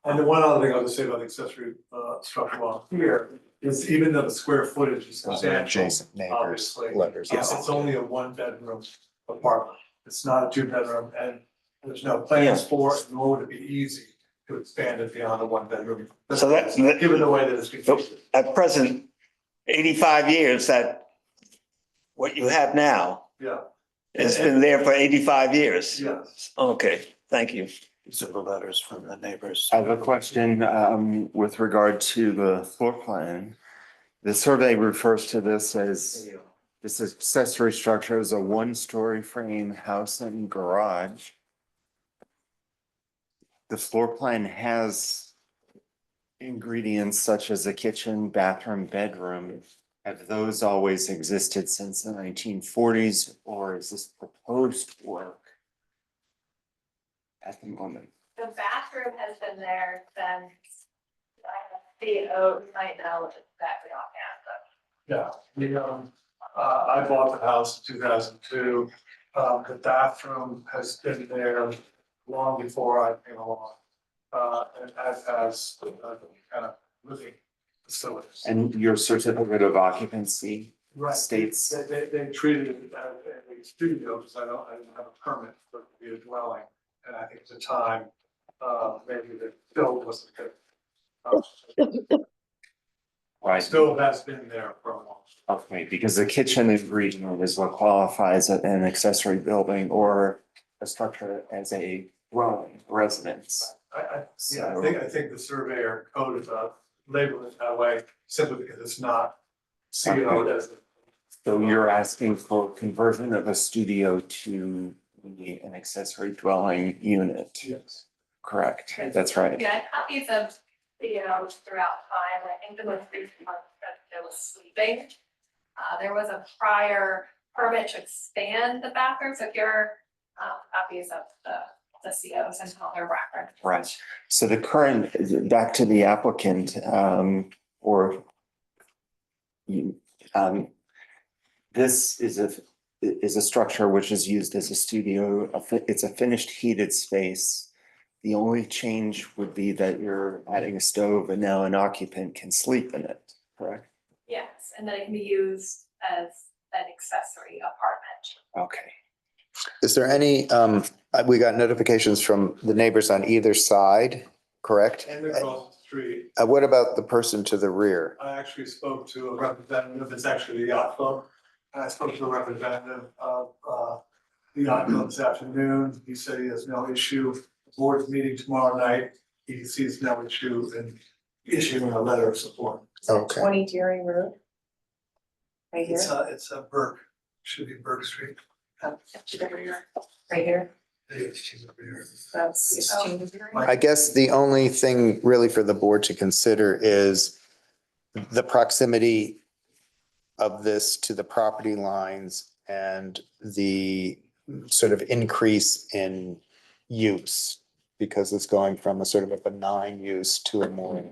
And the one other thing I'll just say about the accessory structure while I'm here is even though the square footage is Those are substantial, adjacent neighbors, obviously, letters. it's only a 1-bedroom apartment. It's not a 2-bedroom, and there's no plans for it, nor would it be easy to expand it beyond a 1-bedroom. So that's, Given the way that it's configured. at present, 85 years, that what you have now Yeah, has been there for 85 years? yes. Okay, thank you. These are the letters from the neighbors. I have a question with regard to the floor plan. The survey refers to this as, this accessory structure as a 1-story frame house and garage. The floor plan has ingredients such as a kitchen, bathroom, bedroom. Have those always existed since the 1940s, or is this proposed work at the moment? The bathroom has been there since, CEO might know exactly offhand, Yeah, I bought the house in 2002. The bathroom has been there long before I came along. And as has kind of living facilities. And your certificate of occupancy Right. states? They treated it as a studio because I didn't have a permit for it to be a dwelling. And I think at the time, maybe the build wasn't good. Right. Stove has been there for a while. Okay, because the kitchen agreement is what qualifies an accessory building or a structure as a dwelling residence. Yeah, I think the surveyor code labeled it that way simply because it's not CO as. So you're asking for conversion of a studio to an accessory dwelling unit, Yes. correct? That's right. Yeah, copies of videos throughout time. I think the most recent one that there was sleeping. There was a prior permit to expand the bathroom, so here are copies of the COs and how they're referenced. Right. So the current, back to the applicant, or you, this is a structure which is used as a studio. It's a finished heated space. The only change would be that you're adding a stove and now an occupant can sleep in it, correct? Yes, and then it can be used as an accessory apartment. Okay. Is there any, we got notifications from the neighbors on either side, correct? And across the street. What about the person to the rear? I actually spoke to a representative, it's actually the yacht club. I spoke to a representative of the yacht club this afternoon. He said he has no issue. The board's meeting tomorrow night. He sees no issue in issuing a letter of support. Okay. 20 Deering Road. Right here. It's a Burke, should be Burke Street. Right here. That's 16 Deering. I guess the only thing really for the board to consider is the proximity of this to the property lines and the sort of increase in use, because it's going from a sort of a benign use to a more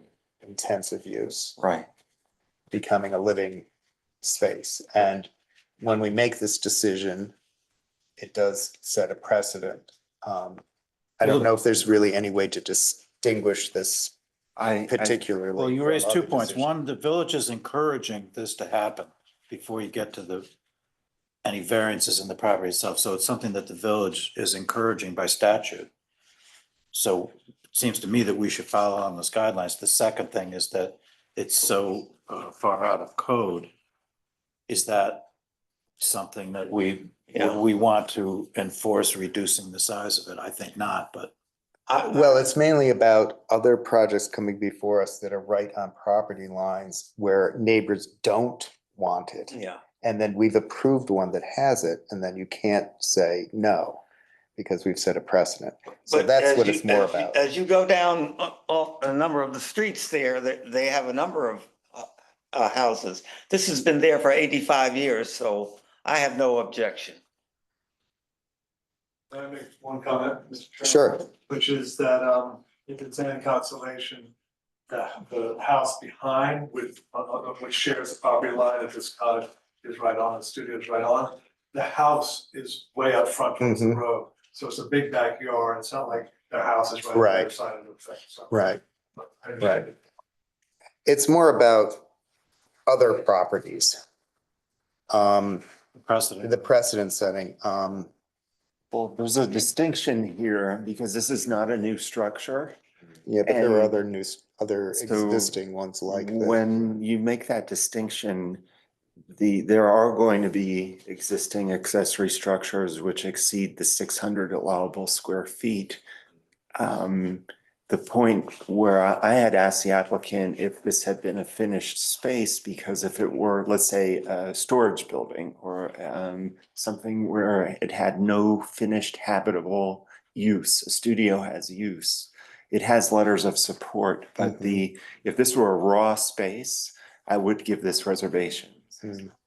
intensive use, Right. becoming a living space. And when we make this decision, it does set a precedent. I don't know if there's really any way to distinguish this particularly. Well, you from raised 2 other points. decisions. One, the village is encouraging this to happen before you get to any variances in the property itself. So it's something that the village is encouraging by statute. So it seems to me that we should follow on those guidelines. The second thing is that it's so far out of code. Is that something that we want to enforce reducing the size of it? I think not, but. Well, it's mainly about other projects coming before us that are right on property lines where neighbors don't want it. Yeah. And then we've approved one that has it, and then you can't say no, because we've set a precedent. So But that's as what you- it's more as you- about. As you go down a number of the streets there, they have a number of houses. This has been there for 85 years, so I have no objection. Can I make one comment, Mr. Chairman? Sure. Which is that, if it's any consolation, the house behind which shares the property line, if this cottage is right on, the studio is right on, the house is way up front towards the Mhm. road. So it's a big backyard. It's not like their house is right on the other Right. side of the thing, so. Right. But I understand. Right. It's more about other properties. Precedent. The precedent setting. Well, there's a distinction here because this is not a new structure. Yeah, but there are And other so existing ones like this. When you make that distinction, there are going to be existing accessory structures which exceed the 600 allowable square feet. The point where I had asked the applicant if this had been a finished space, because if it were, let's say, a storage building or something where it had no finished habitable use, a studio has use, it has letters of support, but if this were a raw space, I would give this reservation.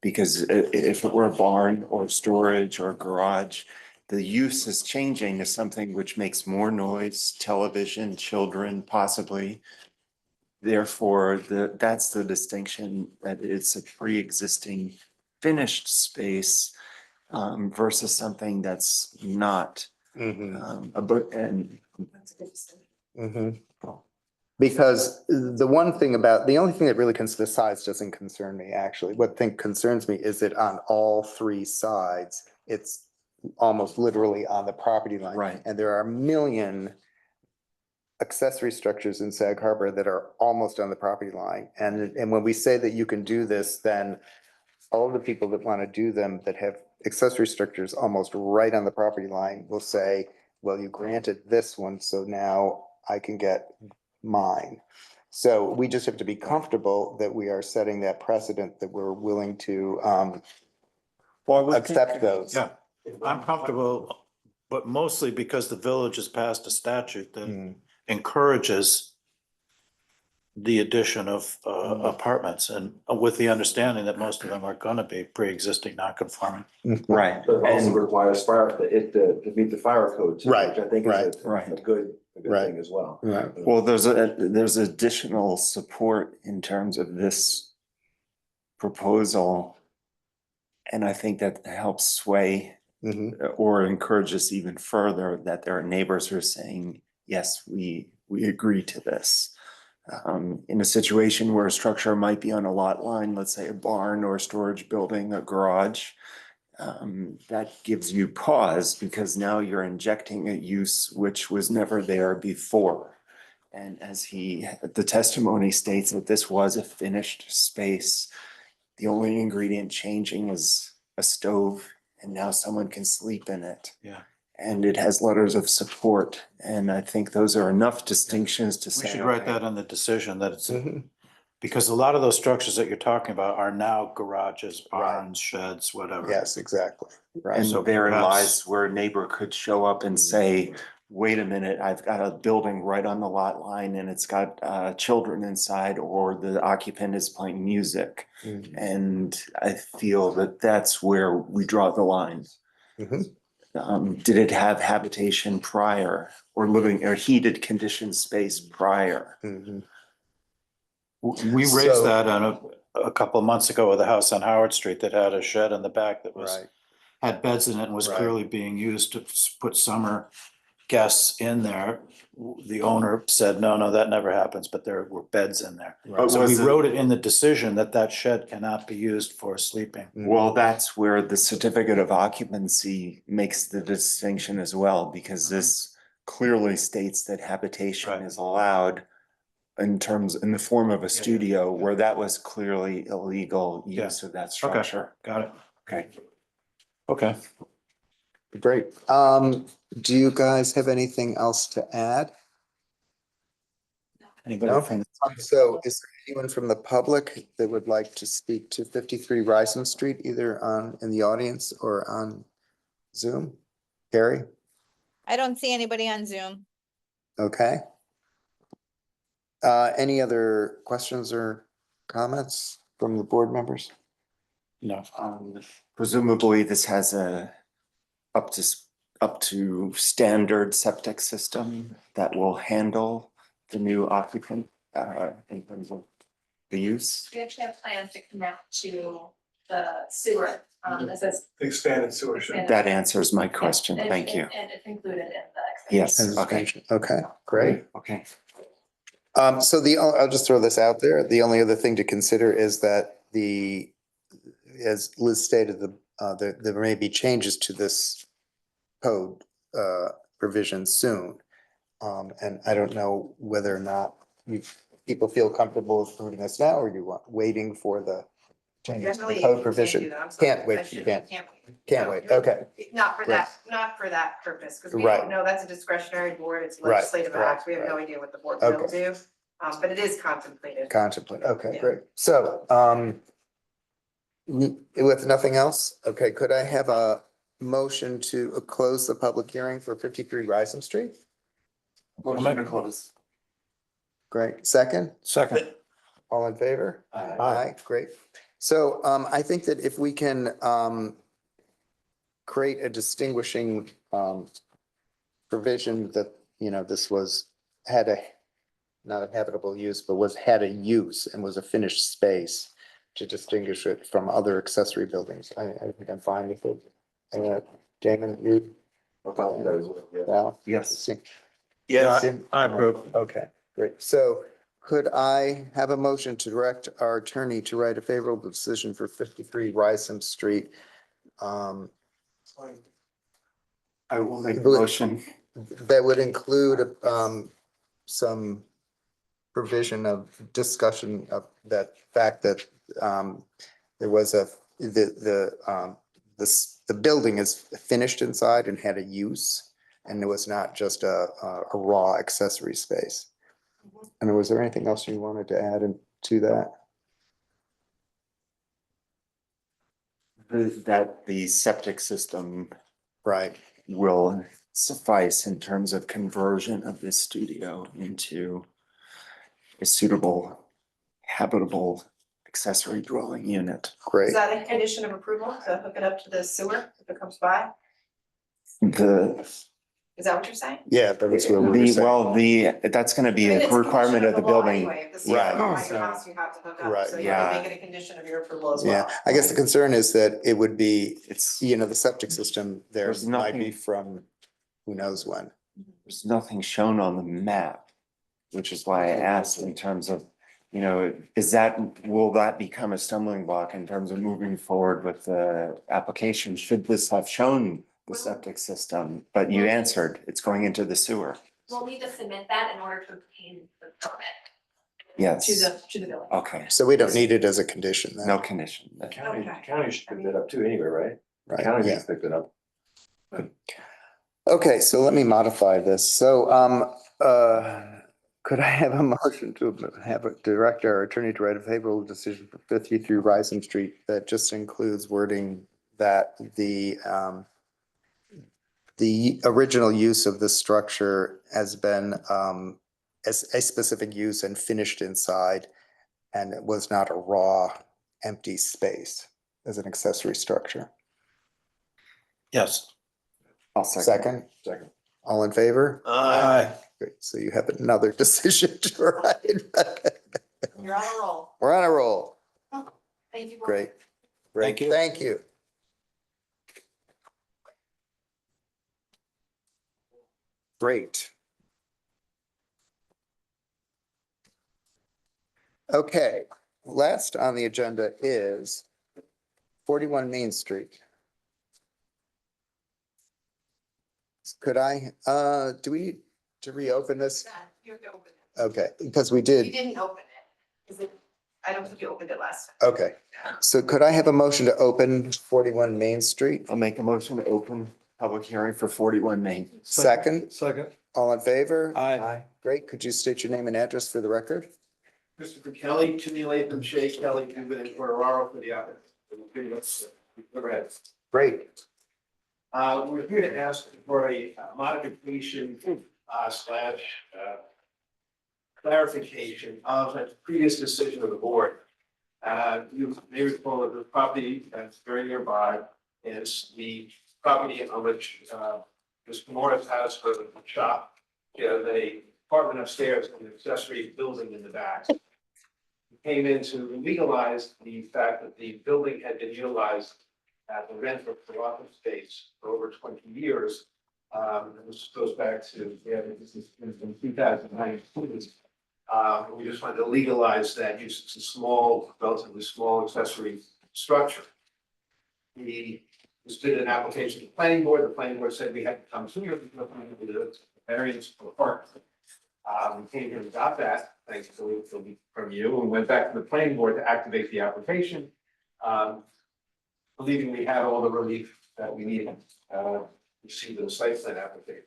Because if it were a barn or storage or garage, the use is changing to something which makes more noise, television, children, possibly. Therefore, that's the distinction, that it's a pre-existing finished space versus something that's not. And That's a good distinction. Because the only thing that really the size doesn't concern me, actually. What concerns me is that on all three sides, it's almost literally on the property line. Right. And there are a million accessory structures in Sag Harbor that are almost on the property line. And when we say that you can do this, then all the people that want to do them that have accessory structures almost right on the property line will say, well, you granted this one, so now I can get mine. So we just have to be comfortable that we are setting that precedent, that we're willing to accept those. Yeah, I'm comfortable, but mostly because the village has passed a statute that encourages the addition of apartments, and with the understanding that most of them are gonna be pre-existing non-conforming. Right. But it also And requires to meet the fire code too, Right, which I think right, is a right. good Right. thing as well. Right. Well, there's additional support in terms of this proposal. And I think that helps sway Mhm. or encourage us even further that there are neighbors who are saying, yes, we agree to this. In a situation where a structure might be on a lot line, let's say a barn or a storage building, a garage, that gives you pause because now you're injecting a use which was never there before. And as the testimony states that this was a finished space, the only ingredient changing is a stove, and now someone can sleep in it. Yeah. And it has letters of support, and I think those are enough distinctions to We say. should write okay, that in the decision that it's, Mhm. because a lot of those structures that you're talking about are now garages, barns, sheds, whatever. Yes, exactly. Right. And So therein perhaps- lies where a neighbor could show up and say, wait a minute, I've got a building right on the lot line and it's got children inside, or the occupant is playing music. Mhm. And I feel that that's where we draw the line. Mhm. Did it have habitation prior, or living or heated conditioned space prior? Mhm. We So- raised that on a couple of months ago with a house on Howard Street that had a shed in the back that was, Right. had beds in it and was Right. clearly being used to put summer guests in there. The owner said, no, that never happens, but there were beds in there. Right. So we Was it- wrote it in the decision that that shed cannot be used for sleeping. Well, that's where the certificate of occupancy makes the distinction as well, because this clearly states that habitation Right. is allowed in the form of a studio, where that was clearly illegal use of that structure. Got it. Okay. Okay. Great. Do you guys have anything else to add? Anybody No? from, So is there anyone from the public that would like to speak to 53 Rising Street, either in the audience or on Zoom? Carrie? I don't see anybody on Zoom. Okay. Any other questions or comments from the board members? no, Presumably this has a up to standard septic system that will handle the new occupant in terms of the use. We actually have plans to connect to the sewer, this is. Expanded sewer shed. That answers my question. and- Thank you. And it's included in the. Yes, okay. Okay, great. Okay. So I'll just throw this out there. The only other thing to consider is that as Liz stated, there may be changes to this code provision soon. And I don't know whether or not people feel comfortable approving this now, or you want waiting for the change to Definitely the can't code do provision. that, I'm sorry. Can't I wait, should- can't wait. wait, okay. Not for Right. not for that purpose, because we Right. don't know, that's a discretionary board, it's Right, legislative right, act, we have no right. idea what the board will Okay. do. But it is contemplated. Contemplate, okay, Yeah. great. So, with nothing else, okay, could I have a motion to close the public hearing for 53 Rising Street? Motion to close. Great, second, second. all in favor? Aye, great. So, I think that if we can, create a distinguishing, provision that, this not a habitable use, but had a use and was a finished space to distinguish it from other accessory buildings. I think I'm fine with it. Damon, you? Val? Yes. Yeah, Sim? I approve. Okay, great. So could I have a motion to direct our attorney to write a favorable decision for 53 Rysam Street? I will make a motion. That would include, some provision of discussion of that fact that there was the building is finished inside and had a use, and it was not just a raw accessory space. And was there anything else you wanted to add to that? That the septic system Right. will suffice in terms of conversion of this studio into a suitable habitable accessory dwelling unit. Great. Is that a condition of approval to hook it up to the sewer if it comes by? Is that what you're saying? Yeah, that was what we were saying. That's gonna be I mean, a it's a requirement of the condition law building. anyway. If the sewer Right. comes by your house, you have to hook up, Right. so you Yeah. can make it a condition of your approval as well. Yeah, I guess the concern is that it would be, It's, the septic system there There's might be nothing- from who knows when. there's nothing shown on the map, which is why I asked in terms of, will that become a stumbling block in terms of moving forward with the application? Should this have shown the septic system? But you answered, it's going into the sewer. We'll need to submit that in order to obtain the permit Yes. to the building. Okay, So we don't need it as a condition then. no condition. County should pick that up too anyway, right? Right, County yeah. needs to pick that up. Okay, so let me modify this. So, could I have a motion to have a director or attorney to write a favorable decision for 53 Rising Street that just includes wording that the original use of this structure has been as a specific use and finished inside, and it was not a raw, empty space as an accessory structure. Yes. I'll Second, Second. all in favor? Aye. Great, so you have another decision to write. You're on a roll. We're on a roll. Thank you. Great. Great, Thank you. thank you. Great. Okay, last on the agenda is 41 Main Street. Could I, do we need to reopen this? You have to open it. Okay, because we You did, didn't open it. Is it, I don't think you opened it last time. okay. So could I have a motion to open 41 Main Street? I'll make a motion to open public hearing for 41 Main. Second, Second. all in favor? Aye. Great, could you state your name and address for the record? Christopher Kelly, Chinny Latham, Shay Kelly, Cuban and Ferraro for the applicant. Go ahead. Great. We're here to ask for a modification slash clarification of a previous decision of the board. You may recall that the property that's very nearby is the property on which Mr. Morris has her shop. She has a apartment upstairs and an accessory building in the back. We came in to legalize the fact that the building had been utilized at the rent for office space for over 20 years. And this goes back to, this is in 2019. We just wanted to legalize that use. It's a small, relatively small accessory structure. We submitted an application to the planning board. The planning board said we had to come sooner because we did a variance for the park. We came here and got that, thanks to from you, and went back to the planning board to activate the application. Believing we had all the relief that we needed, received the site plan application.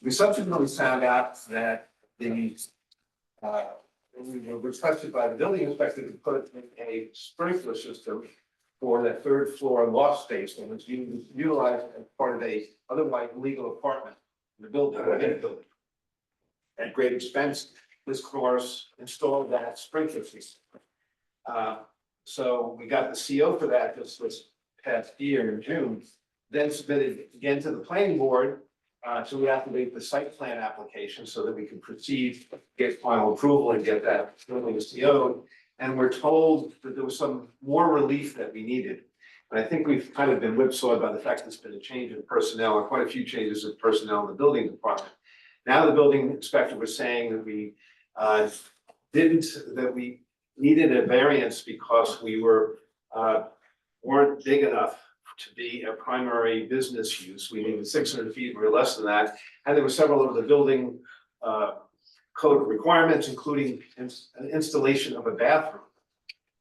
We subsequently found out that we were requested by the building inspector to put in a sprinkler system for that third floor loft space that was utilized as part of a otherwise legal apartment in the building, within the building. At great expense, Ms. Norris installed that sprinkler system. So we got the CO for that just this past year in June, then submitted again to the planning board to reactivate the site plan application so that we can proceed, get final approval and get that building CO'd. And we're told that there was some more relief that we needed. And I think we've kind of been whipsawed by the fact there's been a change in personnel, or quite a few changes in personnel in the building department. Now the building inspector was saying that we needed a variance because we weren't big enough to be a primary business use. We needed 600 feet, we were less than that. And there were several of the building code requirements, including an installation of a bathroom.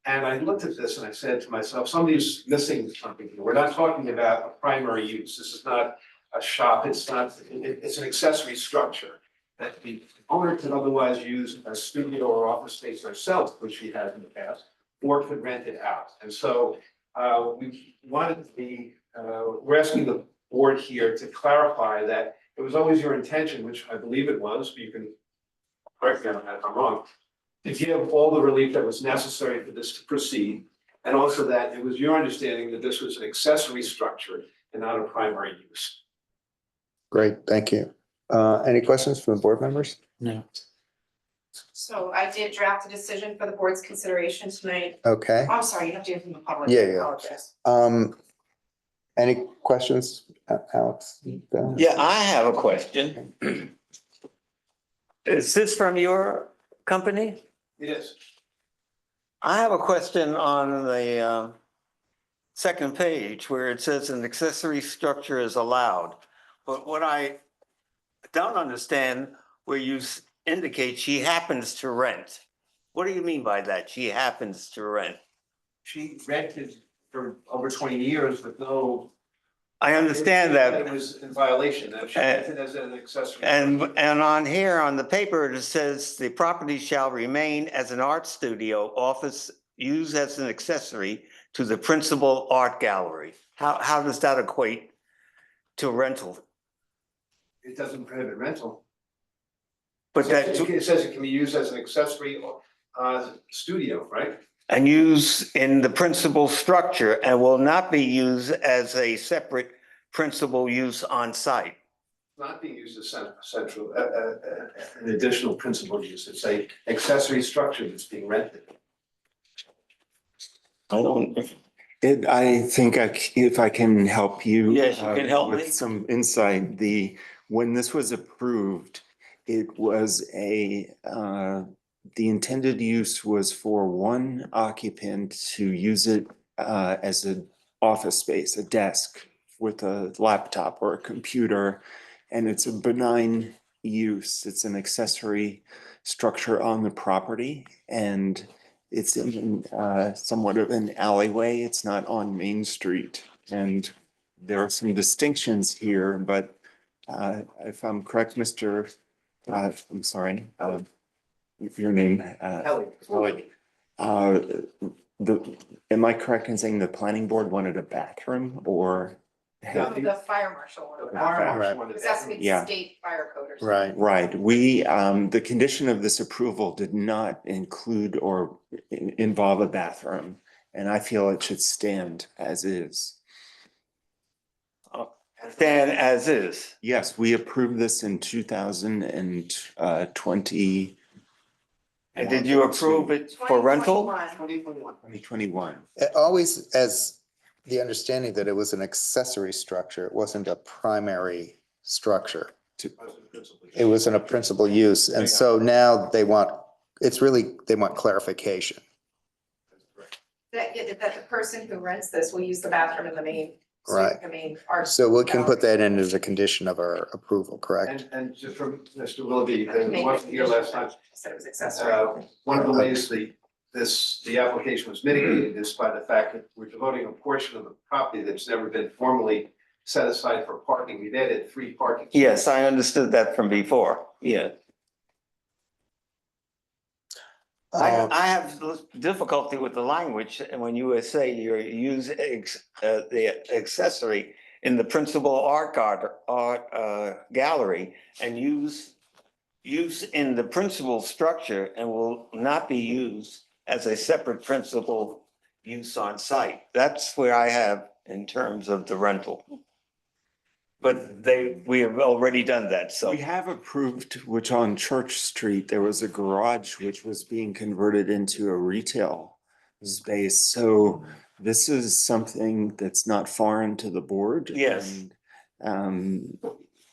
And I looked at this and I said to myself, somebody's missing something here. We're not talking about a primary use. This is not a shop. It's not, it's an accessory structure that the owner could otherwise use as studio or office space ourselves, which he has in the past, or could rent it out. And so we wanted to be, we're asking the board here to clarify that it was always your intention, which I believe it was, but you can correct me on that if I'm wrong, to give all the relief that was necessary for this to proceed. And also that it was your understanding that this was an accessory structure and not a primary use. Great, thank you. Any questions from the board members? No. So I did draft a decision for the board's consideration tonight. Okay. I'm sorry, you have to hear from the public. Yeah, I yeah. apologize. Any questions, Alex? Yeah, I have a question. Is this from your company? It is. I have a question on the second page where it says an accessory structure is allowed. But what I don't understand, where you indicate she happens to rent. What do you mean by that? She happens to rent? She rented for over 20 years with no. I understand that. It was in violation. That she rented as an accessory. And on here on the paper, it says the property shall remain as an art studio, office used as an accessory to the principal art gallery. How does that equate to rental? It doesn't prohibit rental. But that. It says it can be used as an accessory studio, right? And used in the principal structure and will not be used as a separate principal use on site. Not being used as central, an additional principal use. It's a accessory structure that's being rented. I think if I can help you. Yes, you can help me. With some insight, when this was approved, it was the intended use was for one occupant to use it as an office space, a desk with a laptop or a computer. And it's a benign use. It's an accessory structure on the property. And it's in somewhat of an alleyway. It's not on Main Street. And there are some distinctions here, but if I'm correct, Mr. I'm sorry, your name? Kelly. Am I correct in saying the planning board wanted a bathroom or? No, the fire marshal wanted that. Because that's with Yeah. state fire code or something. Right. Right, we, the condition of this approval did not include or involve a bathroom, and I feel it should stand as is. Stand as is. Yes, we approved this in 2020. And did you approve it for rental? 2021. Always as the understanding that it was an accessory structure, it wasn't a primary structure. It wasn't a principal use, and so now they want, they want clarification. That the person who rents this will use the bathroom in the main. Right. The main art. So we can put that in as a condition of our approval, correct? And just from Mr. Willoughby, Make and it wasn't here last time. Said it was accessory. One of the ways the application was mitigated is by the fact that we're devoting a portion of the property that's never been formally set aside for parking. We've added 3 parking. Yes, I understood that from before. Yeah. I have difficulty with the language and when you say you're using the accessory in the principal art gallery and use in the principal structure and will not be used as a separate principal use on site. That's where I have in terms of the rental. But we have already done that, so. We have approved, which on Church Street, there was a garage which was being converted into a retail space. So this is something that's not foreign to the board. Yes. And,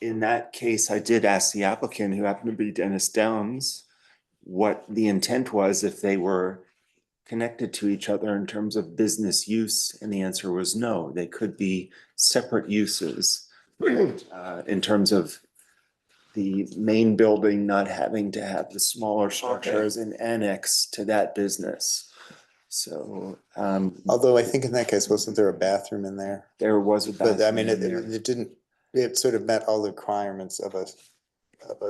in that case, I did ask the applicant, who happened to be Dennis Downs, what the intent was if they were connected to each other in terms of business use, and the answer was no, they could be separate uses. In terms of the main building not having to have the smaller structure as an annex to that business. So, Although I think in that case, wasn't there a bathroom in there? there was a But I mean, bathroom in there. it didn't, it sort of met all the requirements of a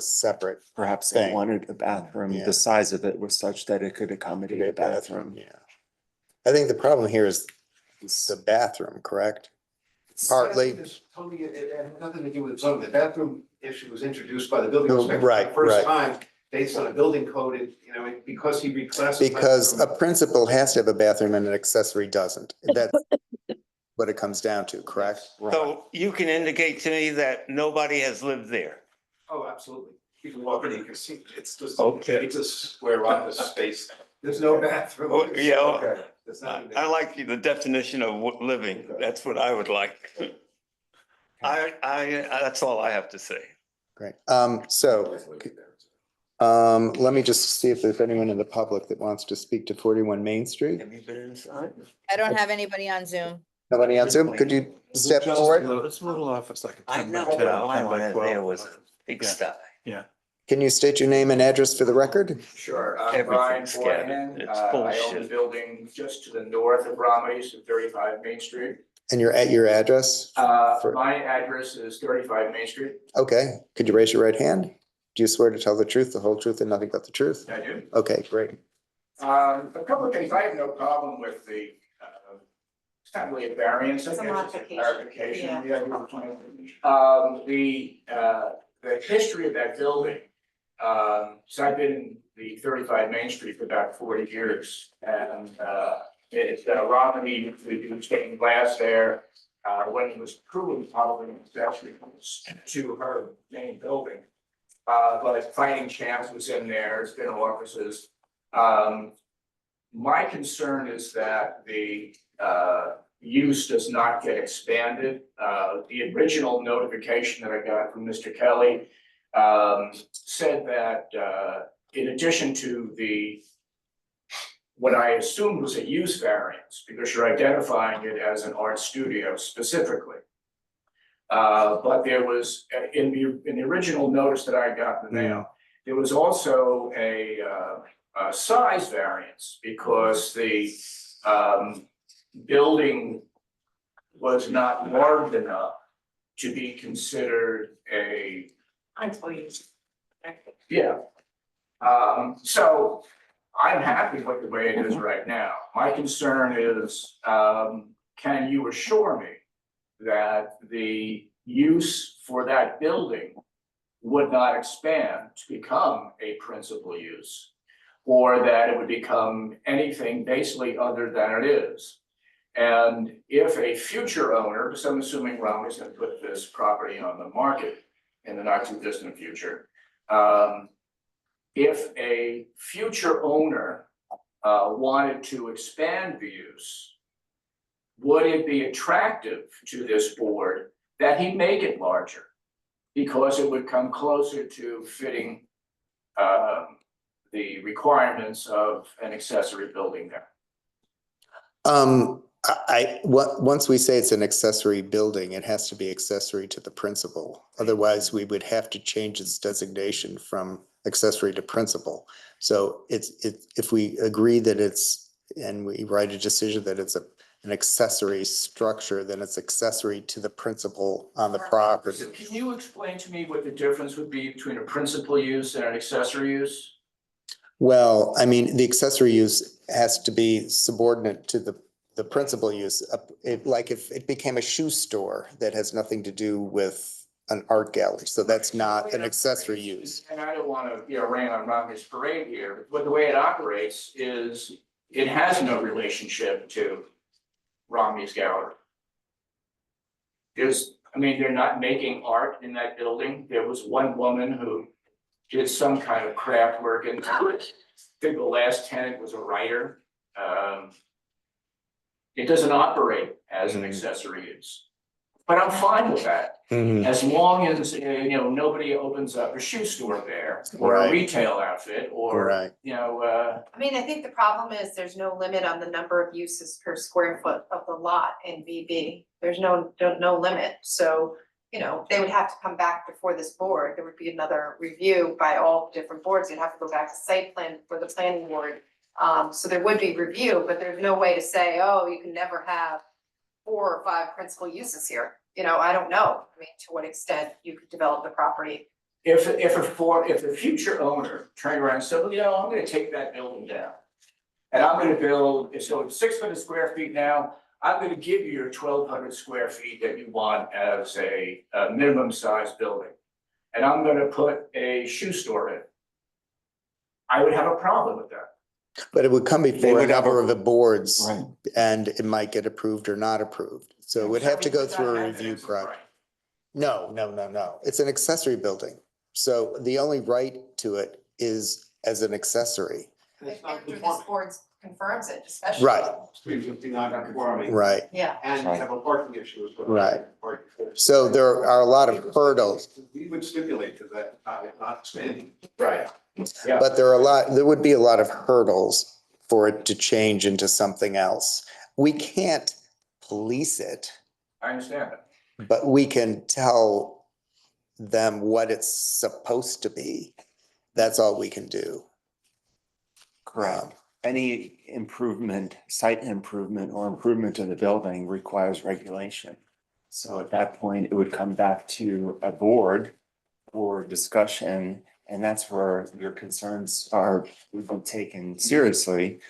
separate. Perhaps they thing. wanted a bathroom, Yeah. the size of it was such that it could accommodate a bathroom. Yeah. I think the problem here is the bathroom, correct? Partly. Totally, it had nothing to do with zoning. The bathroom issue was introduced by the building Oh, inspector for right, the first right. time, based on a building code, because he reclassified. Because a principal has to have a bathroom and an accessory doesn't. That's what it comes down to, correct? So you can indicate to me that nobody has lived there? Oh, absolutely. You can walk in, you can see, it's just, Okay. it's a square office space. There's no bathroom. Oh, yeah. Okay. There's nothing there. I like the definition of living. That's what I would like. That's all I have to say. Great. Let me just see if there's anyone in the public that wants to speak to 41 Main Street. Have you been inside? I don't have anybody on Zoom. Nobody on Zoom? Could you step forward? It's a little off, it's like a I 10 by know, 10, but all I 10 by wanted 12. there was a big Yeah. sty. Yeah. Can you state your name and address for the record? Sure, I'm Brian Everything's scattered. Forehand. It's I own bullshit. the building just to the north of Romney's at 35 Main Street. And you're at your address? For- My address is 35 Main Street. Okay, could you raise your right hand? Do you swear to tell the truth, the whole truth, and nothing but the truth? I do. Okay, great. A couple of things, I have no problem with the, it's not really a variance, I It's a guess, it's a modification, clarification. yeah. The history of that building, so I've been in the 35 Main Street for about 40 years. And it's Romney, we was getting glass there, when it was truly probably actually to her main building. But Fighting Champs was in there, it's been offices. My concern is that the use does not get expanded. The original notification that I got from Mr. Kelly said that in addition to the what I assumed was a use variance, because you're identifying it as an art studio specifically. But there was, in the original notice that I got in the mail, there was also a size variance because the building was not large enough to be considered a. Yeah. So I'm happy with the way it is right now. My concern is, can you assure me that the use for that building would not expand to become a principal use? Or that it would become anything basically other than it is? And if a future owner, because I'm assuming Romney's gonna put this property on the market in the not too distant future. If a future owner wanted to expand the use, would it be attractive to this board that he make it larger? Because it would come closer to fitting the requirements of an accessory building there. Once we say it's an accessory building, it has to be accessory to the principal. Otherwise, we would have to change its designation from accessory to principal. So if we agree that it's, and we write a decision that it's an accessory structure, then it's accessory to the principal on the property. So can you explain to me what the difference would be between a principal use and an accessory use? Well, I mean, the accessory use has to be subordinate to the principal use. Like if it became a shoe store that has nothing to do with an art gallery, so that's not an accessory use. And I don't wanna, rain on Romney's parade here, but the way it operates is it has no relationship to Romney's gallery. They're not making art in that building. There was one woman who did some kind of craft work and I think the last tenant was a writer. It doesn't operate as an accessory use. But I'm fine with that, as long as, nobody opens up a shoe store there, or a Right. retail outfit, or, Right. I think the problem is there's no limit on the number of uses per square foot of the lot in BB. There's no limit, so you know, they would have to come back before this board. There would be another review by all different boards. You'd have to go back to site plan for the planning board. So there would be review, but there's no way to say, oh, you can never have 4 or 5 principal uses here. You know, I don't know, I mean, to what extent you could develop the property. If the future owner turned around and said, well, you know, I'm gonna take that building down. And I'm gonna build, so it's 600 square feet now, I'm gonna give you your 1,200 square feet that you want as a minimum size building. And I'm gonna put a shoe store in. I would have a problem with that. But it would come before a would have number a- of the boards Right. and it might get approved or not approved. So it would have to go through a review process. No. It's an accessory building. So the only right to it is as an accessory. If after this board confirms it, especially. Right. 350 non-conforming. Right, Yeah. And you have a parking issue as well. Right. Parking. so there are a lot of hurdles, We would stipulate to that, not expanding. Right. Yeah. but there would be a lot of hurdles for it to change into something else. We can't police it, I understand that. but we can tell them what it's supposed to be. That's all we can do. Correct. Any improvement, site improvement or improvement to the building requires regulation. So at that point, it would come back to a board for discussion, and that's where your concerns are, would be taken seriously.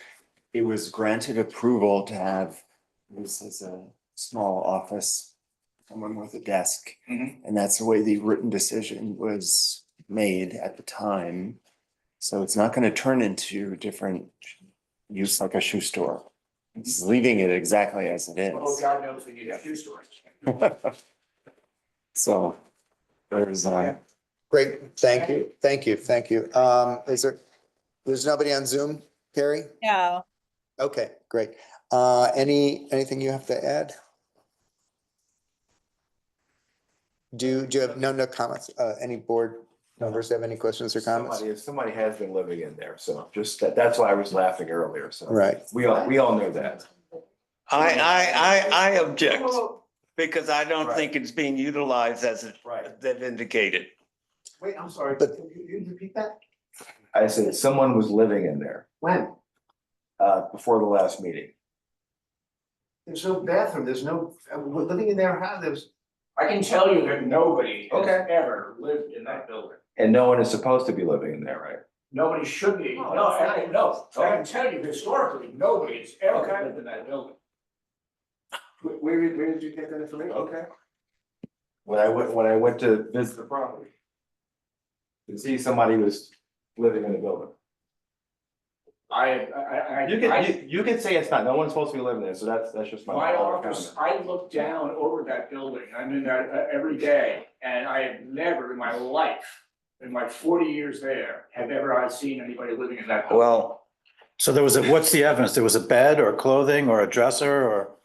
It was granted approval to have this as a small office, someone with a desk. Mhm. And that's the way the written decision was made at the time. So it's not gonna turn into different use like a shoe store. It's leaving it exactly as it Oh, is. God knows we need a shoe store. So there's Great, thank you. There's nobody on Zoom, Carrie? No. Okay, great. Anything you have to add? Do you have, no comments? Any board members have any questions or comments? Somebody has been living in there, so just that's why I was laughing earlier, so. Right. We all know that. I object because I don't Right. think it's being utilized as Right. they've indicated. Wait, I'm sorry, But- can you repeat that? I said someone was living in there, When? before the last meeting. There's no bathroom, there's no, we're living in their house, there's. I can tell you that nobody has Okay. ever lived in that building. And no one is supposed to be living in there, right? Nobody should be, Oh, no, that's I can tell you historically, nobody has ever Okay. lived in that building. Where did you get that information? Okay. When I went to visit the property. To see somebody was living in the building. You can say it's not, no one's supposed to be living there, so that's just my. My office, I look down over that building, I'm in there every day, and I have never in my life, in my 40 years there, have ever I seen anybody living in that building. Well, So what's the evidence? There was a bed or clothing or a dresser, or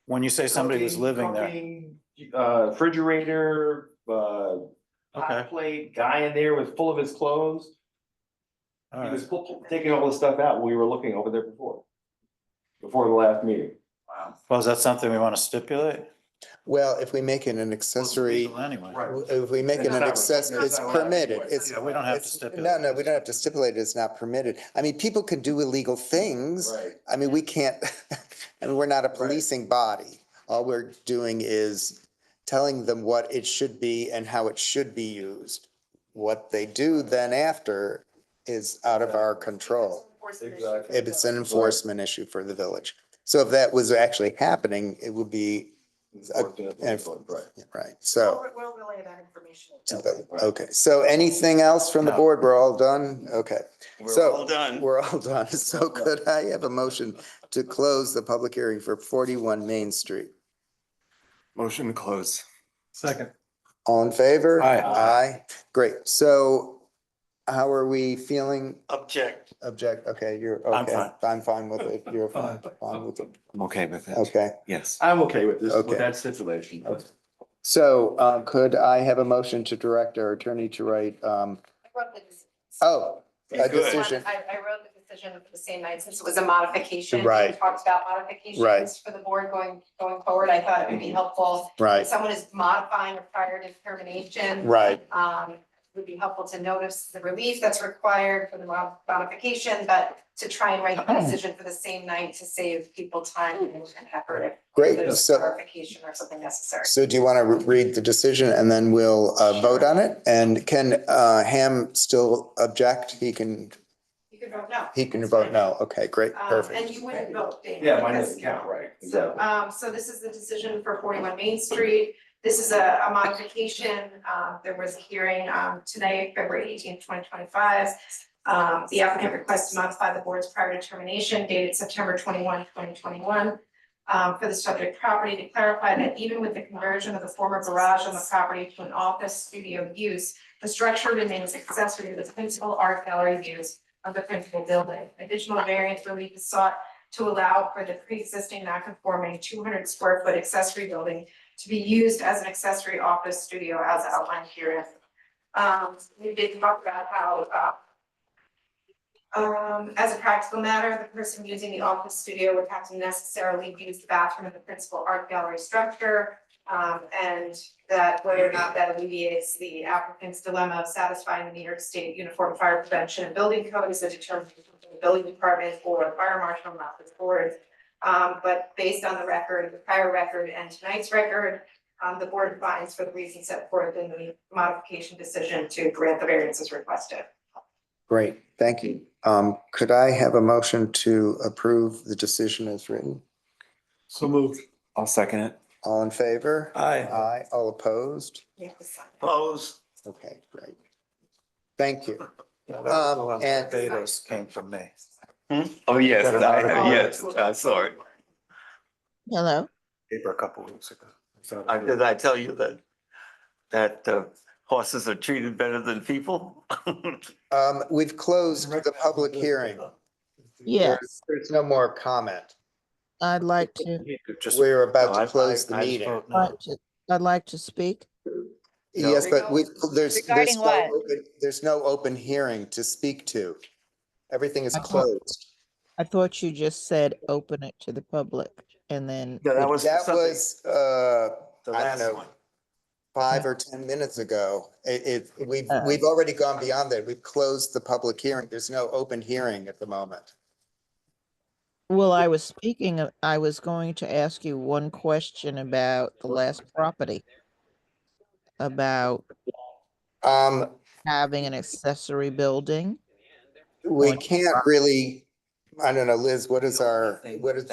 when you say somebody was living there? Cooking, refrigerator, Okay. hot plate, guy in there was full of his clothes. All He right. was taking all this stuff out when we were looking over there before the last meeting. Well, is that something we want to stipulate? Well, if we make it an accessory, Legal Anyway. if we make it an accessory, it's permitted. It's. Yeah, we don't have to it's- stipulate. No, we don't have to stipulate it. It's not permitted. I mean, people can do illegal things. Right. I mean, we can't, I mean, we're not a policing body. All we're doing is telling them what it should be and how it should be used. What they do then after is out of our control. Exactly. If it's an enforcement issue for the village. So if that was actually happening, it would be, Right. right, so. We'll relay that information. Okay, so anything else from the board? We're all done? Okay. we're So, all done. We're all done. So could I have a motion to close the public hearing for 41 Main Street? motion to close. Second. All in favor? Aye. Aye. Great. So how are we feeling? Object. Object, okay, you're, I'm okay. fine. I'm fine with it. You're fine with it. I'm okay with it. Okay. Yes. I'm okay with this, Okay. with that stipulation. So could I have a motion to direct our attorney to write, I wrote the oh, a Good. decision? I wrote the decision for the same night since it was a modification. Right. We talked about Right. modifications for the board going forward. I thought it would be helpful. Right. If someone is modifying a prior determination. Right. Would be helpful to notice the relief that's required for the modification, but to try and write the decision for the same night to save people time and effort. If Great. there's So- clarification or something necessary. So do you want to read the decision and then we'll vote on it? And can Ham still object? He can You could vote no. vote no. Okay, great, And perfect. you wouldn't vote, Dave. Yeah, mine because- doesn't count, right? So this is the decision for 41 Main Street. This is a modification. There was a hearing today, February 18th, 2025. The applicant requests to modify the board's prior determination dated September 21, 2021. For the subject property to clarify that even with the conversion of the former garage on the property to an office studio use, the structure remains accessory to the principal art gallery use of the principal building. Additional variance relief is sought to allow for the pre-existing non-conforming 200 square foot accessory building to be used as an accessory office studio as outlined herein. We did talk about how as a practical matter, the person using the office studio would have to necessarily use the bathroom of the principal art gallery structure. And that whether or not that alleviates the applicant's dilemma of satisfying the New York State Uniform Fire Prevention and Building Code is a determination of the building department or the fire marshal, not the board. But based on the record, the prior record and tonight's record, the board finds for the reasons set forth in the modification decision to grant the variances requested. Great, thank you. Could I have a motion to approve the decision as written? So moved. I'll second it. All in favor? Aye. Aye, all opposed? You have to sign. Opposed? Okay, great. Thank you. And Betas came from me. Oh, yes, Got an article. yes, I saw it. Hello? Paper a couple weeks ago. So- Did I tell you that horses are treated better than people? We've closed the public hearing. Yes, There's no more comment. I'd like to, Just- We're about No, to close the I just meeting. vote no. I'd like to speak. Yes, but there's Regarding no what? there's no open hearing to speak to. Everything is I thought- closed. I thought you just said open it to the public and then. Yeah, that was That something- was, the I don't last know, one. 5 or 10 minutes ago. We've already gone beyond that. We've closed the public hearing. There's no open hearing at the moment. Well, I was I was going to ask you one question about the last property. About Um, having an accessory building. we can't really, I don't know, Liz, what is our, what is,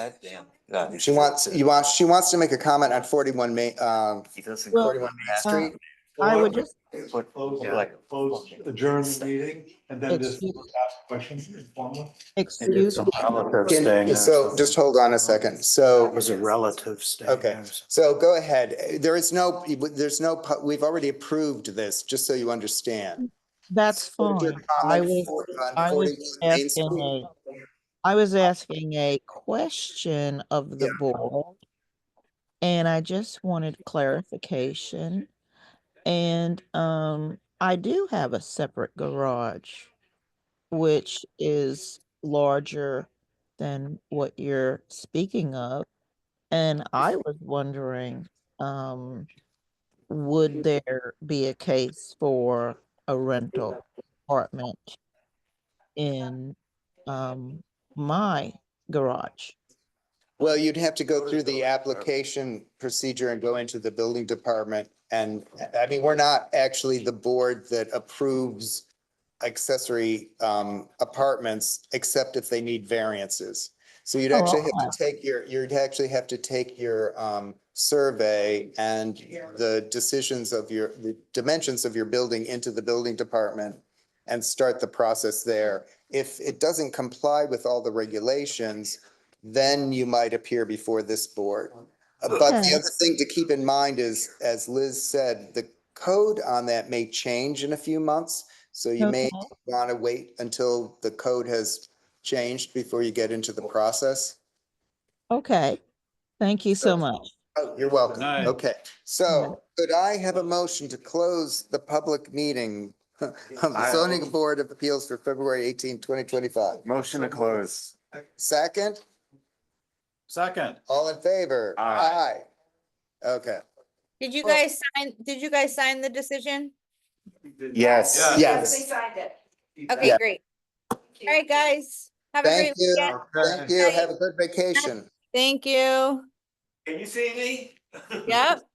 she wants to make a comment on 41 Main, Well, 41 Main Street. I would just, Close, adjourn the meeting and then just Excuse- ask questions informally. excuse me, Relative staying there. So just hold on a second. So. It was a relative staying Okay, there. so go ahead. There's no, we've already approved this, just so you understand. that's Your fine. I comment was, on I 41 was Main asking Street? I was asking a question of the board. And I just wanted clarification. And I do have a separate garage, which is larger than what you're speaking of. And I was wondering, would there be a case for a rental apartment in my garage? Well, you'd have to go through the application procedure and go into the building department. And I mean, we're not actually the board that approves accessory apartments, except if they need variances. So you'd actually have to take your survey and the decisions of the dimensions of your building into the building department and start the process there. If it doesn't comply with all the regulations, then you might appear before this board. But the other thing to keep in mind is, as Liz said, the code on that may change in a few months. So you may want to wait until the code has changed before you get into the process. Okay, thank you so much. Oh, you're welcome. night. Okay, so could I have a motion to close the public meeting of the zoning board of appeals for February 18, 2025. Motion to close. Second, Second. all in favor? Aye. Okay. Did you guys sign the decision? Yes. Yes, they Yes. signed it. Okay, Yeah. great. All right, guys. Have a Thank great you. weekend. Thank you. Have a good vacation. Thank you. Can you see me? Yep.